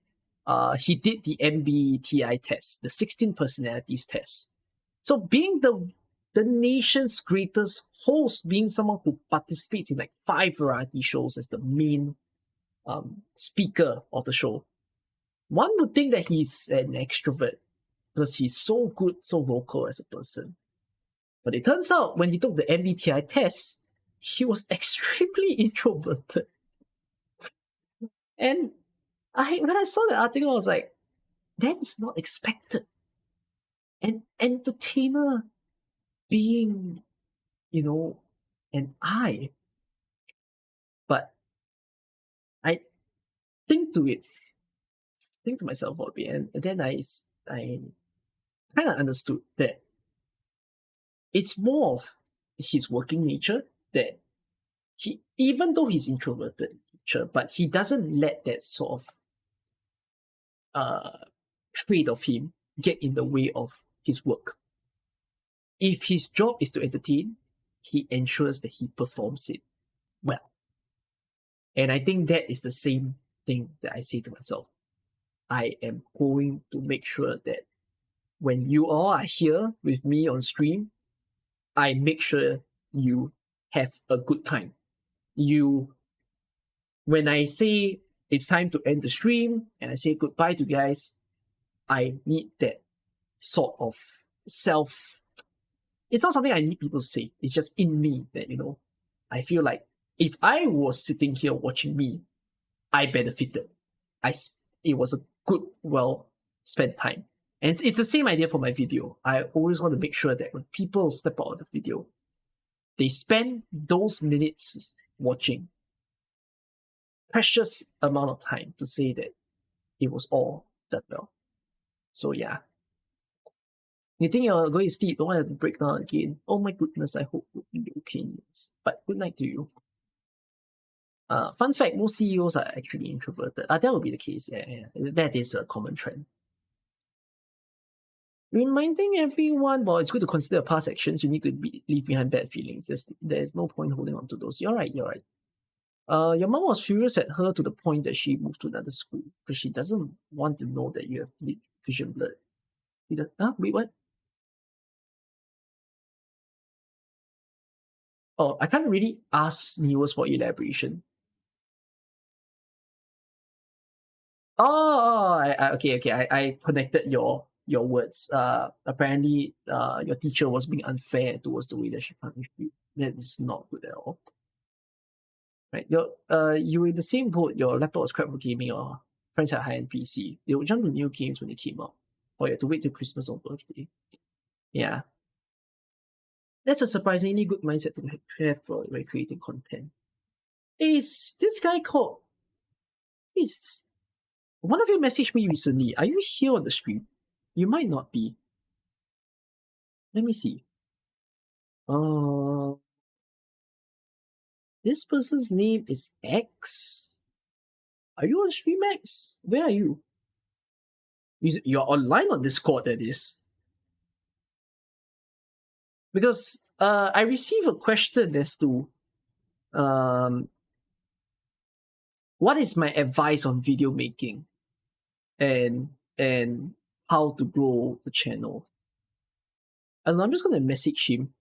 he did the MBTI test, the 16 personalities test. So being the nation's greatest host, being someone who participates in like 5 variety shows as the main speaker of the show, one would think that he's an extrovert because he's so good, so vocal as a person. But it turns out when he took the MBTI test, he was extremely introverted. And when I saw the article, I was like, that is not expected. An entertainer being, an I. But I think to myself for a bit, and then I kind of understood that it's more of his working nature, that he, even though he's introverted nature, but he doesn't let that sort of trait of him get in the way of his work. If his job is to entertain, he ensures that he performs it well. And I think that is the same thing that I say to myself. I am going to make sure that when you all are here with me on stream, I make sure you have a good time. When I say it's time to end the stream and I say goodbye to you guys, I need that sort of it's not something I need people to say. It's just in me that, I feel like if I was sitting here watching me, I benefited. It was a good, well spent time. And it's the same idea for my video. I always want to make sure that when people step out of the video, they spend those minutes watching precious amount of time to say that it was all done well. So yeah. You think you're going to sleep, don't want to break down again. Oh my goodness, I hope you'll be okay. But good night to you. Fun fact, most CEOs are actually introverted. That will be the case. Yeah. That is a common trend. Reminding everyone, well, it's good to consider past actions. You need to leave behind bad feelings. There's no point holding on to those. You're right. Your mom was furious at her to the point that she moved to another school because she doesn't want to know that you have vision blurred. Wait, what? Oh, I can't really ask Newers for elaboration. Okay. I connected your words. Apparently, your teacher was being unfair towards the way that she punished you. That is not good at all. Right? You were in the same boat. Your laptop was crap for gaming. Your friends had high-end PC. They would jump to new games when they came out, or you had to wait till Christmas or birthday. Yeah, that's a surprisingly good mindset to have for when creating content. Is this guy called? Is one of you messaged me recently? Are you here on the stream? You might not be. Let me see. This person's name is X. Are you on stream, X? Where are you? You're online on Discord, that is. Because I received a question as to what is my advice on video making and how to grow the channel. And I'm just gonna message him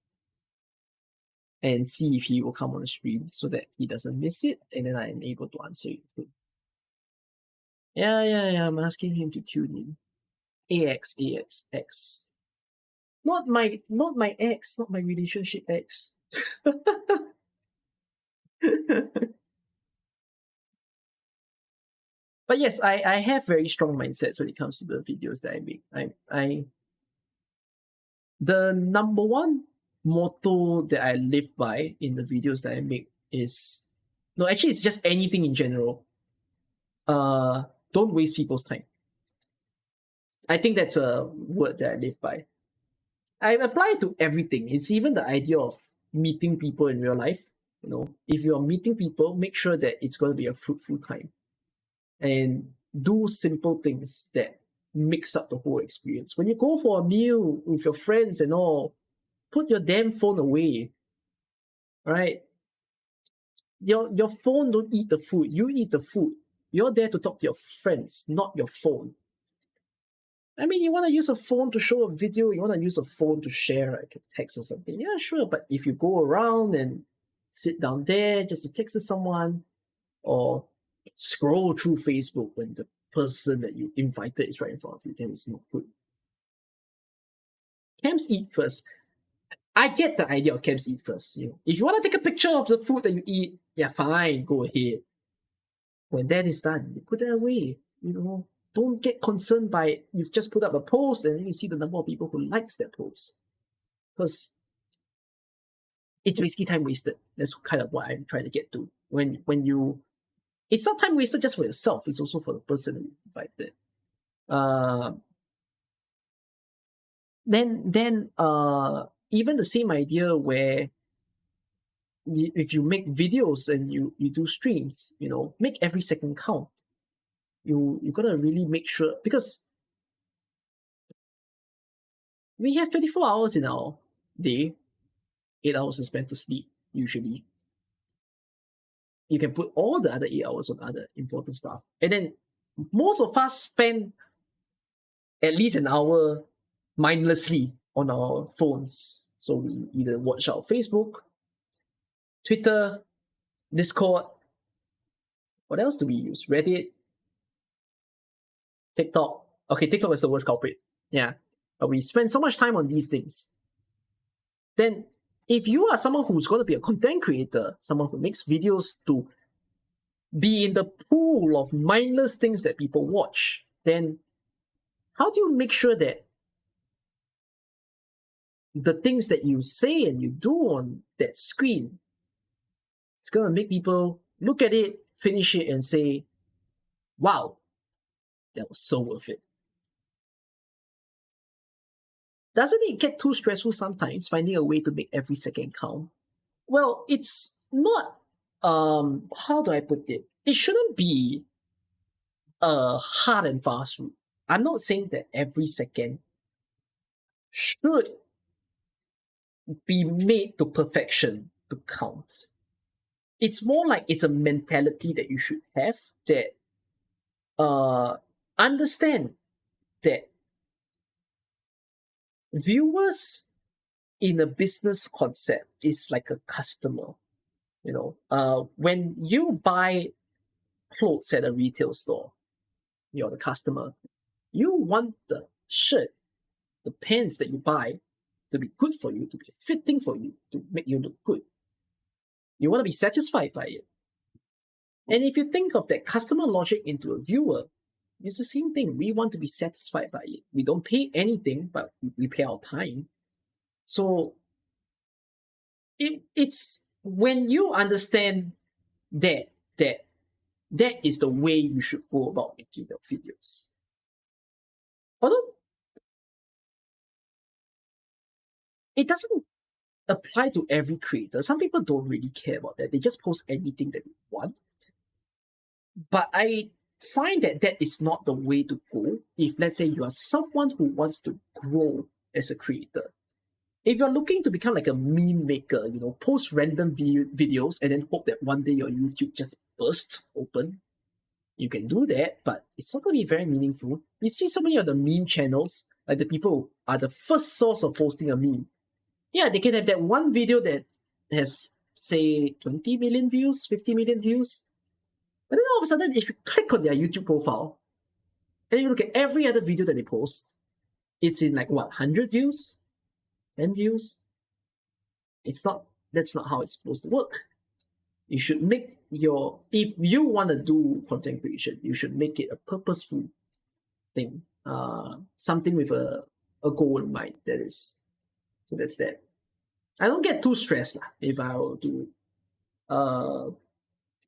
and see if he will come on the stream so that he doesn't miss it, and then I'm able to answer it. Yeah. I'm asking him to tune in. AX. Not my ex, not my relationship ex. But yes, I have very strong mindsets when it comes to the videos that I make. I the number one motto that I live by in the videos that I make is actually it's just anything in general. Don't waste people's time. I think that's a word that I live by. I apply it to everything. It's even the idea of meeting people in real life. If you're meeting people, make sure that it's going to be a fruitful time. And do simple things that mix up the whole experience. When you go for a meal with your friends and all, put your damn phone away. All right? Your phone don't eat the food. You eat the food. You're there to talk to your friends, not your phone. I mean, you want to use a phone to show a video, you want to use a phone to share like a text or something. Yeah, sure. But if you go around and sit down there just to text to someone or scroll through Facebook when the person that you invited is right in front of you, then it's not good. Camps eat first. I get the idea of camps eat first. If you want to take a picture of the food that you eat, yeah, fine, go ahead. When that is done, you put that away. Don't get concerned by you've just put up a post and then you see the number of people who likes that post. Because it's basically time wasted. That's kind of what I'm trying to get to. When it's not time wasted just for yourself, it's also for the person who invited. Then even the same idea where if you make videos and you do streams, make every second count. You gotta really make sure, because we have 24 hours in our day, 8 hours is spent to sleep usually. You can put all the other 8 hours on other important stuff, and then most of us spend at least an hour mindlessly on our phones. So we either watch our Facebook, Twitter, Discord. What else do we use? Reddit, TikTok. Okay, TikTok is the worst culprit. Yeah. But we spend so much time on these things. Then if you are someone who's going to be a content creator, someone who makes videos to be in the pool of mindless things that people watch, then how do you make sure that the things that you say and you do on that screen, it's going to make people look at it, finish it, and say, wow, that was so worth it. Doesn't it get too stressful sometimes finding a way to make every second count? Well, it's not, how do I put it? It shouldn't be a hard and fast rule. I'm not saying that every second should be made to perfection to count. It's more like it's a mentality that you should have, that understand that viewers in a business concept is like a customer. When you buy clothes at a retail store, you're the customer. You want the shirt, the pants that you buy to be good for you, to be fitting for you, to make you look good. You want to be satisfied by it. And if you think of that customer logic into a viewer, it's the same thing. We want to be satisfied by it. We don't pay anything, but we pay our time. So it's when you understand that is the way you should go about making your videos. Although it doesn't apply to every creator. Some people don't really care about that. They just post anything that they want. But I find that is not the way to go if, let's say, you are someone who wants to grow as a creator. If you're looking to become like a meme maker, post random videos and then hope that one day your YouTube just bursts open, you can do that, but it's not going to be very meaningful. You see so many of the meme channels, like the people who are the first source of posting a meme. Yeah, they can have that one video that has, say, 20 million views, 50 million views. But then all of a sudden, if you click on their YouTube profile and you look at every other video that they post, it's in like 100 views? 10 views? That's not how it's supposed to work. You should make if you want to do content creation, you should make it a purposeful thing. Something with a goal in mind, so that's that. I don't get too stressed if I were to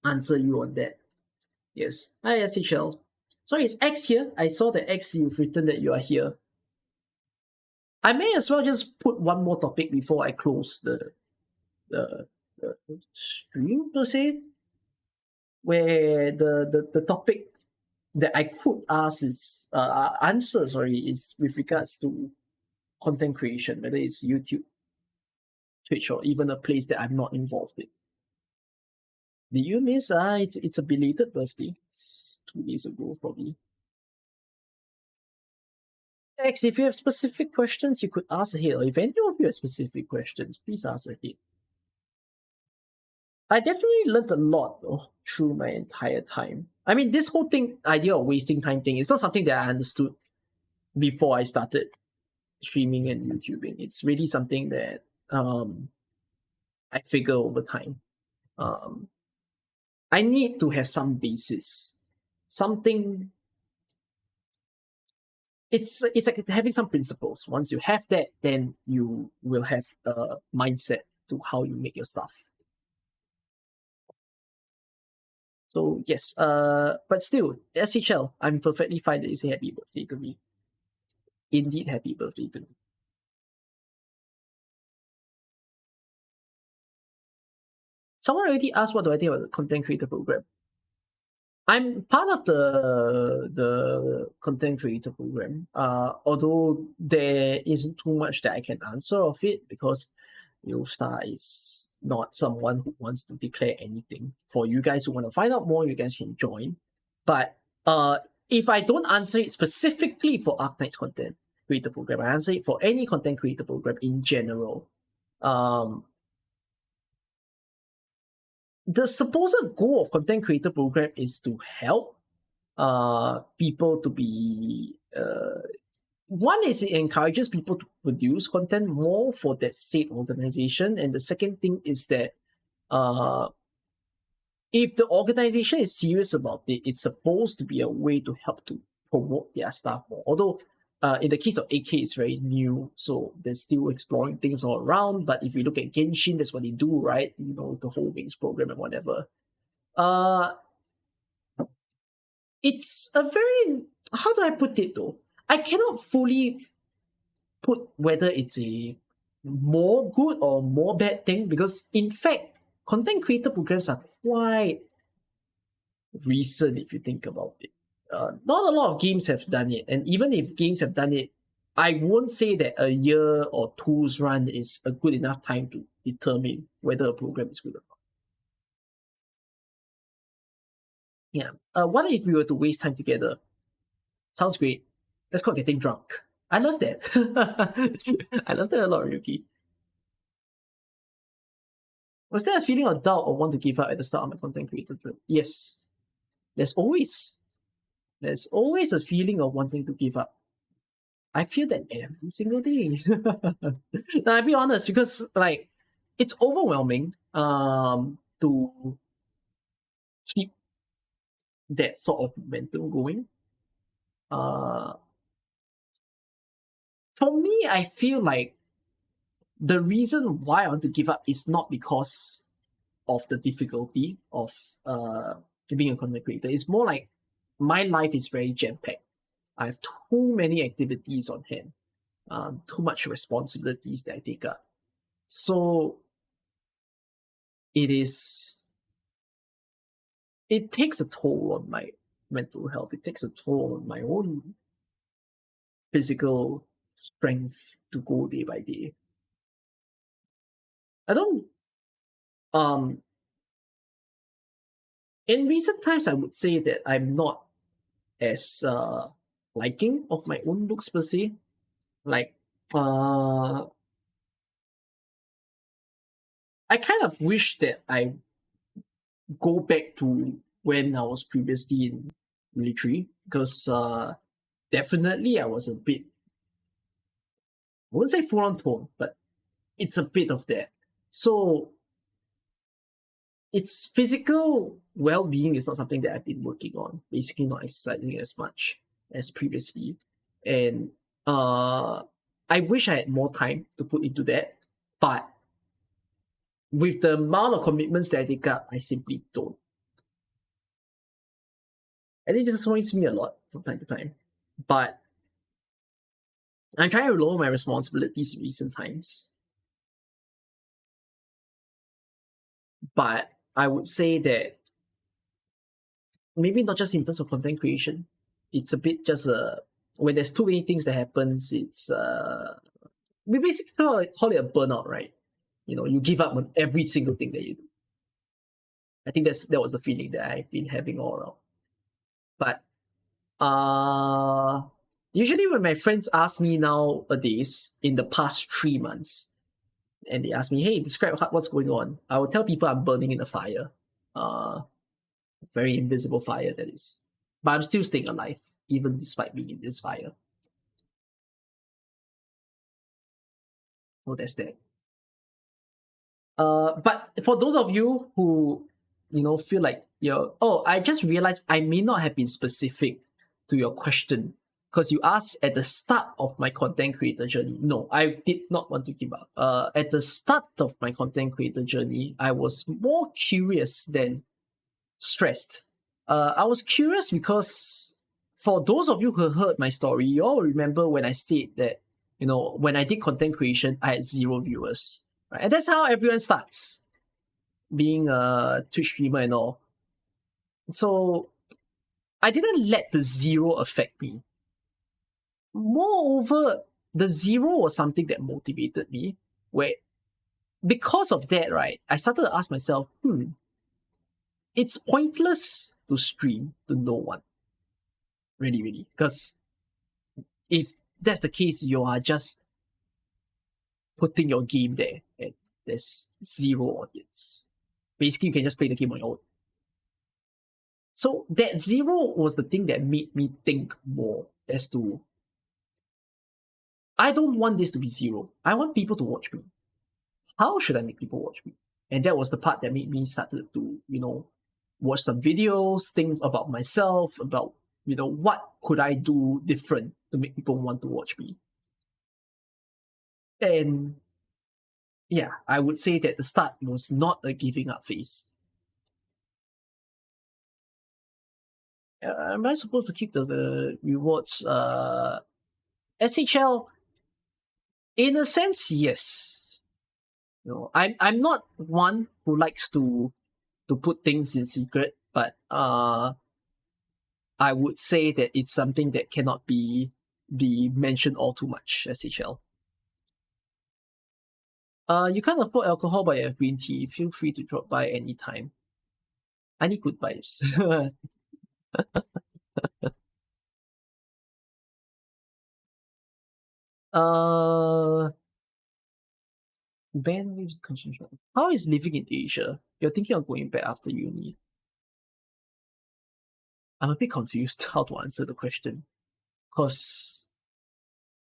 answer you on that. Yes. Hi, SHL. Sorry, it's X here. I saw that X, you've written that you are here. I may as well just put one more topic before I close the stream, per se, where the topic that I could answer is with regards to content creation, whether it's YouTube, Twitch, or even a place that I'm not involved in. Did you miss? It's a belated birthday. It's 2 days ago, probably. X, if you have specific questions, you could ask ahead. Or if any of you have specific questions, please ask ahead. I definitely learned a lot through my entire time. I mean, this whole idea of wasting time thing, it's not something that I understood before I started streaming and YouTubing. It's really something that I figure over time. I need to have some basis, something. It's like having some principles. Once you have that, then you will have a mindset to how you make your stuff. So yes, but still, SHL, I'm perfectly fine that you say happy birthday to me. Indeed, happy birthday to me. Someone already asked what do I think about the content creator program. I'm part of the content creator program, although there isn't too much that I can answer of it because Star is not someone who wants to declare anything. For you guys who want to find out more, you guys can join. But if I don't answer it specifically for Arknight's content creator program, I answer it for any content creator program in general. The supposed goal of content creator program is to help people to be one is it encourages people to produce content more for that said organization, and the second thing is that uh, if the organization is serious about it, it's supposed to be a way to help to promote their stuff more. Although, in the case of AK, it's very new, so they're still exploring things all around. But if you look at Genshin, that's what they do, right? You know, the whole Wings program and whatever. Uh, it's a very, how do I put it though? I cannot fully put whether it's a more good or more bad thing, because in fact, content creator programs are quite recent if you think about it. Not a lot of games have done it, and even if games have done it, I won't say that a year or two's run is a good enough time to determine whether a program is good or not. Yeah. What if we were to waste time together? Sounds great. Let's call getting drunk. I love that. I love that a lot, Ryuki. Was there a feeling of doubt or want to give up at the start of my content creator journey? Yes. There's always a feeling of wanting to give up. I feel that every single day. Now, I'll be honest, because like it's overwhelming to keep that sort of momentum going. For me, I feel like the reason why I want to give up is not because of the difficulty of being a content creator. It's more like my life is very jam-packed. I have too many activities on hand, too much responsibilities that I take up. So it takes a toll on my mental health. It takes a toll on my own physical strength to go day by day. I don't in recent times I would say that I'm not as liking of my own looks per se. Like I kind of wish that I go back to when I was previously in military, because definitely I was a bit, I wouldn't say full on tone, but it's a bit of that. So it's physical well-being is not something that I've been working on. Basically, not exercising as much as previously, and I wish I had more time to put into that, but with the amount of commitments that I take up, I simply don't. And it disappoints me a lot from time to time. But I'm trying to lower my responsibilities in recent times. But I would say that maybe not just in terms of content creation, it's a bit just when there's too many things that happens, it's we basically call it a burnout, right? You know, you give up on every single thing that you do. I think that was the feeling that I've been having all around. But usually when my friends ask me nowadays in the past 3 months, and they ask me, "Hey, describe what's going on," I will tell people I'm burning in a fire, very invisible fire that is. But I'm still staying alive, even despite being in this fire. Oh, that's that. But for those of you who, feel like I just realized I may not have been specific to your question, because you asked at the start of my content creator journey. No, I did not want to give up. At the start of my content creator journey, I was more curious than stressed. I was curious because for those of you who heard my story, you all remember when I said that, when I did content creation, I had 0 viewers. Right? And that's how everyone starts, being a Twitch streamer and all. So I didn't let the 0 affect me. Moreover, the 0 was something that motivated me, where because of that, right, I started to ask myself, it's pointless to stream to no one. Really, really. Because if that's the case, you are just putting your game there and there's 0 audience. Basically, you can just play the game on your own. So that 0 was the thing that made me think more as to I don't want this to be zero. I want people to watch me. How should I make people watch me? And that was the part that made me started to, watch some videos, think about myself, about, what could I do different to make people want to watch me. And yeah, I would say that the start was not a giving up phase. Am I supposed to keep the rewards? SHL, in a sense, yes. I'm not one who likes to put things in secret, but I would say that it's something that cannot be mentioned all too much. SHL. You can't afford alcohol, but you have green tea. Feel free to drop by anytime. I need good vibes. Bandwaves concentration. How is living in Asia? You're thinking of going back after uni. I'm a bit confused how to answer the question. Because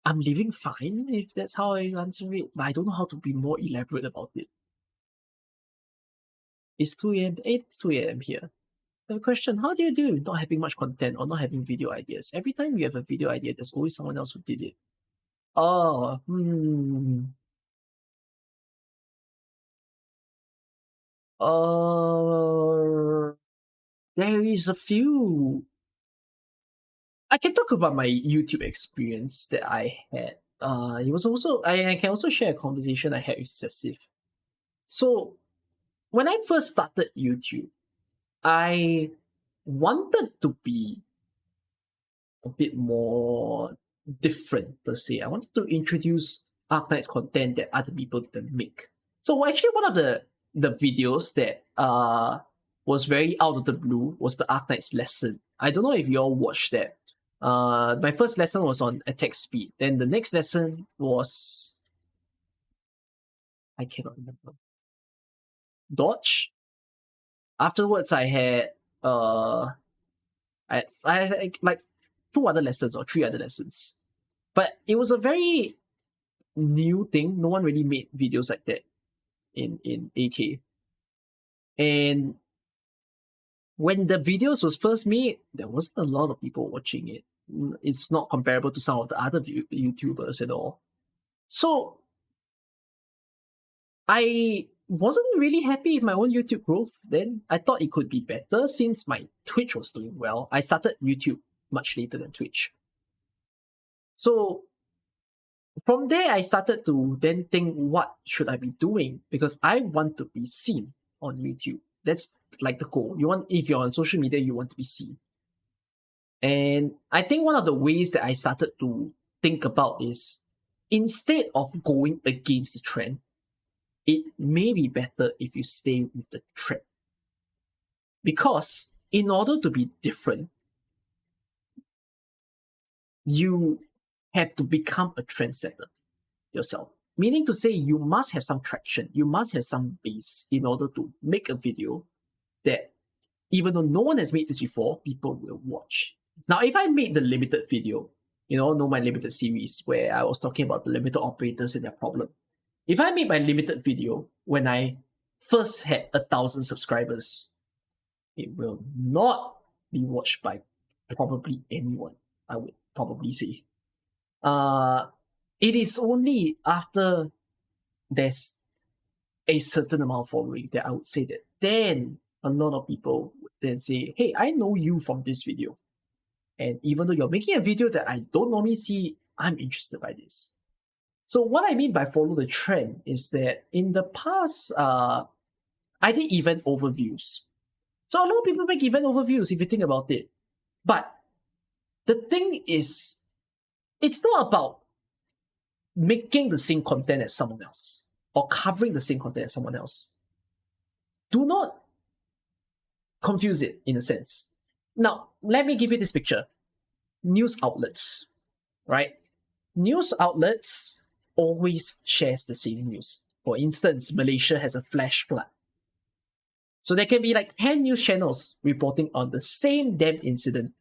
I'm living fine, if that's how I answer it, but I don't know how to be more elaborate about it. It's 2 a.m. It's 2 a.m. here. The question, how do you deal with not having much content or not having video ideas? Every time you have a video idea, there's always someone else who did it. Oh, there is a few. I can talk about my YouTube experience that I had. It was also I can also share a conversation I had with Cecif. So when I first started YouTube, I wanted to be a bit more different per se. I wanted to introduce Arknight's content that other people didn't make. So actually one of the videos that was very out of the blue was the Arknight's lesson. I don't know if you all watched that. My first lesson was on attack speed. Then the next lesson was, I cannot remember, dodge. Afterwards, I had I had like 2 other lessons or 3 other lessons, but it was a very new thing. No one really made videos like that in AK. And when the videos was first made, there wasn't a lot of people watching it. It's not comparable to some of the other YouTubers and all. So I wasn't really happy with my own YouTube growth. Then I thought it could be better since my Twitch was doing well. I started YouTube much later than Twitch. So from there, I started to then think, what should I be doing? Because I want to be seen on YouTube. That's like the goal. If you're on social media, you want to be seen. And I think one of the ways that I started to think about is, instead of going against the trend, it may be better if you stay with the trend. Because in order to be different, you have to become a trendsetter yourself. Meaning to say, you must have some traction, you must have some base in order to make a video that, even though no one has made this before, people will watch. Now, if I made the limited video, my limited series where I was talking about the limited operators and their problem. If I made my limited video when I first had 1,000 subscribers, it will not be watched by probably anyone, I would probably say. It is only after there's a certain amount of following that I would say that then a lot of people would then say, hey, I know you from this video. And even though you're making a video that I don't normally see, I'm interested by this. So what I mean by follow the trend is that in the past, I did event overviews. So a lot of people make event overviews if you think about it. But the thing is, it's not about making the same content as someone else or covering the same content as someone else. Do not confuse it in a sense. Now, let me give you this picture. News outlets, right? News outlets always shares the same news. For instance, Malaysia has a flash flood. So there can be like 10 news channels reporting on the same damn incident.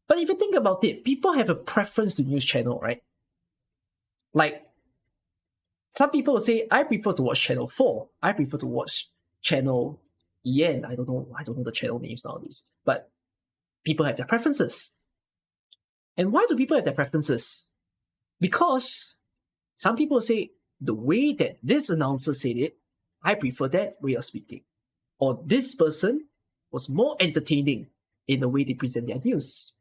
But if you think about it, people have a preference to news channel, right? Like, some people will say, I prefer to watch channel 4. I prefer to watch channel EN. I don't know the channel names nowadays. But people have their preferences. And why do people have their preferences? Because some people say, the way that this announcer said it, I prefer that way of speaking. Or this person was more entertaining in the way they present their news.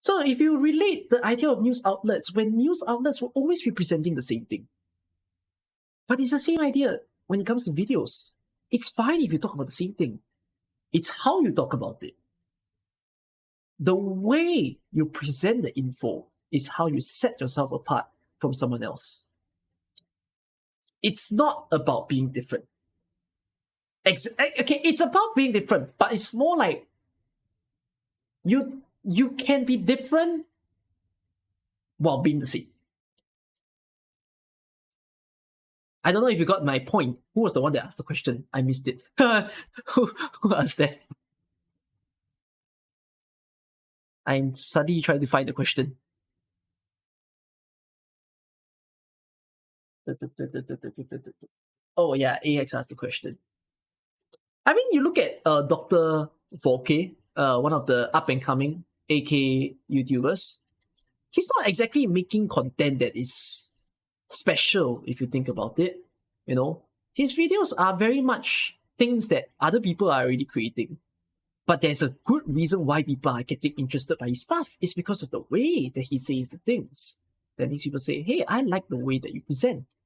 So if you relate the idea of news outlets, when news outlets will always be presenting the same thing. But it's the same idea when it comes to videos. It's fine if you talk about the same thing. It's how you talk about it. The way you present the info is how you set yourself apart from someone else. It's not about being different. Okay, it's about being different, but it's more like you can be different while being the same. I don't know if you got my point. Who was the one that asked the question? I missed it. who asked that? I'm suddenly trying to find the question. Oh yeah, AX asked the question. I mean, you look at Dr. Volke, one of the up-and-coming AK YouTubers. He's not exactly making content that is special, if you think about it. You know, his videos are very much things that other people are already creating. But there's a good reason why people are getting interested by his stuff. It's because of the way that he says the things. That makes people say, hey, I like the way that you present.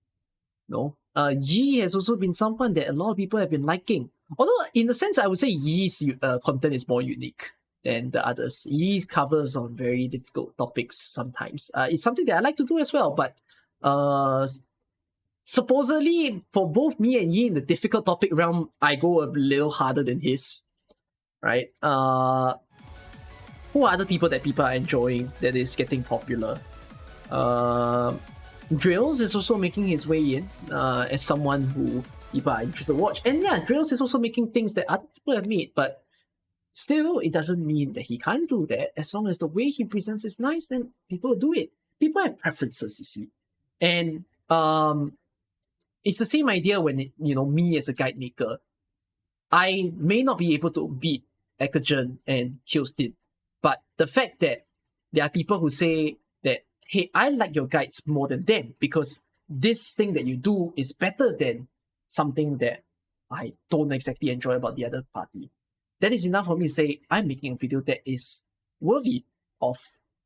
No, Yi has also been someone that a lot of people have been liking. Although, in a sense, I would say Yi's content is more unique than the others. Yi covers on very difficult topics sometimes. It's something that I like to do as well, but supposedly, for both me and Yi in the difficult topic realm, I go a little harder than his. Right? Who are other people that people are enjoying that is getting popular? Drills is also making his way in as someone who people are interested to watch. And yeah, Drills is also making things that other people have made, but still, it doesn't mean that he can't do that. As long as the way he presents is nice, then people will do it. People have preferences, you see. And it's the same idea when, me as a guide maker, I may not be able to beat Ekagen and Kyostin, but the fact that there are people who say that, hey, I like your guides more than them because this thing that you do is better than something that I don't exactly enjoy about the other party. That is enough for me to say I'm making a video that is worthy of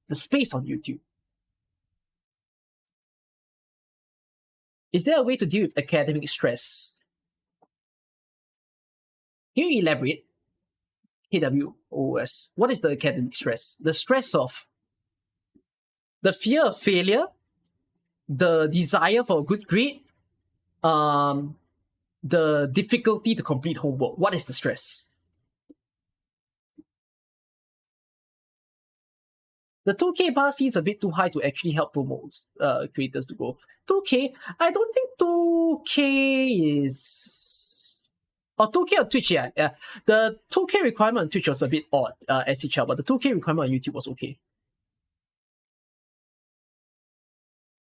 the space on YouTube. Is there a way to deal with academic stress? Can you elaborate? KWOS. What is the academic stress? The stress of the fear of failure, the desire for a good grade, the difficulty to complete homework. What is the stress? The 2K bar seems a bit too high to actually help promote creators to go. 2K? I don't think 2K is... Oh, 2K on Twitch, yeah. The 2K requirement on Twitch was a bit odd, SHL, but the 2K requirement on YouTube was okay.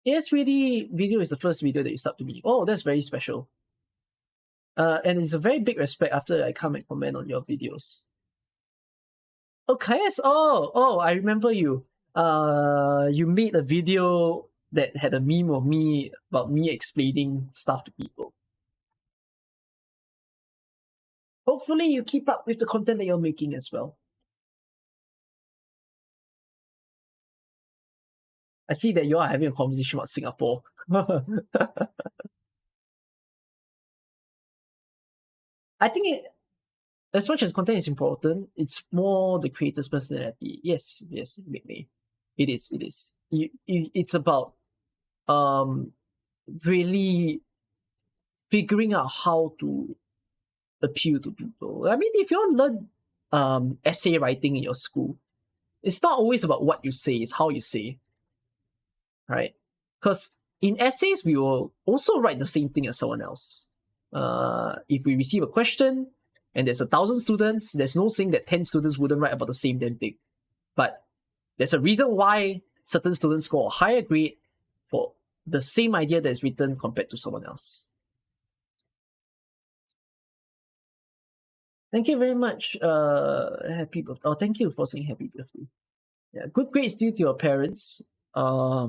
Yes, really, video is the first video that you sub to me. Oh, that's very special. And it's a very big respect after I come and comment on your videos. Okay, yes. Oh, I remember you. You made a video that had a meme of me about me explaining stuff to people. Hopefully you keep up with the content that you're making as well. I see that you are having a conversation about Singapore. I think as much as content is important, it's more the creator's personality. Yes, maybe. It is. It's about really figuring out how to appeal to people. I mean, if you want to learn essay writing in your school, it's not always about what you say, it's how you say. Right? Because in essays, we will also write the same thing as someone else. If we receive a question and there's 1,000 students, there's no saying that 10 students wouldn't write about the same damn thing. But there's a reason why certain students score a higher grade for the same idea that's written compared to someone else. Thank you very much. Happy birthday. Oh, thank you for saying happy birthday. Yeah, good grades due to your parents. I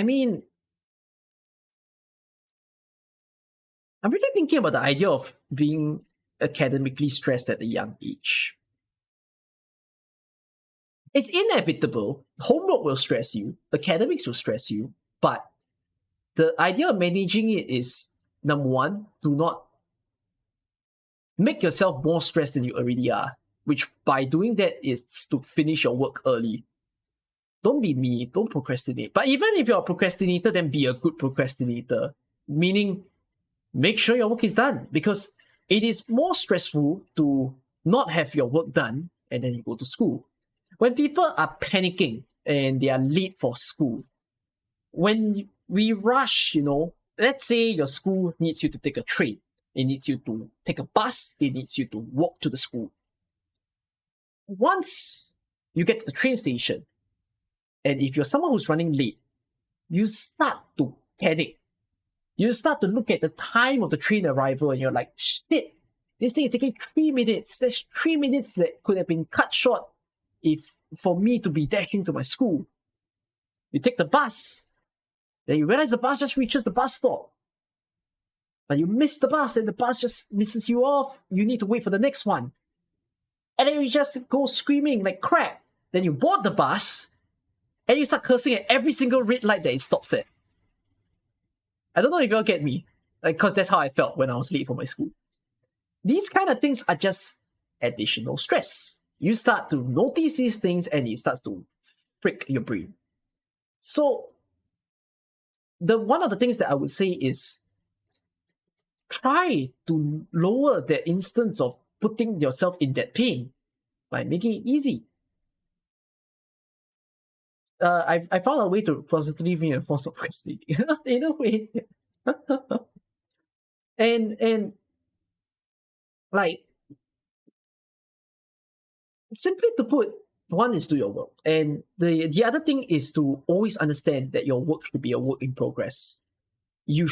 mean, I'm really thinking about the idea of being academically stressed at a young age. It's inevitable. Homework will stress you, academics will stress you, but the idea of managing it is number one, do not make yourself more stressed than you already are, which by doing that is to finish your work early. Don't be me, don't procrastinate. But even if you're a procrastinator, then be a good procrastinator, meaning make sure your work is done, because it is more stressful to not have your work done and then you go to school. When people are panicking and they are late for school, when we rush, let's say your school needs you to take a train, it needs you to take a bus, it needs you to walk to the school. Once you get to the train station, and if you're someone who's running late, you start to panic. You start to look at the time of the train arrival and you're like, shit, this thing is taking 3 minutes. There's 3 minutes that could have been cut short if for me to be dashing to my school. You take the bus, then you realize the bus just reaches the bus stop. But you miss the bus and the bus just misses you off. You need to wait for the next one. And then you just go screaming like crap. Then you board the bus and you start cursing at every single red light that it stops at. I don't know if y'all get me, because that's how I felt when I was late for my school. These kind of things are just additional stress. You start to notice these things and it starts to freak your brain. So, one of the things that I would say is try to lower that instance of putting yourself in that pain by making it easy. I found a way to positively reinforce procrastinating in a way. and like, simply to put, one is do your work, and the other thing is to always understand that your work should be a work in progress. You're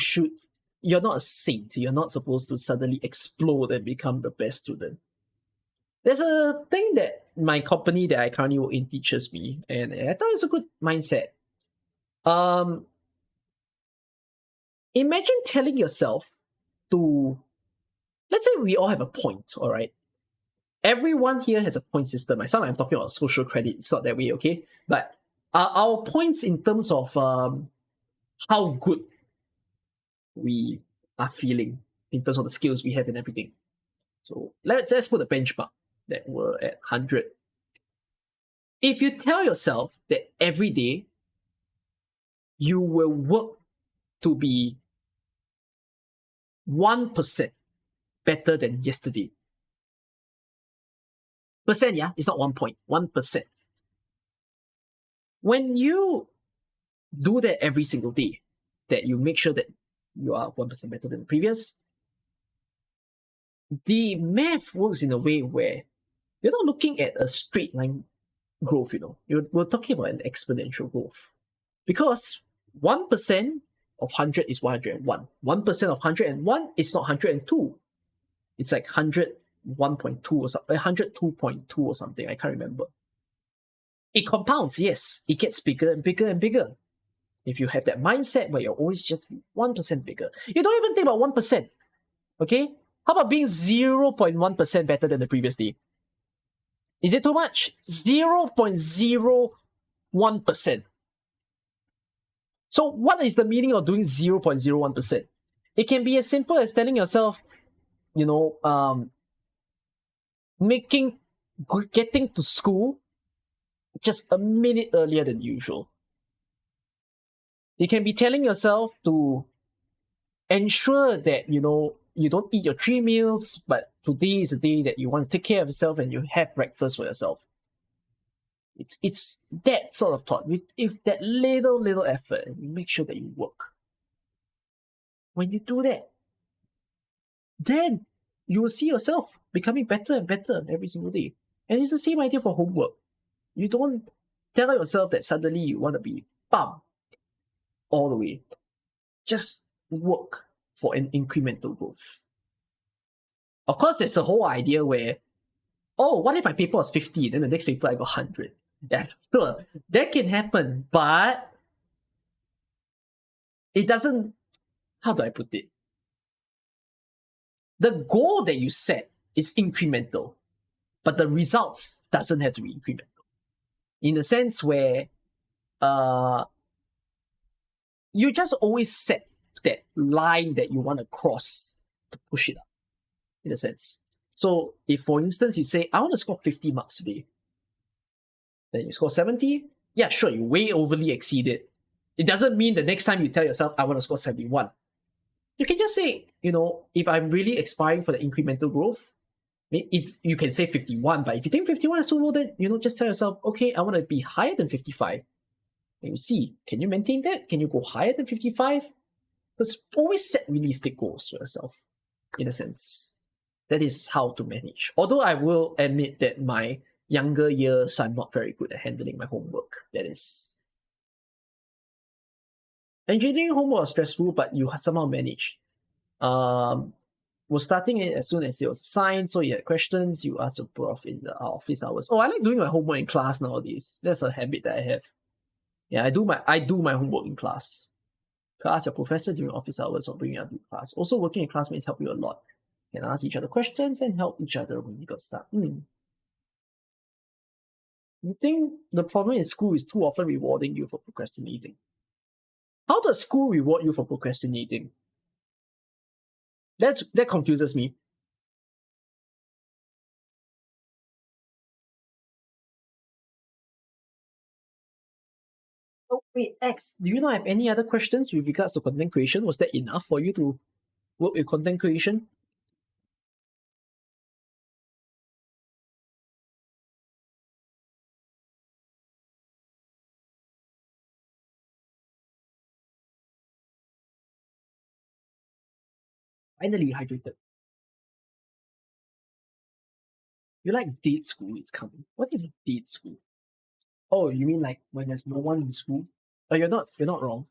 not a saint. You're not supposed to suddenly explode and become the best student. There's a thing that my company that I currently work in teaches me, and I thought it's a good mindset. Imagine telling yourself to, let's say we all have a point, all right? Everyone here has a point system. I sound like I'm talking about social credit. It's not that way, okay? But our points in terms of how good we are feeling in terms of the skills we have and everything. So let's put a benchmark that we're at 100. If you tell yourself that every day you will work to be 1% better than yesterday. Percent, yeah? It's not 1 point, 1%. When you do that every single day, that you make sure that you are 1% better than the previous, the math works in a way where you're not looking at a straight line growth, we're talking about an exponential growth. Because 1% of 100 is 101. 1% of 101 is not 102. It's like 101.2 or something, 102.2 or something, I can't remember. It compounds, yes. It gets bigger and bigger and bigger. If you have that mindset where you're always just 1% bigger, you don't even think about 1%. Okay? How about being 0.1% better than the previous day? Is it too much? 0.01%. So what is the meaning of doing 0.01%? It can be as simple as telling yourself, getting to school just a minute earlier than usual. You can be telling yourself to ensure that, you don't eat your 3 meals, but today is a day that you want to take care of yourself and you have breakfast for yourself. It's that sort of thought. With that little effort, you make sure that you work. When you do that, then you will see yourself becoming better and better every single day. And it's the same idea for homework. You don't tell yourself that suddenly you want to be bam all the way. Just work for an incremental growth. Of course, there's a whole idea where, oh, what if my paper was 50, then the next paper I got 100? Yeah, sure, that can happen, but it doesn't, how do I put it? The goal that you set is incremental, but the results doesn't have to be incremental. In a sense where you just always set that line that you want to cross to push it up, in a sense. So if, for instance, you say, I want to score 50 marks today, then you score 70, yeah, sure, you way overly exceed it. It doesn't mean the next time you tell yourself, I want to score 71. You can just say, if I'm really aspiring for the incremental growth, if you can say 51, but if you think 51 is too low, then, just tell yourself, okay, I want to be higher than 55. And you see, can you maintain that? Can you go higher than 55? Because always set realistic goals for yourself, in a sense. That is how to manage. Although I will admit that my younger years, I'm not very good at handling my homework. That is. Engineering homework was stressful, but you somehow managed. Was starting it as soon as it was assigned, so you had questions, you ask your prof in the office hours. Oh, I like doing my homework in class nowadays. That's a habit that I have. Yeah, I do my homework in class. You ask your professor during office hours or bring it up to class. Also, working with classmates help you a lot. You can ask each other questions and help each other when you got stuck. You think the problem in school is too often rewarding you for procrastinating? How does school reward you for procrastinating? That confuses me. Oh, wait, X, do you not have any other questions with regards to content creation? Was that enough for you to work with content creation? Finally hydrated. You like date school, it's coming. What is a date school? Oh, you mean like when there's no one in school? Oh, you're not wrong.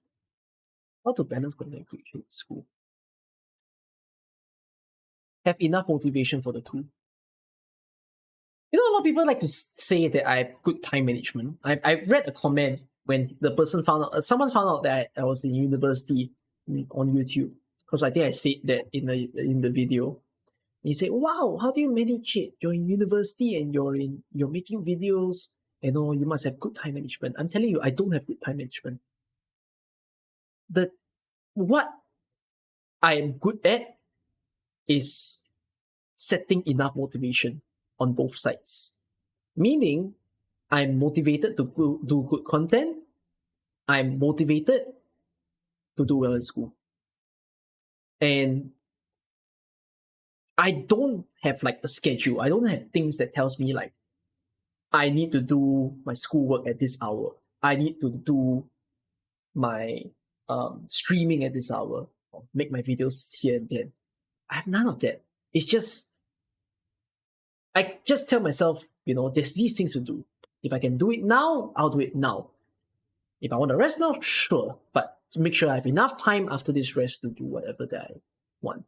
How to balance content creation in school? Have enough motivation for the two. A lot of people like to say that I have good time management. I've read a comment when the person found out, someone found out that I was in university on YouTube, because I think I said that in the video. He said, "Wow, how do you manage it? You're in university and you're making videos. You must have good time management." I'm telling you, I don't have good time management. What I am good at is setting enough motivation on both sides. Meaning, I'm motivated to do good content. I'm motivated to do well in school. And I don't have like a schedule. I don't have things that tells me like, I need to do my schoolwork at this hour. I need to do my streaming at this hour, or make my videos here and there. I have none of that. It's just, I just tell myself, there's these things to do. If I can do it now, I'll do it now. If I want to rest now, sure. But to make sure I have enough time after this rest to do whatever that I want.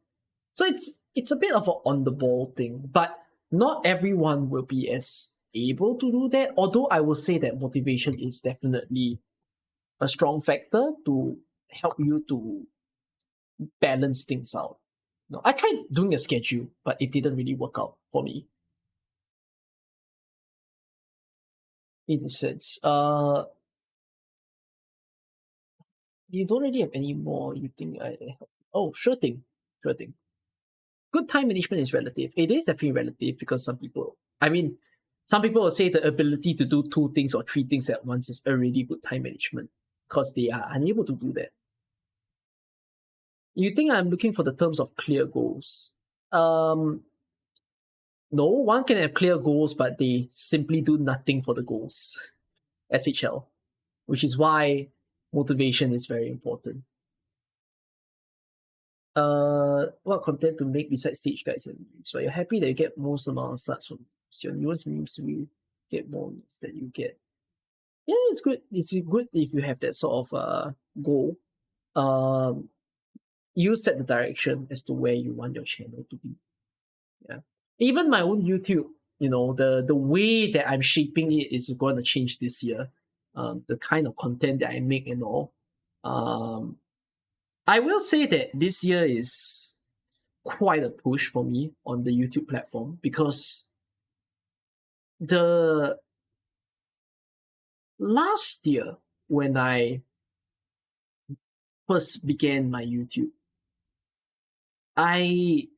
So it's a bit of an on the ball thing, but not everyone will be as able to do that. Although I will say that motivation is definitely a strong factor to help you to balance things out. I tried doing a schedule, but it didn't really work out for me. In a sense, you don't really have any more. You think I? Oh, sure thing. Good time management is relative. It is definitely relative because some people will say the ability to do two things or three things at once is already good time management because they are unable to do that. You think I'm looking for the terms of clear goals? No, one can have clear goals, but they simply do nothing for the goals. SHL, which is why motivation is very important. What content to make besides stage guides and memes? But you're happy that you get most amount of subs from your newest memes. We get more memes that you get. Yeah, it's good. It's good if you have that sort of goal. Um, you set the direction as to where you want your channel to be. Yeah. Even my own YouTube, the way that I'm shaping it is going to change this year. The kind of content that I make and all. Um, I will say that this year is quite a push for me on the YouTube platform because the last year when I first began my YouTube, I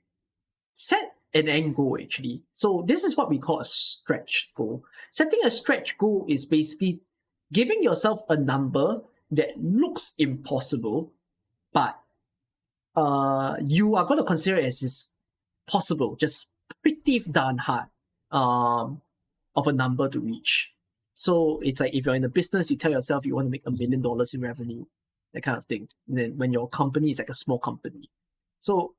set an end goal actually. So this is what we call a stretch goal. Setting a stretch goal is basically giving yourself a number that looks impossible, but you are going to consider it as is possible, just pretty darn hard of a number to reach. So it's like if you're in a business, you tell yourself you want to make $1 million in revenue, that kind of thing. And then when your company is like a small company. So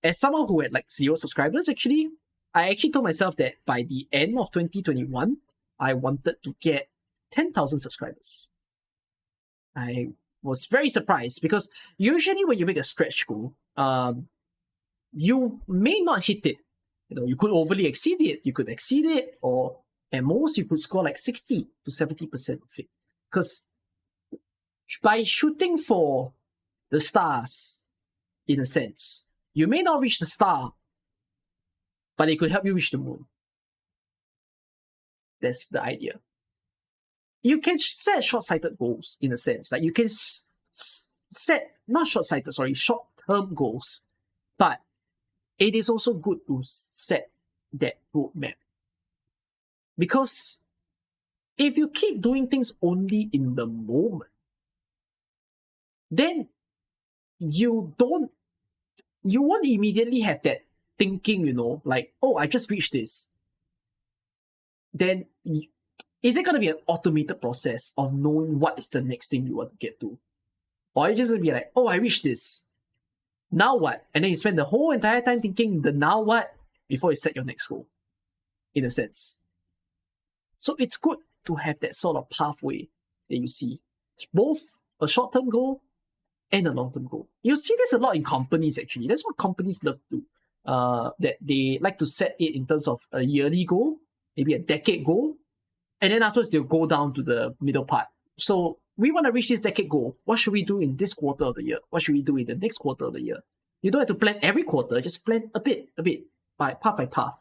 as someone who had like 0 subscribers, actually, I actually told myself that by the end of 2021, I wanted to get 10,000 subscribers. I was very surprised because usually when you make a stretch goal, you may not hit it. You could overly exceed it, you could exceed it, or at most you could score like 60 to 70% of it. Because by shooting for the stars, in a sense, you may not reach the star, but it could help you reach the moon. That's the idea. You can set short-sighted goals in a sense. Like you can set, not short-sighted, sorry, short-term goals, but it is also good to set that roadmap. Because if you keep doing things only in the moment, then you won't immediately have that thinking, like, oh, I just reached this. Then is it going to be an automated process of knowing what is the next thing you want to get to? Or are you just going to be like, oh, I reached this. Now what? And then you spend the whole entire time thinking the now what before you set your next goal, in a sense. So it's good to have that sort of pathway that you see, both a short-term goal and a long-term goal. You see this a lot in companies actually. That's what companies love to do. That they like to set it in terms of a yearly goal, maybe a decade goal, and then afterwards they'll go down to the middle part. So we want to reach this decade goal. What should we do in this quarter of the year? What should we do in the next quarter of the year? You don't have to plan every quarter, just plan a bit, by path.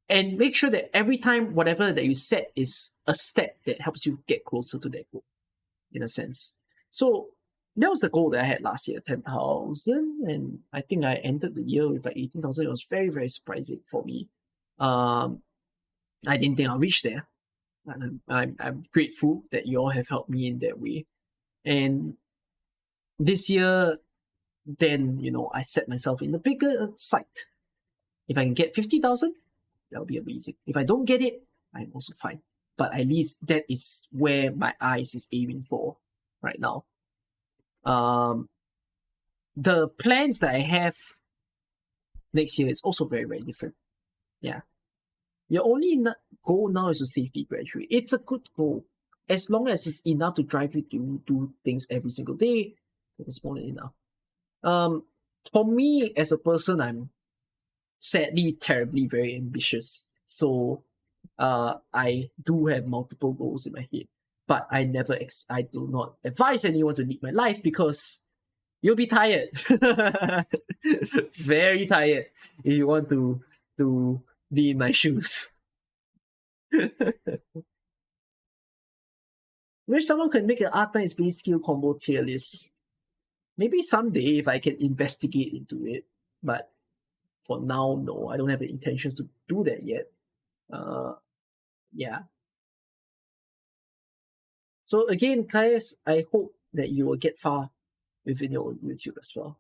And make sure that every time, whatever that you set is a step that helps you get closer to that goal, in a sense. So that was the goal that I had last year, 10,000. And I think I ended the year with like 18,000. It was very, very surprising for me. I didn't think I'll reach there. And I'm grateful that you all have helped me in that way. And this year, then, I set myself in the bigger sight. If I can get 50,000, that'll be amazing. If I don't get it, I'm also fine. But at least that is where my eyes is aiming for right now. The plans that I have next year is also very, very different. Yeah. Your only goal now is to safely graduate. It's a good goal. As long as it's enough to drive you to do things every single day, it's more than enough. For me, as a person, I'm sadly terribly very ambitious. So I do have multiple goals in my head. But I do not advise anyone to lead my life because you'll be tired. Very tired if you want to be in my shoes. Wish someone could make an Art is base skill combo tier list. Maybe someday if I can investigate into it. But for now, no, I don't have the intentions to do that yet. Yeah. So again, Kaius, I hope that you will get far within your own YouTube as well.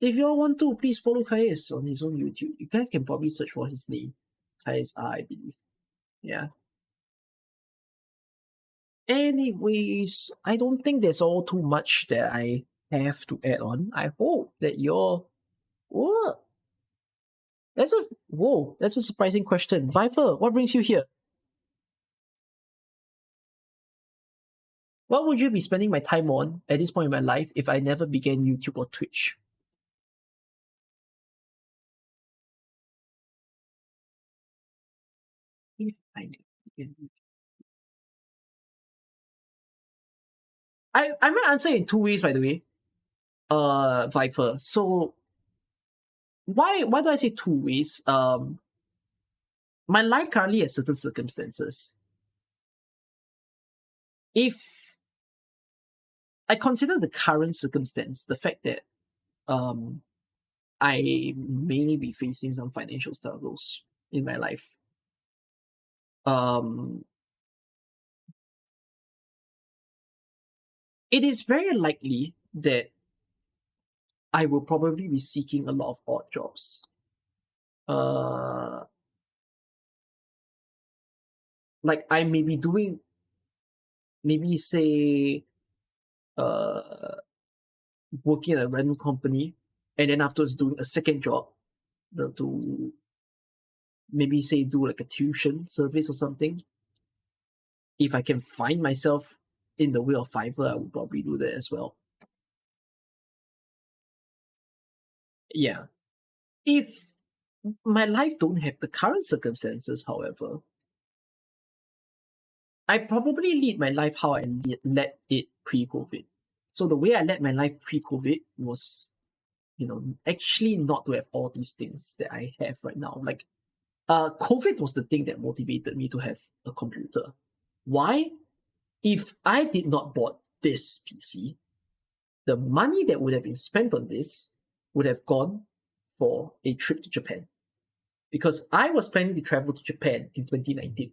If you all want to, please follow Kaius on his own YouTube. You guys can probably search for his name. Kaius R, I believe. Yeah. Anyways, I don't think there's all too much that I have to add on. I hope that you're... What? That's a surprising question. Viper, what brings you here? What would you be spending my time on at this point in my life if I never began YouTube or Twitch? If I never began YouTube. I'm gonna answer in two ways, by the way. Viper. So why do I say two ways? My life currently has certain circumstances. If I consider the current circumstance, the fact that I may be facing some financial struggles in my life. It is very likely that I will probably be seeking a lot of odd jobs. Like I may be doing, maybe say, working at a rental company, and then afterwards doing a second job, to maybe say do like a tuition service or something. If I can find myself in the way of Fiverr, I would probably do that as well. Yeah. If my life don't have the current circumstances, however, I probably lead my life how I led it pre-COVID. So the way I led my life pre-COVID was, actually not to have all these things that I have right now. Like, COVID was the thing that motivated me to have a computer. Why? If I did not bought this PC, the money that would have been spent on this would have gone for a trip to Japan. Because I was planning to travel to Japan in 2019.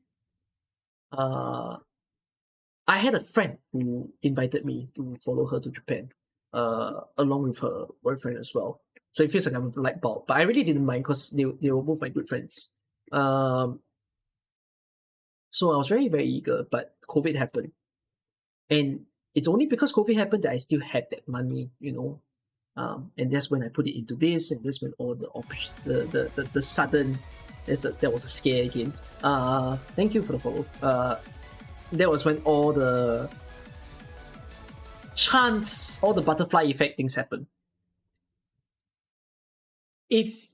I had a friend who invited me to follow her to Japan, along with her boyfriend as well. So it feels like I'm a light bulb, but I really didn't mind because they were both my good friends. So I was very, very eager, but COVID happened. And it's only because COVID happened that I still had that money, and that's when I put it into this, and that's when all the sudden, that was a scare again. Thank you for the follow. That was when all the chance, all the butterfly effect things happen. If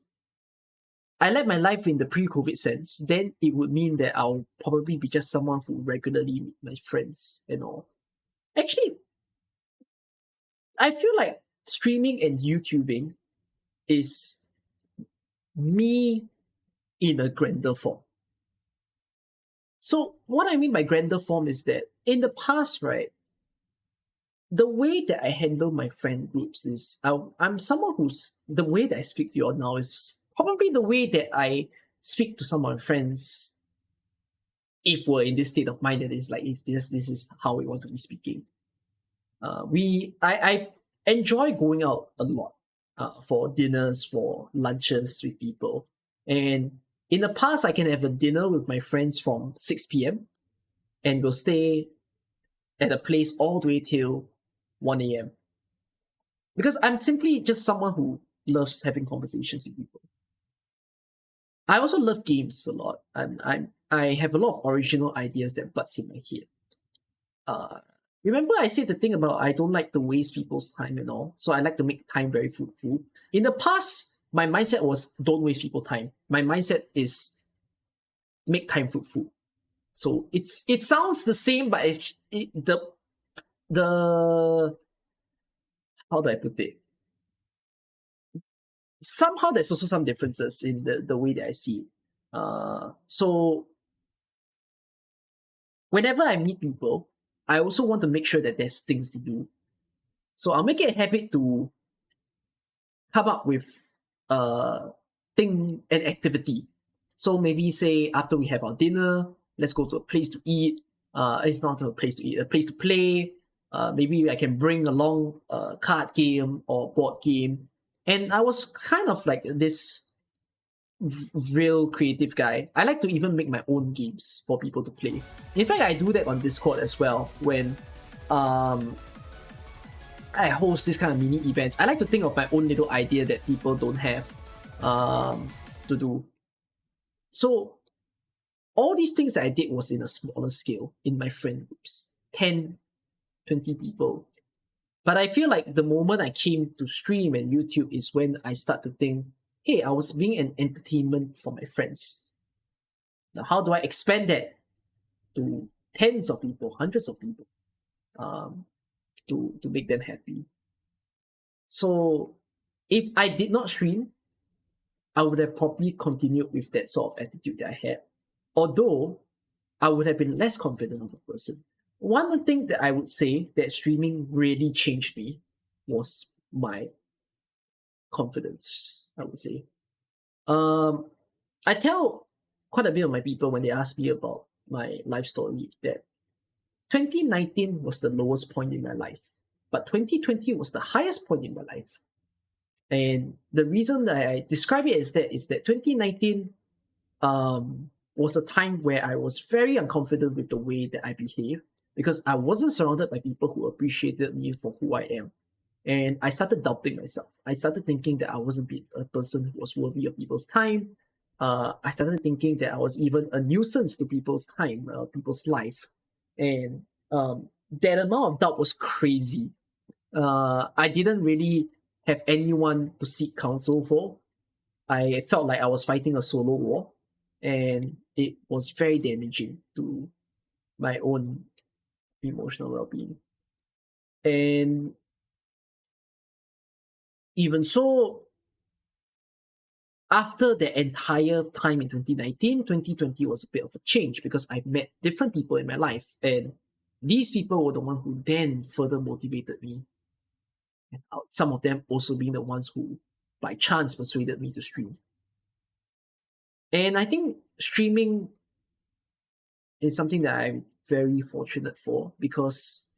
I led my life in the pre-COVID sense, then it would mean that I'll probably be just someone who regularly meet my friends and all. Actually, I feel like streaming and YouTubing is me in a grander form. So what I mean by grander form is that in the past, right, the way that I handle my friend groups is I'm someone who's, the way that I speak to you all now is probably the way that I speak to some of my friends if we're in this state of mind that is like, if this is how we want to be speaking. I enjoy going out a lot for dinners, for lunches with people. And in the past, I can have a dinner with my friends from 6 p.m. and we'll stay at a place all the way till 1 a.m. Because I'm simply just someone who loves having conversations with people. I also love games a lot. I have a lot of original ideas that butts in my head. Remember I said the thing about I don't like to waste people's time and all, so I like to make time very fruitful. In the past, my mindset was don't waste people's time. My mindset is make time fruitful. So it sounds the same, but the how do I put it? Somehow there's also some differences in the way that I see it. So whenever I meet people, I also want to make sure that there's things to do. So I'll make it a habit to come up with thing and activity. So maybe say after we have our dinner, let's go to a place to eat. It's not a place to eat, a place to play. Maybe I can bring along a card game or board game. And I was kind of like this real creative guy. I like to even make my own games for people to play. In fact, I do that on Discord as well when I host this kind of mini events. I like to think of my own little idea that people don't have to do. So all these things that I did was in a smaller scale in my friend groups. 10 20 people. But I feel like the moment I came to stream and YouTube is when I start to think, hey, I was being an entertainment for my friends. Now, how do I expand that to tens of people, hundreds of people, um, to make them happy? So if I did not stream, I would have probably continued with that sort of attitude that I had. Although I would have been less confident of a person. One thing that I would say that streaming really changed me was my confidence, I would say. I tell quite a bit of my people when they ask me about my life story that 2019 was the lowest point in my life, but 2020 was the highest point in my life. And the reason that I describe it as that is that 2019 was a time where I was very unconfident with the way that I behaved because I wasn't surrounded by people who appreciated me for who I am. And I started doubting myself. I started thinking that I wasn't a person who was worthy of people's time. I started thinking that I was even a nuisance to people's time, people's life. And that amount of doubt was crazy. I didn't really have anyone to seek counsel for. I felt like I was fighting a solo war, and it was very damaging to my own emotional well-being. And even so, after the entire time in 2019, 2020 was a bit of a change because I met different people in my life, and these people were the ones who then further motivated me. And some of them also being the ones who, by chance, persuaded me to stream. And I think streaming is something that I'm very fortunate for because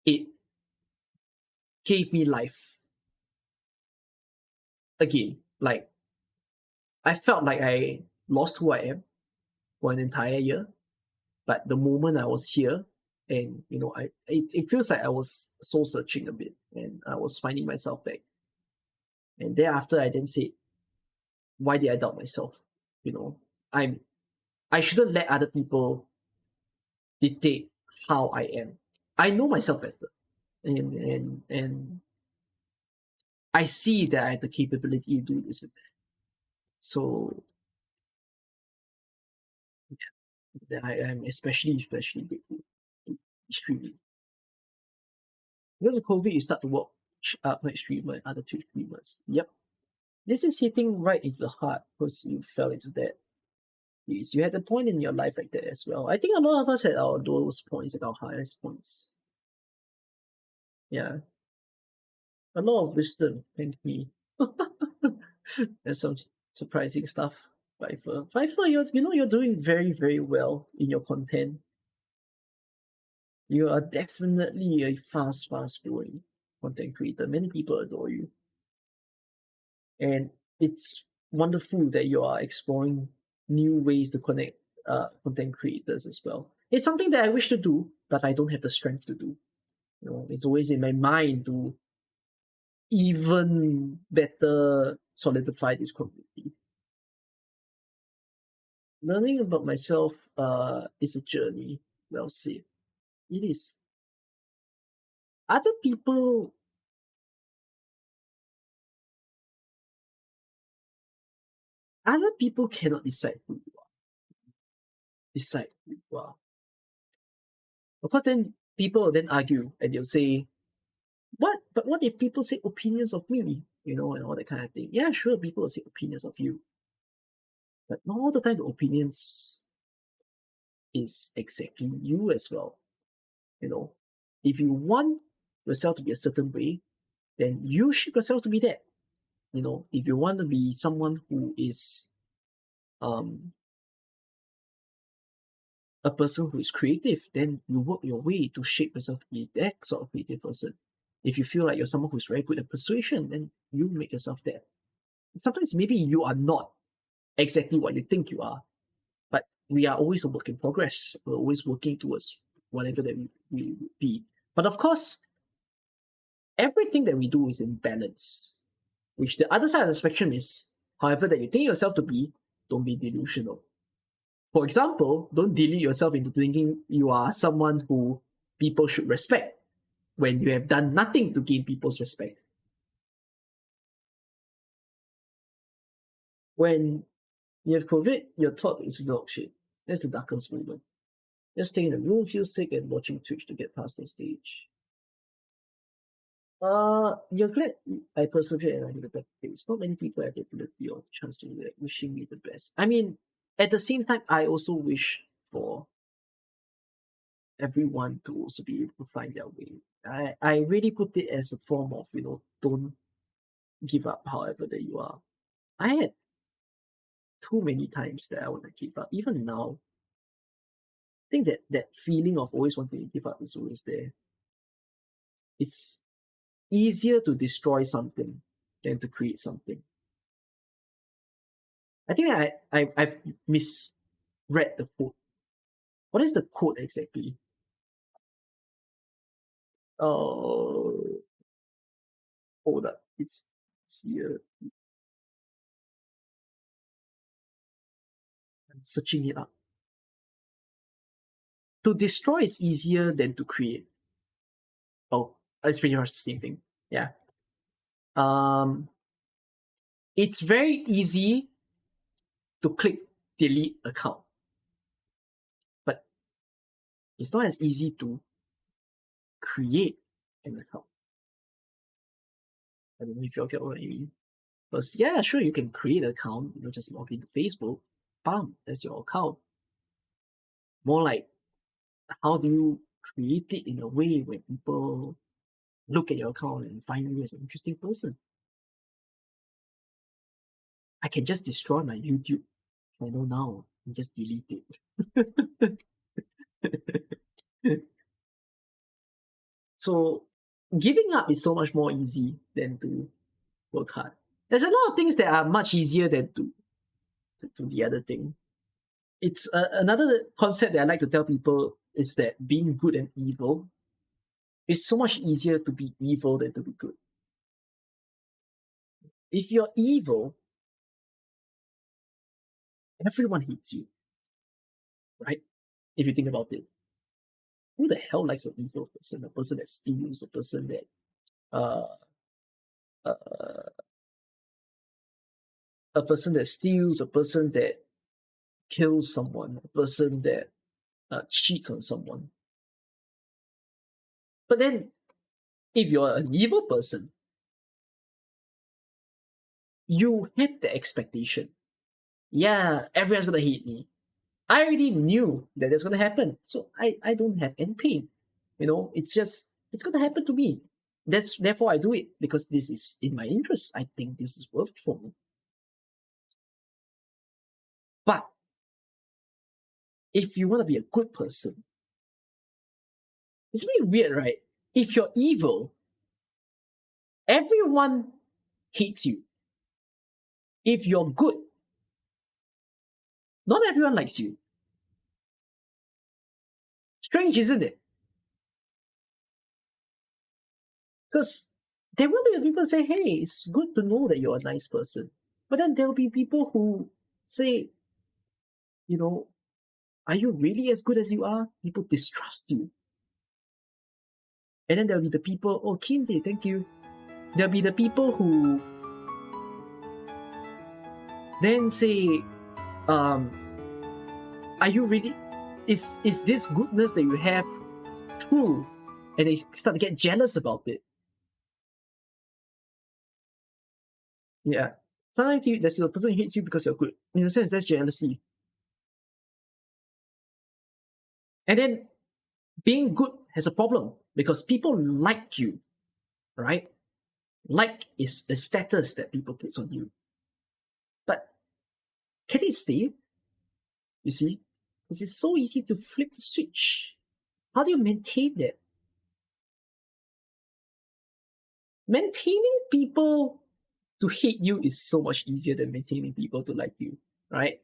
it gave me life. Again, like I felt like I lost who I am for an entire year, but the moment I was here, and it feels like I was soul searching a bit, and I was finding myself back. And thereafter, I then said, "Why did I doubt myself? I shouldn't let other people dictate how I am. I know myself better, and I see that I have the capability to do this and that. So yeah, I am especially grateful to streaming. Because of COVID, you start to watch Night Streamer and other Twitch streamers. Yep. This is hitting right into the heart because you fell into that. Please, you had a point in your life like that as well. I think a lot of us had our lowest points and our highest points. Yeah. A lot of wisdom, thank me. There's some surprising stuff. Pfeiffer, you're doing very, very well in your content. You are definitely a fast growing content creator. Many people adore you. And it's wonderful that you are exploring new ways to connect content creators as well. It's something that I wish to do, but I don't have the strength to do. It's always in my mind to even better solidify this community. Learning about myself is a journey. Well said. It is. Other people cannot decide who you are. Decide who you are. Of course, then people will then argue and they'll say, what? But what if people say opinions of me? And all that kind of thing. Yeah, sure, people will say opinions of you. But not all the time the opinions is exactly you as well. If you want yourself to be a certain way, then you shape yourself to be that. If you want to be someone who is a person who is creative, then you work your way to shape yourself to be that sort of creative person. If you feel like you're someone who's very good at persuasion, then you make yourself that. Sometimes maybe you are not exactly what you think you are, but we are always a work in progress. We're always working towards whatever that we be. But of course, everything that we do is in balance, which the other side of the spectrum is, however that you think yourself to be, don't be delusional. For example, don't delude yourself into thinking you are someone who people should respect when you have done nothing to gain people's respect. When you have COVID, you're taught it's dog shit. That's the darkest moment. Just staying in the room, feel sick, and watching Twitch to get past the stage. You're glad I persevered and I did a better place. Not many people have the ability or chance to do that, wishing me the best. I mean, at the same time, I also wish for everyone to also be able to find their way. I really put it as a form of, don't give up however that you are. I had too many times that I want to give up. Even now, I think that feeling of always wanting to give up is always there. It's easier to destroy something than to create something. I think I misread the quote. What is the quote exactly? Oh, hold up. It's here. I'm searching it up. To destroy is easier than to create. Oh, it's pretty much the same thing. Yeah. It's very easy to click delete account, but it's not as easy to create an account. I don't know if you all get what I mean. Because yeah, sure, you can create an account, just log into Facebook, bam, that's your account. More like, how do you create it in a way where people look at your account and find you as an interesting person? I can just destroy my YouTube channel now and just delete it. So giving up is so much more easy than to work hard. There's a lot of things that are much easier than to do the other thing. It's another concept that I like to tell people is that being good and evil is so much easier to be evil than to be good. If you're evil, everyone hates you, right? If you think about it, who the hell likes an evil person? A person that steals, a person that uh, uh, a person that steals, a person that kills someone, a person that cheats on someone. But then, if you're an evil person, you have the expectation. Yeah, everyone's gonna hate me. I already knew that that's gonna happen, so I don't have any pain. It's gonna happen to me. Therefore I do it because this is in my interest. I think this is worth it for me. But if you want to be a good person, it's really weird, right? If you're evil, everyone hates you. If you're good, not everyone likes you. Strange, isn't it? Because there will be the people say, hey, it's good to know that you're a nice person. But then there will be people who say, are you really as good as you are? People distrust you. And then there'll be the people, oh, Kinde, thank you. There'll be the people who then say, are you really, is this goodness that you have true? And they start to get jealous about it. Yeah. Sometimes there's a person who hates you because you're good. In a sense, that's jealousy. And then being good has a problem because people like you, right? Like is a status that people put on you. But can it stay? You see? Because it's so easy to flip the switch. How do you maintain that? Maintaining people to hate you is so much easier than maintaining people to like you, right?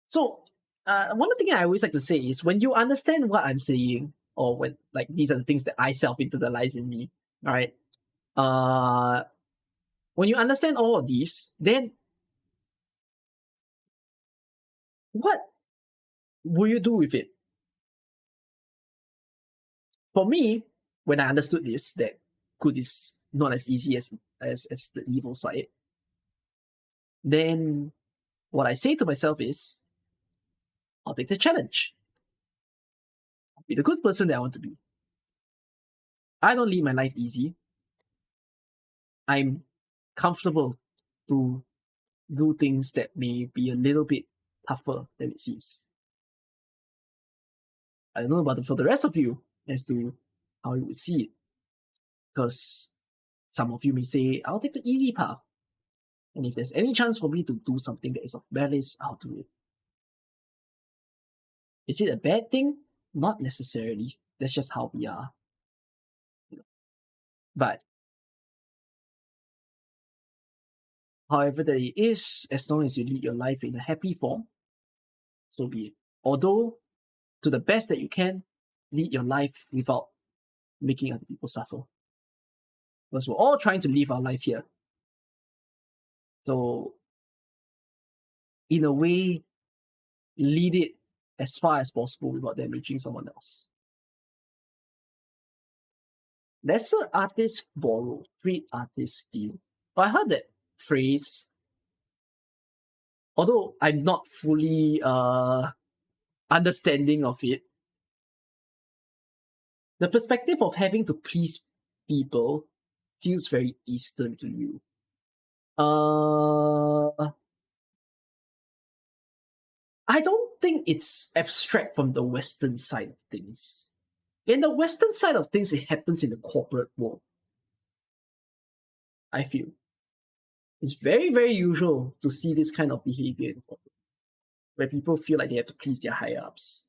So, one thing I always like to say is when you understand what I'm saying, or when like these are the things that I self-internalize in me, right? When you understand all of these, then what will you do with it? For me, when I understood this, that good is not as easy as the evil side, then what I say to myself is, I'll take the challenge. I'll be the good person that I want to be. I don't lead my life easy. I'm comfortable to do things that may be a little bit tougher than it seems. I don't know about for the rest of you as to how you would see it. Because some of you may say, I'll take the easy path. And if there's any chance for me to do something that is of malice, I'll do it. Is it a bad thing? Not necessarily. That's just how we are. But however that it is, as long as you lead your life in a happy form, so be it. Although, to the best that you can, lead your life without making other people suffer. Because we're all trying to live our life here. So, in a way, lead it as far as possible without damaging someone else. Lesser artists borrow, great artists steal. I heard that phrase, although I'm not fully understanding of it. The perspective of having to please people feels very Eastern to you. I don't think it's abstract from the Western side of things. In the Western side of things, it happens in the corporate world. I feel. It's very, very usual to see this kind of behavior in corporate, where people feel like they have to please their higher ups.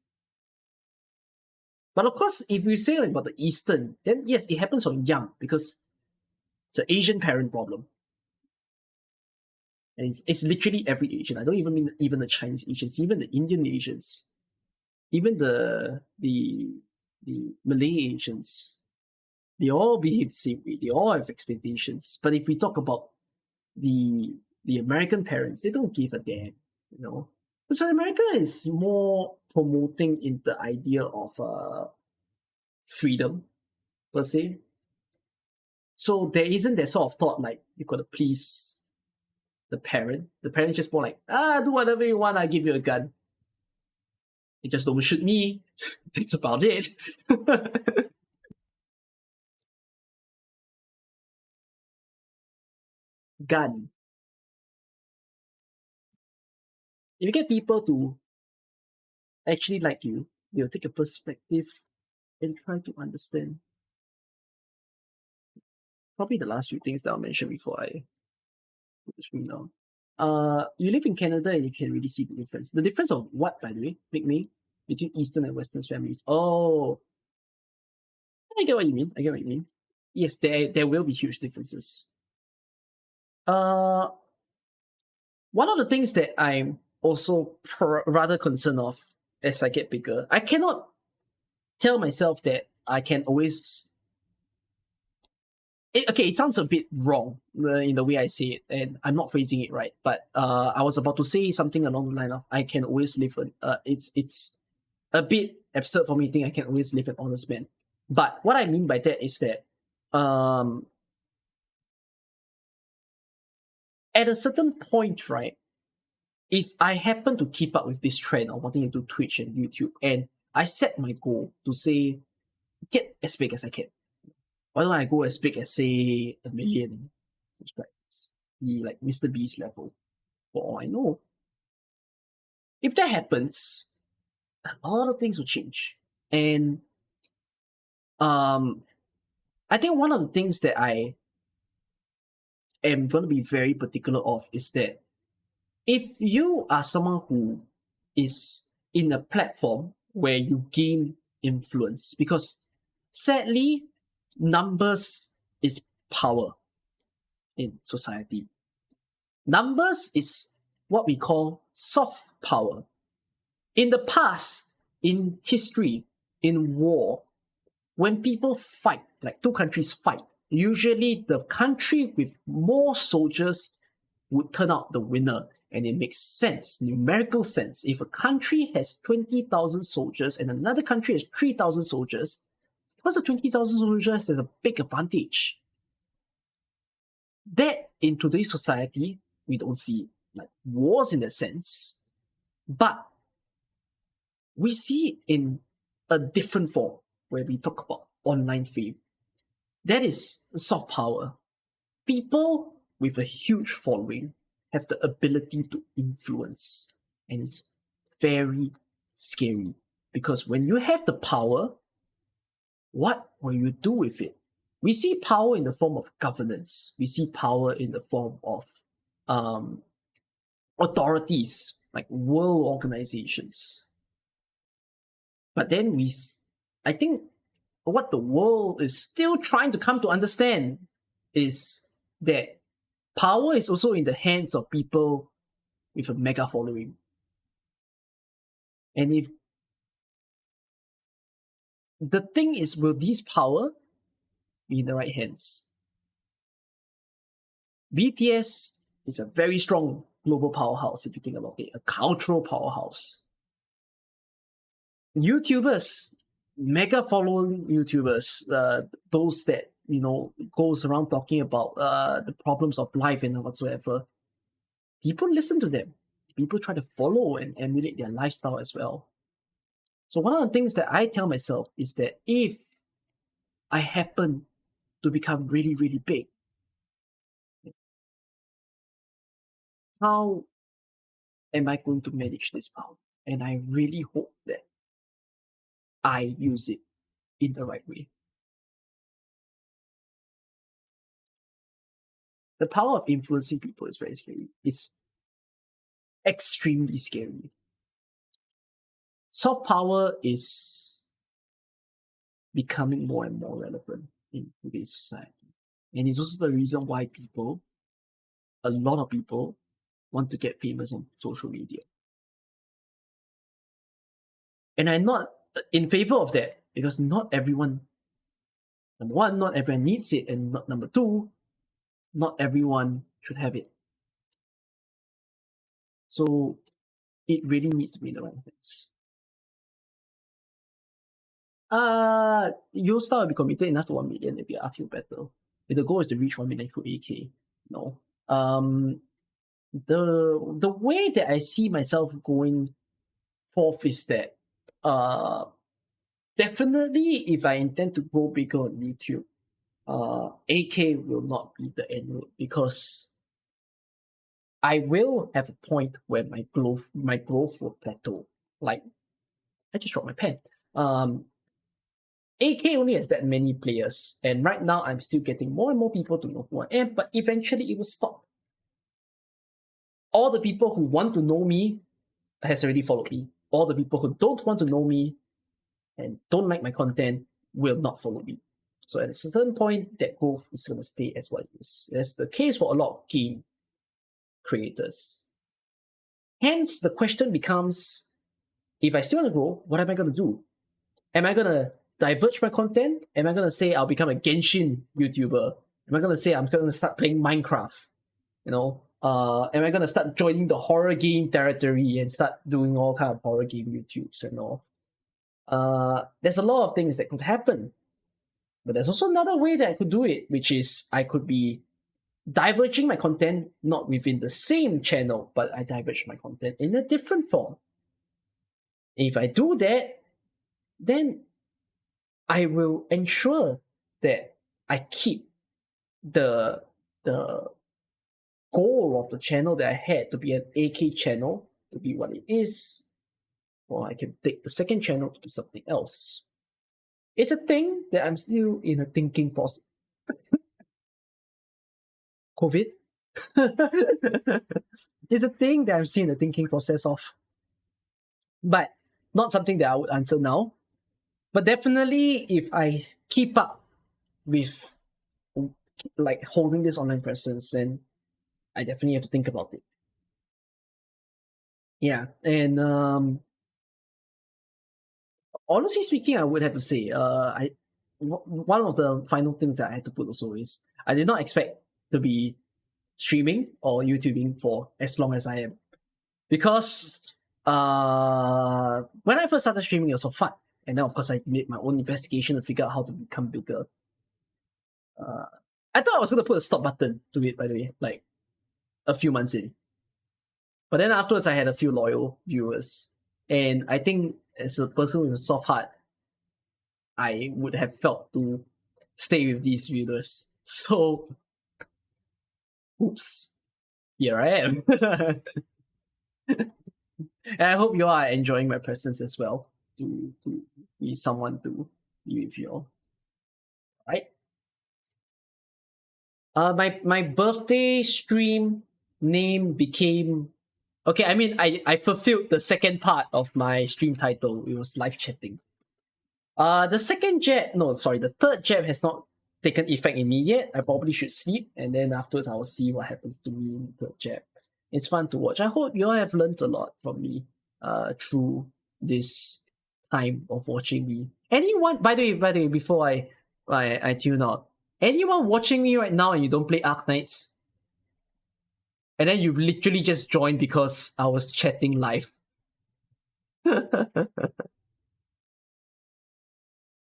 But of course, if you say like about the Eastern, then yes, it happens from young because it's an Asian parent problem. And it's literally every Asian. I don't even mean even the Chinese Asians, even the Indian Asians, even the Malay Asians. They all behave the same way. They all have expectations. But if we talk about the American parents, they don't give a damn, you know. So America is more promoting in the idea of freedom per se. So there isn't that sort of thought like you gotta please the parent. The parent is just more like, do whatever you want, I give you a gun. You just don't shoot me. That's about it. Gun. If you get people to actually like you, they'll take a perspective and try to understand. Probably the last few things that I'll mention before I put the screen down. You live in Canada and you can really see the difference. The difference of what, by the way, between Eastern and Western families? Oh, I get what you mean. Yes, there will be huge differences. One of the things that I'm also rather concerned of as I get bigger, I cannot tell myself that I can always. It sounds a bit wrong in the way I say it, and I'm not phrasing it right. But I was about to say something along the line of I can always live. It's a bit absurd for me to think I can always live an honest man. But what I mean by that is that at a certain point, right, if I happen to keep up with this trend of wanting to do Twitch and YouTube, and I set my goal to say, get as big as I can. Why don't I go as big as, say, 1 million subscribers? Be like Mr. Beast level, for all I know. If that happens, a lot of things will change. And I think one of the things that I am going to be very particular of is that if you are someone who is in a platform where you gain influence, because sadly, numbers is power in society. Numbers is what we call soft power. In the past, in history, in war, when people fight, like two countries fight, usually the country with more soldiers would turn out the winner. And it makes sense, numerical sense. If a country has 20,000 soldiers and another country has 3,000 soldiers, of course the 20,000 soldiers has a big advantage. That in today's society, we don't see like wars in that sense, but we see it in a different form where we talk about online fame. That is soft power. People with a huge following have the ability to influence, and it's very scary because when you have the power, what will you do with it? We see power in the form of governance. We see power in the form of authorities like world organizations. But then I think what the world is still trying to come to understand is that power is also in the hands of people with a mega following. And if the thing is, will this power be in the right hands? BTS is a very strong global powerhouse, if you think about it, a cultural powerhouse. YouTubers, mega following YouTubers, those that, goes around talking about the problems of life and whatsoever, people listen to them. People try to follow and emulate their lifestyle as well. So one of the things that I tell myself is that if I happen to become really, really big, how am I going to manage this power? And I really hope that I use it in the right way. The power of influencing people is very scary. It's extremely scary. Soft power is becoming more and more relevant in today's society. And it's also the reason why a lot of people, want to get famous on social media. And I'm not in favor of that because not everyone, number one, not everyone needs it. And number two, not everyone should have it. So it really needs to be in the right hands. Your star will be committed enough to 1 million if you uphill battle. If the goal is to reach 1 million through AK. No. The way that I see myself going forth is that definitely if I intend to go bigger on YouTube, AK will not be the end road because I will have a point where my growth will plateau. Like I just dropped my pen. AK only has that many players, and right now I'm still getting more and more people to know who I am, but eventually it will stop. All the people who want to know me has already followed me. All the people who don't want to know me and don't like my content will not follow me. So at a certain point, that growth is going to stay as what it is. That's the case for a lot of game creators. Hence, the question becomes, if I still want to grow, what am I going to do? Am I going to diverge my content? Am I going to say I'll become a Genshin YouTuber? Am I going to say I'm going to start playing Minecraft? Am I going to start joining the horror game territory and start doing all kind of horror game YouTubes and all? There's a lot of things that could happen. But there's also another way that I could do it, which is I could be diverging my content not within the same channel, but I diverge my content in a different form. If I do that, then I will ensure that I keep the goal of the channel that I had to be an AK channel to be what it is, or I can take the second channel to be something else. It's a thing that I'm still in a thinking process. COVID? It's a thing that I'm still in the thinking process of. But not something that I would answer now. But definitely if I keep up with like holding this online presence, then I definitely have to think about it. Yeah, and honestly speaking, I would have to say, one of the final things that I had to put also is I did not expect to be streaming or YouTubing for as long as I am. Because when I first started streaming, it was so fun. And then, of course, I made my own investigation to figure out how to become bigger. I thought I was going to put a stop button to it, by the way, like a few months in. But then afterwards, I had a few loyal viewers. And I think as a person with a soft heart, I would have felt to stay with these viewers. So, oops, here I am. And I hope you are enjoying my presence as well. To be someone to be with you all. Right? My birthday stream name became okay. I mean, I fulfilled the second part of my stream title. It was live chatting. The second jab, no, sorry, the third jab has not taken effect in me yet. I probably should sleep, and then afterwards I will see what happens to me in the third jab. It's fun to watch. I hope you all have learned a lot from me through this time of watching me. Anyone, by the way, before I tune out, anyone watching me right now and you don't play Arknights, and then you literally just joined because I was chatting live.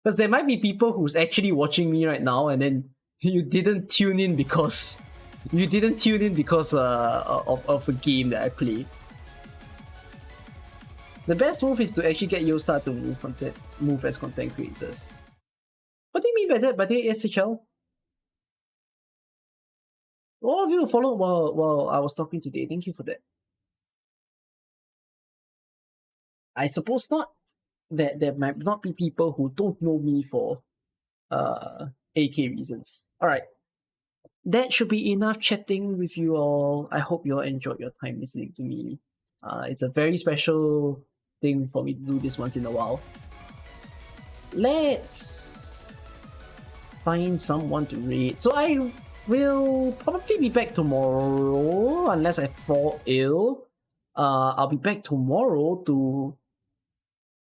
Because there might be people who's actually watching me right now, and then you didn't tune in because of a game that I played. The best move is to actually get Yosa to move as content creators. What do you mean by that? By the way, SHL? All of you followed while I was talking today. Thank you for that. I suppose not. That there might not be people who don't know me for AK reasons. Alright. That should be enough chatting with you all. I hope you all enjoyed your time listening to me. It's a very special thing for me to do this once in a while. Let's find someone to raid. So I will probably be back tomorrow unless I fall ill. I'll be back tomorrow to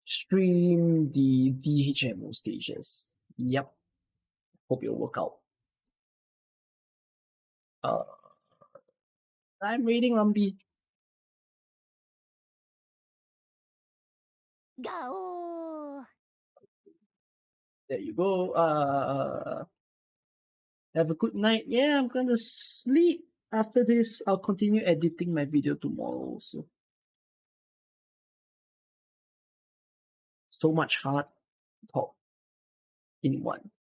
stream the DHMO stages. Yep. Hope it'll work out. I'm reading Rumby. Go. There you go. Have a good night. Yeah, I'm gonna sleep. After this, I'll continue editing my video tomorrow. So much hard talk in one.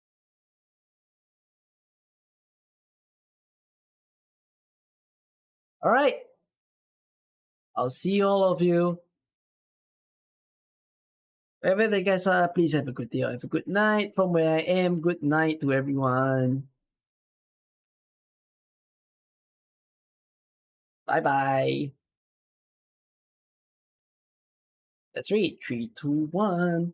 All right. I'll see all of you. Wherever the guys are, please have a good day or have a good night. From where I am, good night to everyone. Bye bye. That's right. 3, 2, 1.